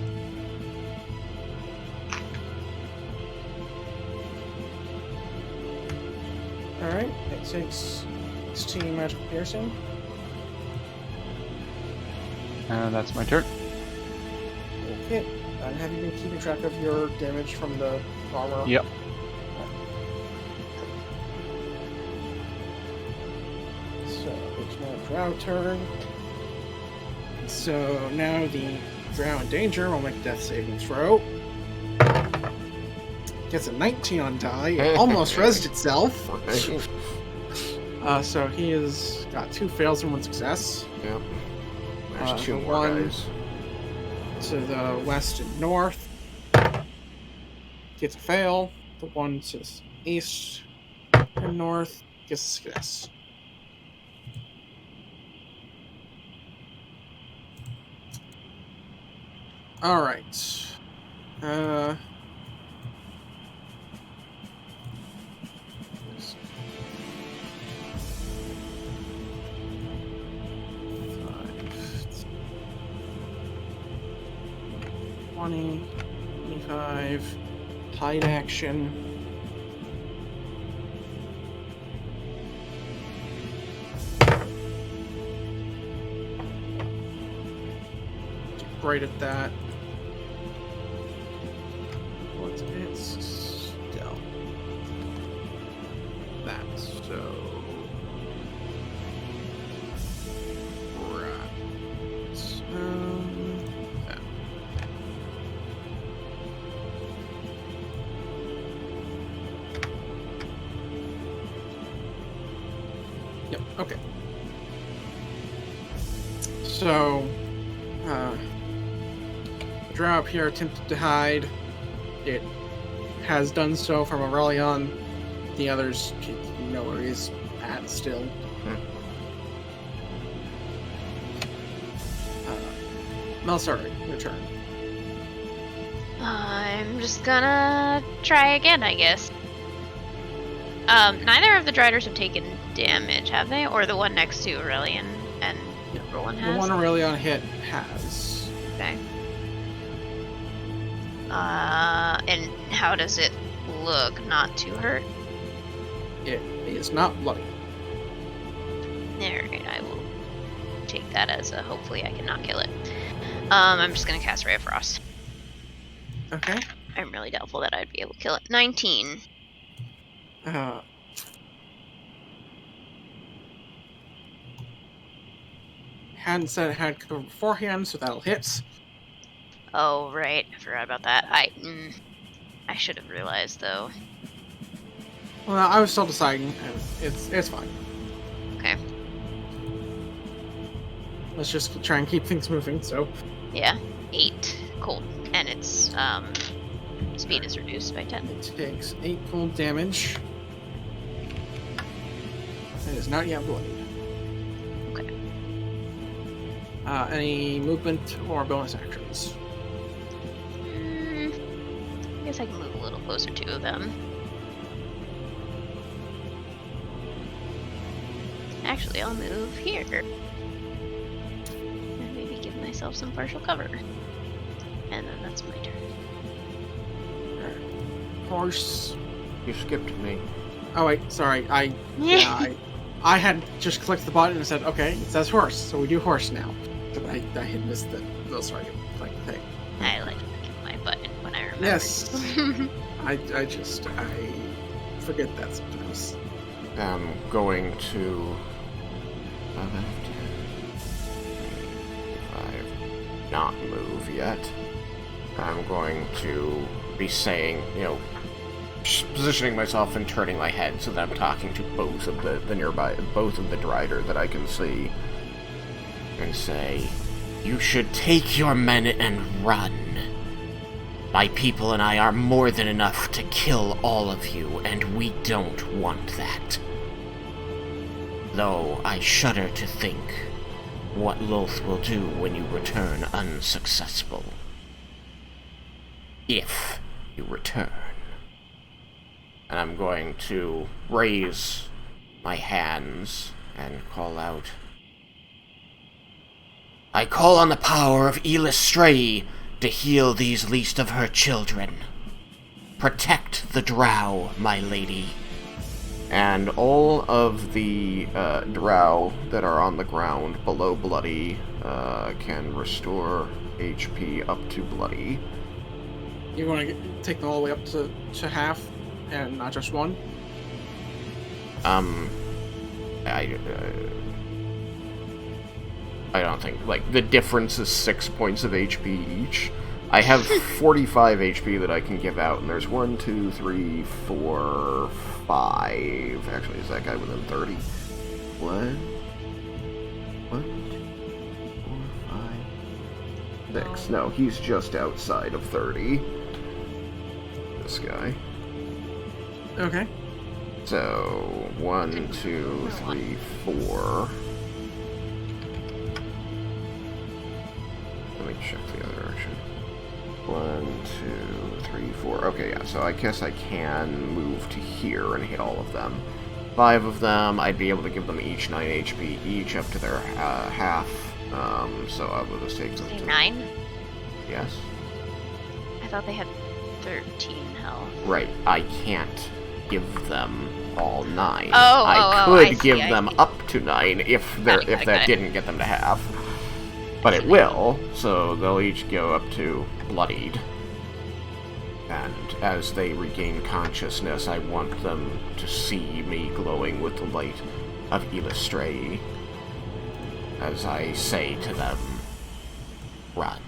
Alright, it takes 16 magical piercing. And that's my turn. Okay. And have you been keeping track of your damage from the armor? Yep. So it's now Drow turn. So now the Drow in danger will make a death saving throw. gets a 19 on die. It almost rezzed itself. Right. So he has got 2 fails and 1 success. Yep. There's 2 the more one- guys. To the west and north gets a fail. The one to the east and north gets a success. Alright. Five, 20, 25, tide action. Right at that. What's its stealth? That, so. Right. That. Yep, okay. So, Drow up here attempted to hide. It has done so from Aurelion. The others know where he's at still. Melsari, your turn. I'm just gonna try again, I guess. Neither of the Driders have taken damage, have they? Or the one next to Aurelion and Roland has? The one Aurelion hit has. Okay. And how does it look? Not too hurt? It is not bloody. Alright, I will take that as a hopefully I can not kill it. I'm just gonna cast Ray of Frost. Okay. I'm really doubtful that I'd be able to kill it. 19. Hadn't said it had cover beforehand, so that'll hit. Oh, right. I forgot about that. I should have realized, though. Well, I was still deciding. It's fine. Okay. Let's just try and keep things moving, so. Yeah. 8 cold. And its speed is reduced by 10. It takes 8 cold damage. It is not yet bloodied. Okay. Any movement or bonus actions? I guess I can move a little closer to them. Actually, I'll move here. And maybe give myself some partial cover. And then that's my turn. Horse. You skipped me. Oh wait, sorry. I had just clicked the button and said, okay, it says horse, so we do horse now. But I had missed the sorry, like the thing. I like clicking my button when I remember. Yes. I forget that sometimes. I'm going to... I've not moved yet. I'm going to be saying, positioning myself and turning my head so that I'm talking to both of the nearby, both of the Drider that I can see, and say, "You should take your men and run. My people and I are more than enough to kill all of you, and we don't want that. Though I shudder to think what Loth will do when you return unsuccessful. If you return." And I'm going to raise my hands and call out, "I call on the power of Eilistrae to heal these least of her children. Protect the Drow, my lady." And all of the Drow that are on the ground below Bloody can restore HP up to Bloody. You want to take them all the way up to half, and not just one? I don't think, the difference is 6 points of HP each. I have 45 HP that I can give out, and there's 1, 2, 3, 4, 5. Actually, is that guy within 30? 1, 2, 4, 5, 6. No, he's just outside of 30. This guy. Okay. So, 1, 2, 3, 4. Let me check the other direction. 1, 2, 3, 4. Okay, yeah, so I guess I can move to here and hit all of them. 5 of them, I'd be able to give them each 9 HP each up to their half. So I will just take them Say to... 9? Yes. I thought they had 13 health. Right, I can't give them all 9. I could see, give I them see. up to 9 if Got it. that didn't get them to half. But it will, so they'll each go up to bloodied. And as they regain consciousness, I want them to see me glowing with the light of Illustrae as I say to them, run.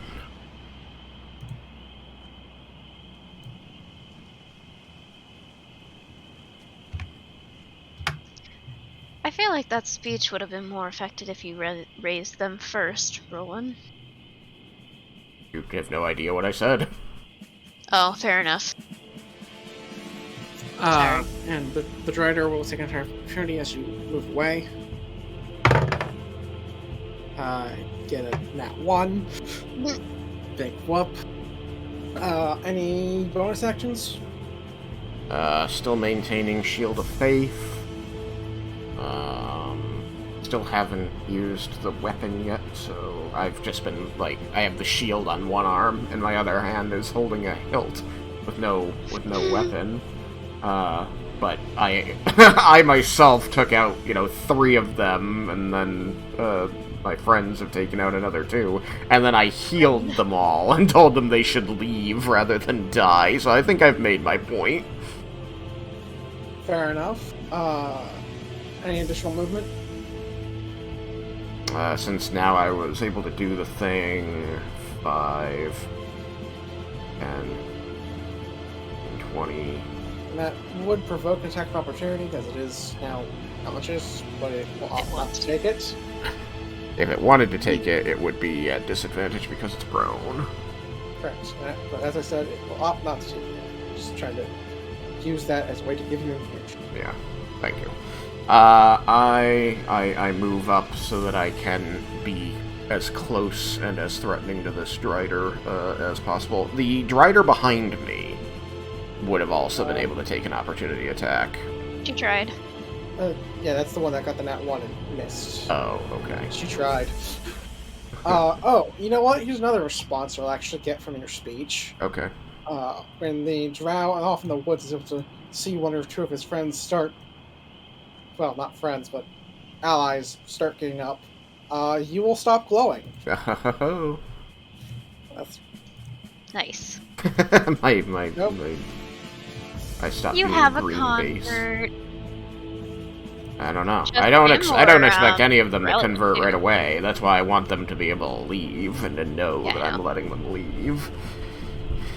I feel like that speech would have been more effective if you raised them first, Roland. You have no idea what I said. Oh, fair enough. Sorry. And the Drider will take an opportunity as you move away. Get a nat 1. Big whoop. Any bonus actions? Still maintaining Shield of Faith. Still haven't used the weapon yet, so I've just been, like, I have the shield on one arm, and my other hand is holding a hilt with no weapon. But I I myself took out, 3 of them, and then, my friends have taken out another 2, and then I healed them all and told them they should leave rather than die, so I think I've made my point. Fair enough. Any additional movement? Since now I was able to do the thing, 5, 10, 20... And that would provoke an attack of opportunity, because it is now conscious, but it will opt not to take it. If it wanted to take it, it would be at disadvantage because it's prone. Correct. But as I said, it will opt not to take it. Just trying to use that as a way to give you information. Yeah, thank you. I move up so that I can be as close and as threatening to this Drider as possible. The Drider behind me would have also been able to take an opportunity attack. She tried. Yeah, that's the one that got the nat 1 and missed. Oh, okay. She tried. You know what? Here's another response I'll actually get from your speech. Okay. When the drow off in the woods is able to see 1 or 2 of his friends start, well, not friends, but allies start getting up, you will stop glowing. Oh. That's... Nice. Nope. I stopped You being have a green convert. base. I don't know. Just I don't more, expect any of them to relevant convert too. right away. That's why I want them to be able to leave and to know Yeah, that I I'm know. letting them leave.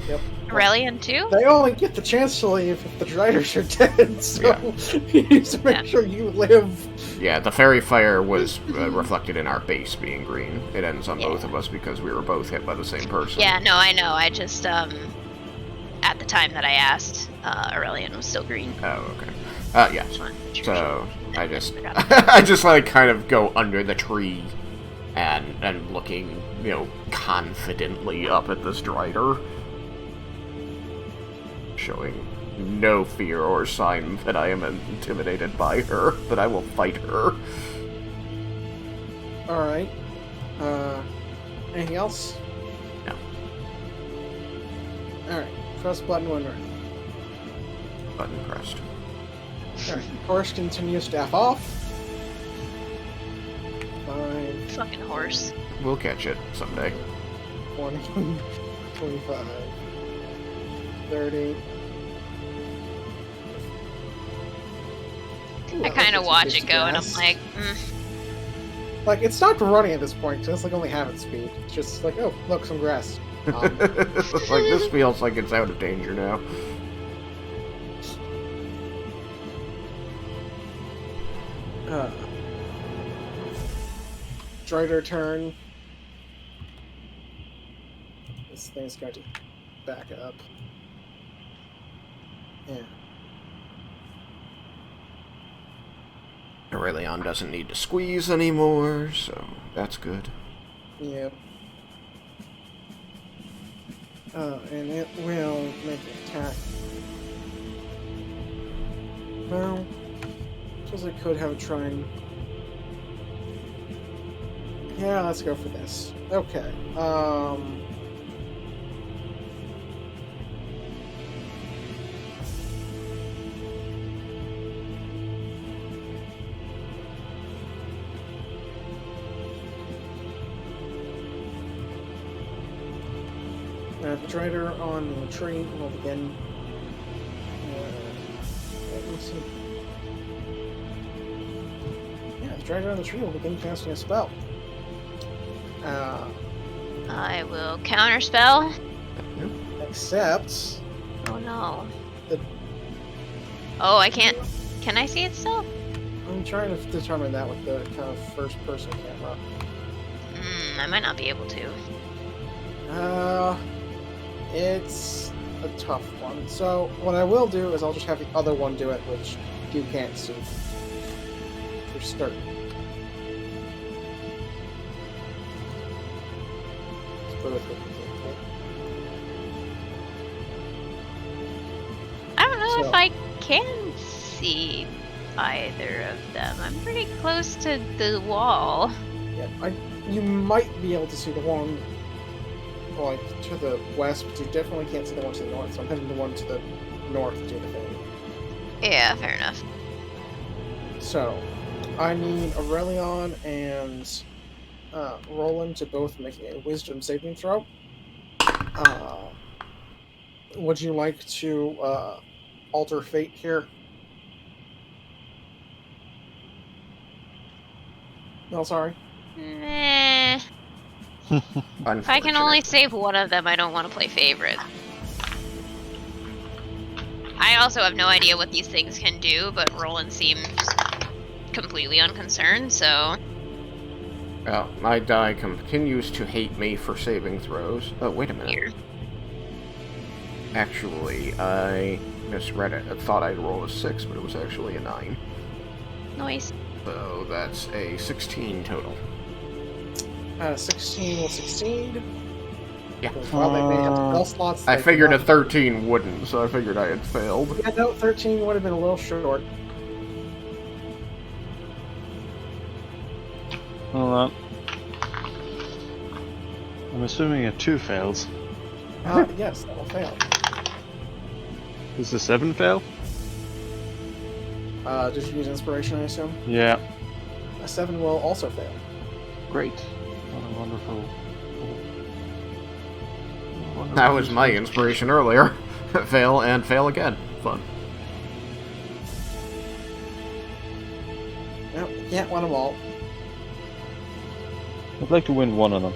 Yep. Aurelian too? They only get the chance to leave if the Driders are dead, so you need to make sure you live. Yeah, the fairy fire was reflected in our base being green. It ends on Yeah. both of us because we were both hit by the same person. Yeah, no, I know. I just, at the time that I asked, Aurelian was still green. Oh, okay. Yeah. Just wanted to make sure So she- I just forgot about I just like kind of go under the tree and looking, confidently up at this Drider, showing no fear or sign that I am intimidated by her, that I will fight her. Alright. Anything else? No. Alright. Press button when ready. Button pressed. Alright. Horse continues to F off. 5, Fucking horse. We'll catch it someday. 20, 25, 30. Ooh, I kind of that's watch it just go, and I'm gas. like, Like, it stopped running at this point, so it's like only half its speed. It's just like, oh, look, some grass. Like, this feels like it's out of danger now. Droider turn. This thing's going to back up. Yeah. Aurelion doesn't need to squeeze anymore, so that's good. Yep. And it will make an attack. Well, suppose I could have it try and... Yeah, let's go for this. Okay. The Drider on the tree will begin. Let me see. Yeah, the Drider on the tree will begin casting a spell. I will counterspell. Except. Oh no. The... Oh, I can't. Can I see it still? I'm trying to determine that with the kind of first person camera. I might not be able to. It's a tough one. So what I will do is I'll just have the other one do it, which you can't see. For start. I don't know So- if I can see either of them. I'm pretty close to the wall. Yeah, you might be able to see the one like to the west, but you definitely can't see the one to the north. So I'm having the one to the north do the thing. Yeah, fair enough. So I need Aurelion and Roland to both make a Wisdom saving throw. Would you like to alter fate here? No, sorry. Nah. If I can only save one of them, I don't want to play favorite. I also have no idea what these things can do, but Roland seems completely unconcerned, so... Well, my die continues to hate me for saving throws. Oh, wait a minute. Here. Actually, I misread it. I thought I'd roll a 6, but it was actually a 9. Noise. So that's a 16 total. 16 will succeed. Yeah. Well, they may have spell slots. I they figured a cannot- 13 wouldn't, so I figured I had failed. Yeah, no, 13 would have been a little short. Hold on. I'm assuming a 2 fails. Yes, that will fail. Does the 7 fail? Did you use inspiration, I assume? Yeah. A 7 will also fail. Great. What a wonderful... That was my inspiration earlier. Fail and fail again. Fun. Nope, can't win them all. I'd like to win one of them.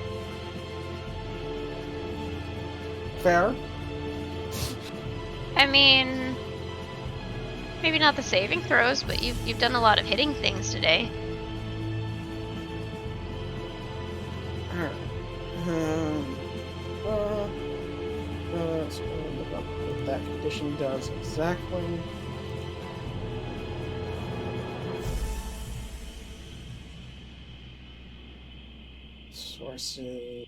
Fair. I mean... Maybe not the saving throws, but you've done a lot of hitting things today. Alright. Let's look up what that condition does exactly. Sources.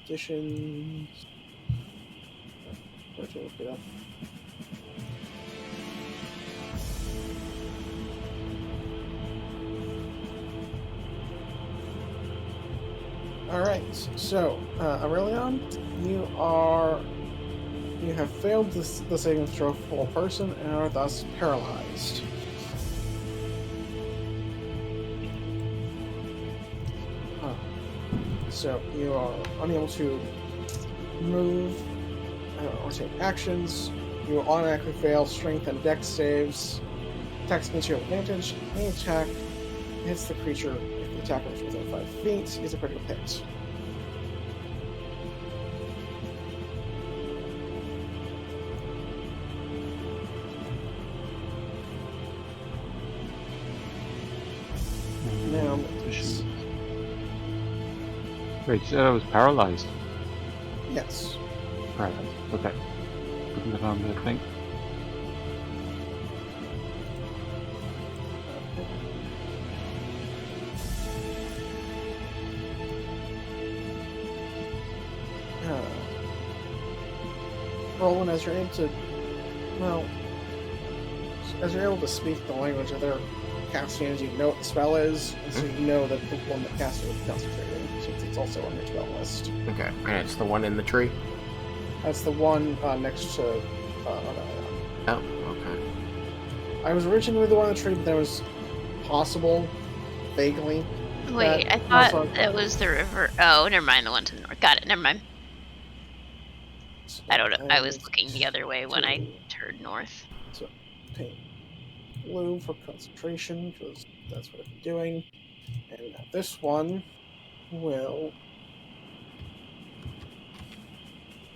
Conditions. Where'd you look it up? Alright, so, Aurelion, you have failed the saving throw for a person and are thus paralyzed. So, you are unable to move or take actions. You will automatically fail strength and dex saves. Attacks against your advantage. Any attack hits the creature if the attacker is within 5 feet is a critical hit. Now, Wait, you said I was paralyzed. yes. Paralyzed. Okay. Putting it on the thing. Roland, as you're able to, well, as you're able to speak the language of their Castians, you know what the spell is, and so you know that the one that cast it was concentrating, since it's also on your spell list. Okay, and it's the one in the tree? That's the one next to Oh, okay. I was originally the one in the tree, but there was possible, vaguely. Wait, I that thought also- that was the river. Oh, never mind. The one to the north. Got it. Never mind. I don't know. I was looking the other way when I turned north. So, paint blue for concentration, because that's what I'm doing. And now this one will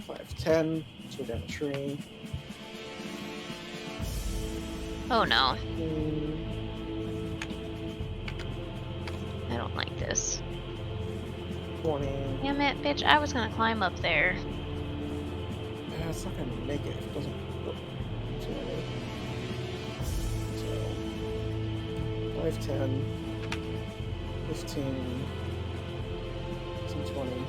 5, 10, go down the tree. Oh no, 15, I don't like this. 20. Damn it, bitch! I was gonna climb up there. Yeah, it's not gonna make it if it doesn't go too many. So 5, 10, 15, 20.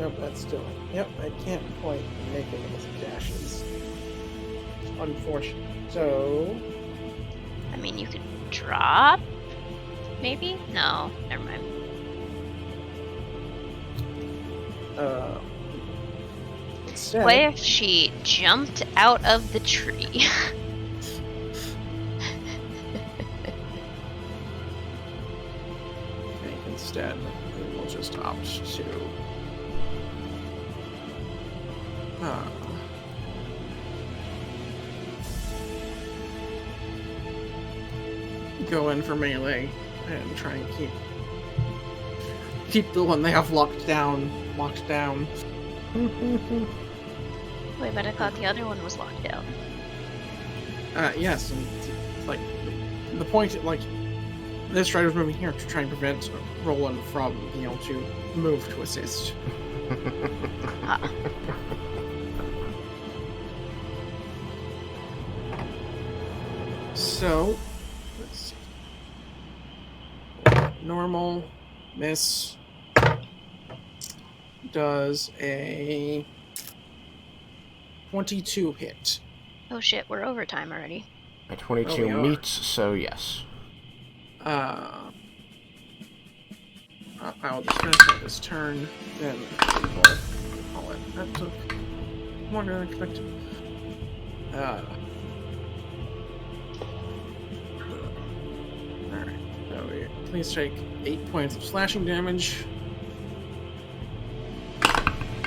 Nope, that's still. Yep, I can't quite make it with the dashes. Unfortunate. So, I mean, you could drop. Maybe? No, never mind. instead, What if she jumped out of the tree? I think instead we'll just opt to go in for melee and try and keep the one they have locked down. Wait, but I thought the other one was locked down. Yes, and like the point, like this strider's moving here to try and prevent Roland from being able to move to assist. Ah. So, let's see. Normal, miss, does a 22 hit. Oh shit, we're overtime already. A 22 Oh, we are. meets, so yes. I'll just finish out this turn, then we'll call it. That took more than expected. Alright, so please take 8 points of slashing damage.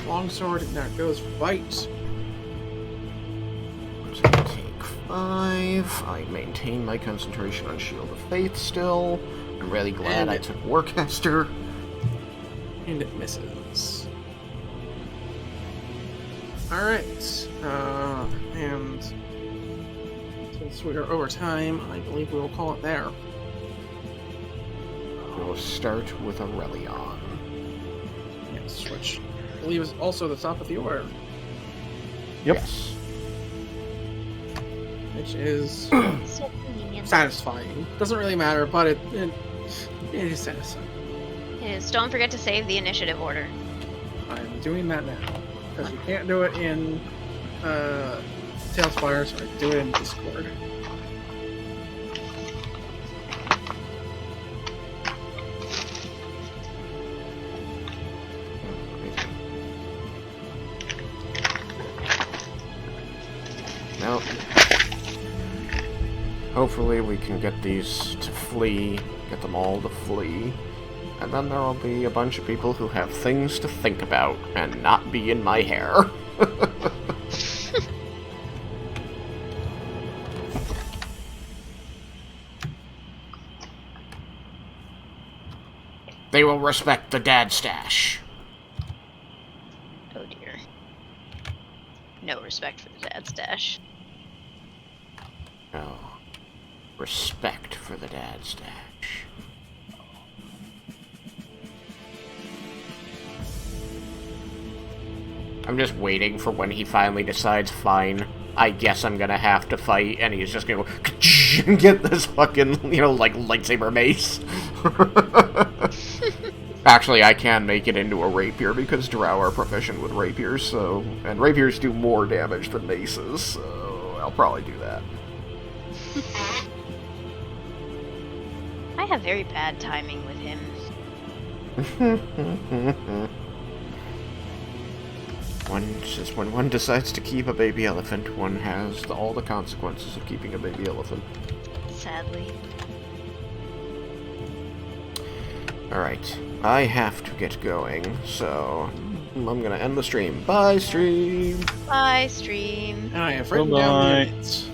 Longsword, now it goes for bite. So I take 5. I maintain my concentration on Shield of Faith still. I'm really glad I took Warcaster. And it misses. Alright, and since we are over time, I believe we will call it there. We'll start with Aurelion. Yes, which I believe is also the top of the order, Yep. Yes. which is So convenient. satisfying. Doesn't really matter, but it is satisfying. It is. Don't forget to save the initiative order. I'm doing that now, because we can't do it in Tailspire, so I do it in Discord. Now, hopefully we can get these to flee, get them all to flee. And then there will be a bunch of people who have things to think about and not be in my hair. They will respect the dad stash. Oh dear. No respect for the dad stash. No. Respect for the dad stash. I'm just waiting for when he finally decides, fine, I guess I'm gonna have to fight, and he's just gonna go and get this fucking, like, lightsaber mace. Actually, I can make it into a rapier because Drow are proficient with rapiers, so... And rapiers do more damage than maces, so I'll probably do that. I have very bad timing with him. When one decides to keep a baby elephant, one has all the consequences of keeping a baby elephant. Sadly. Alright, I have to get going, so I'm gonna end the stream. Bye, stream! Bye, stream. I have written down Bye-bye. the minutes.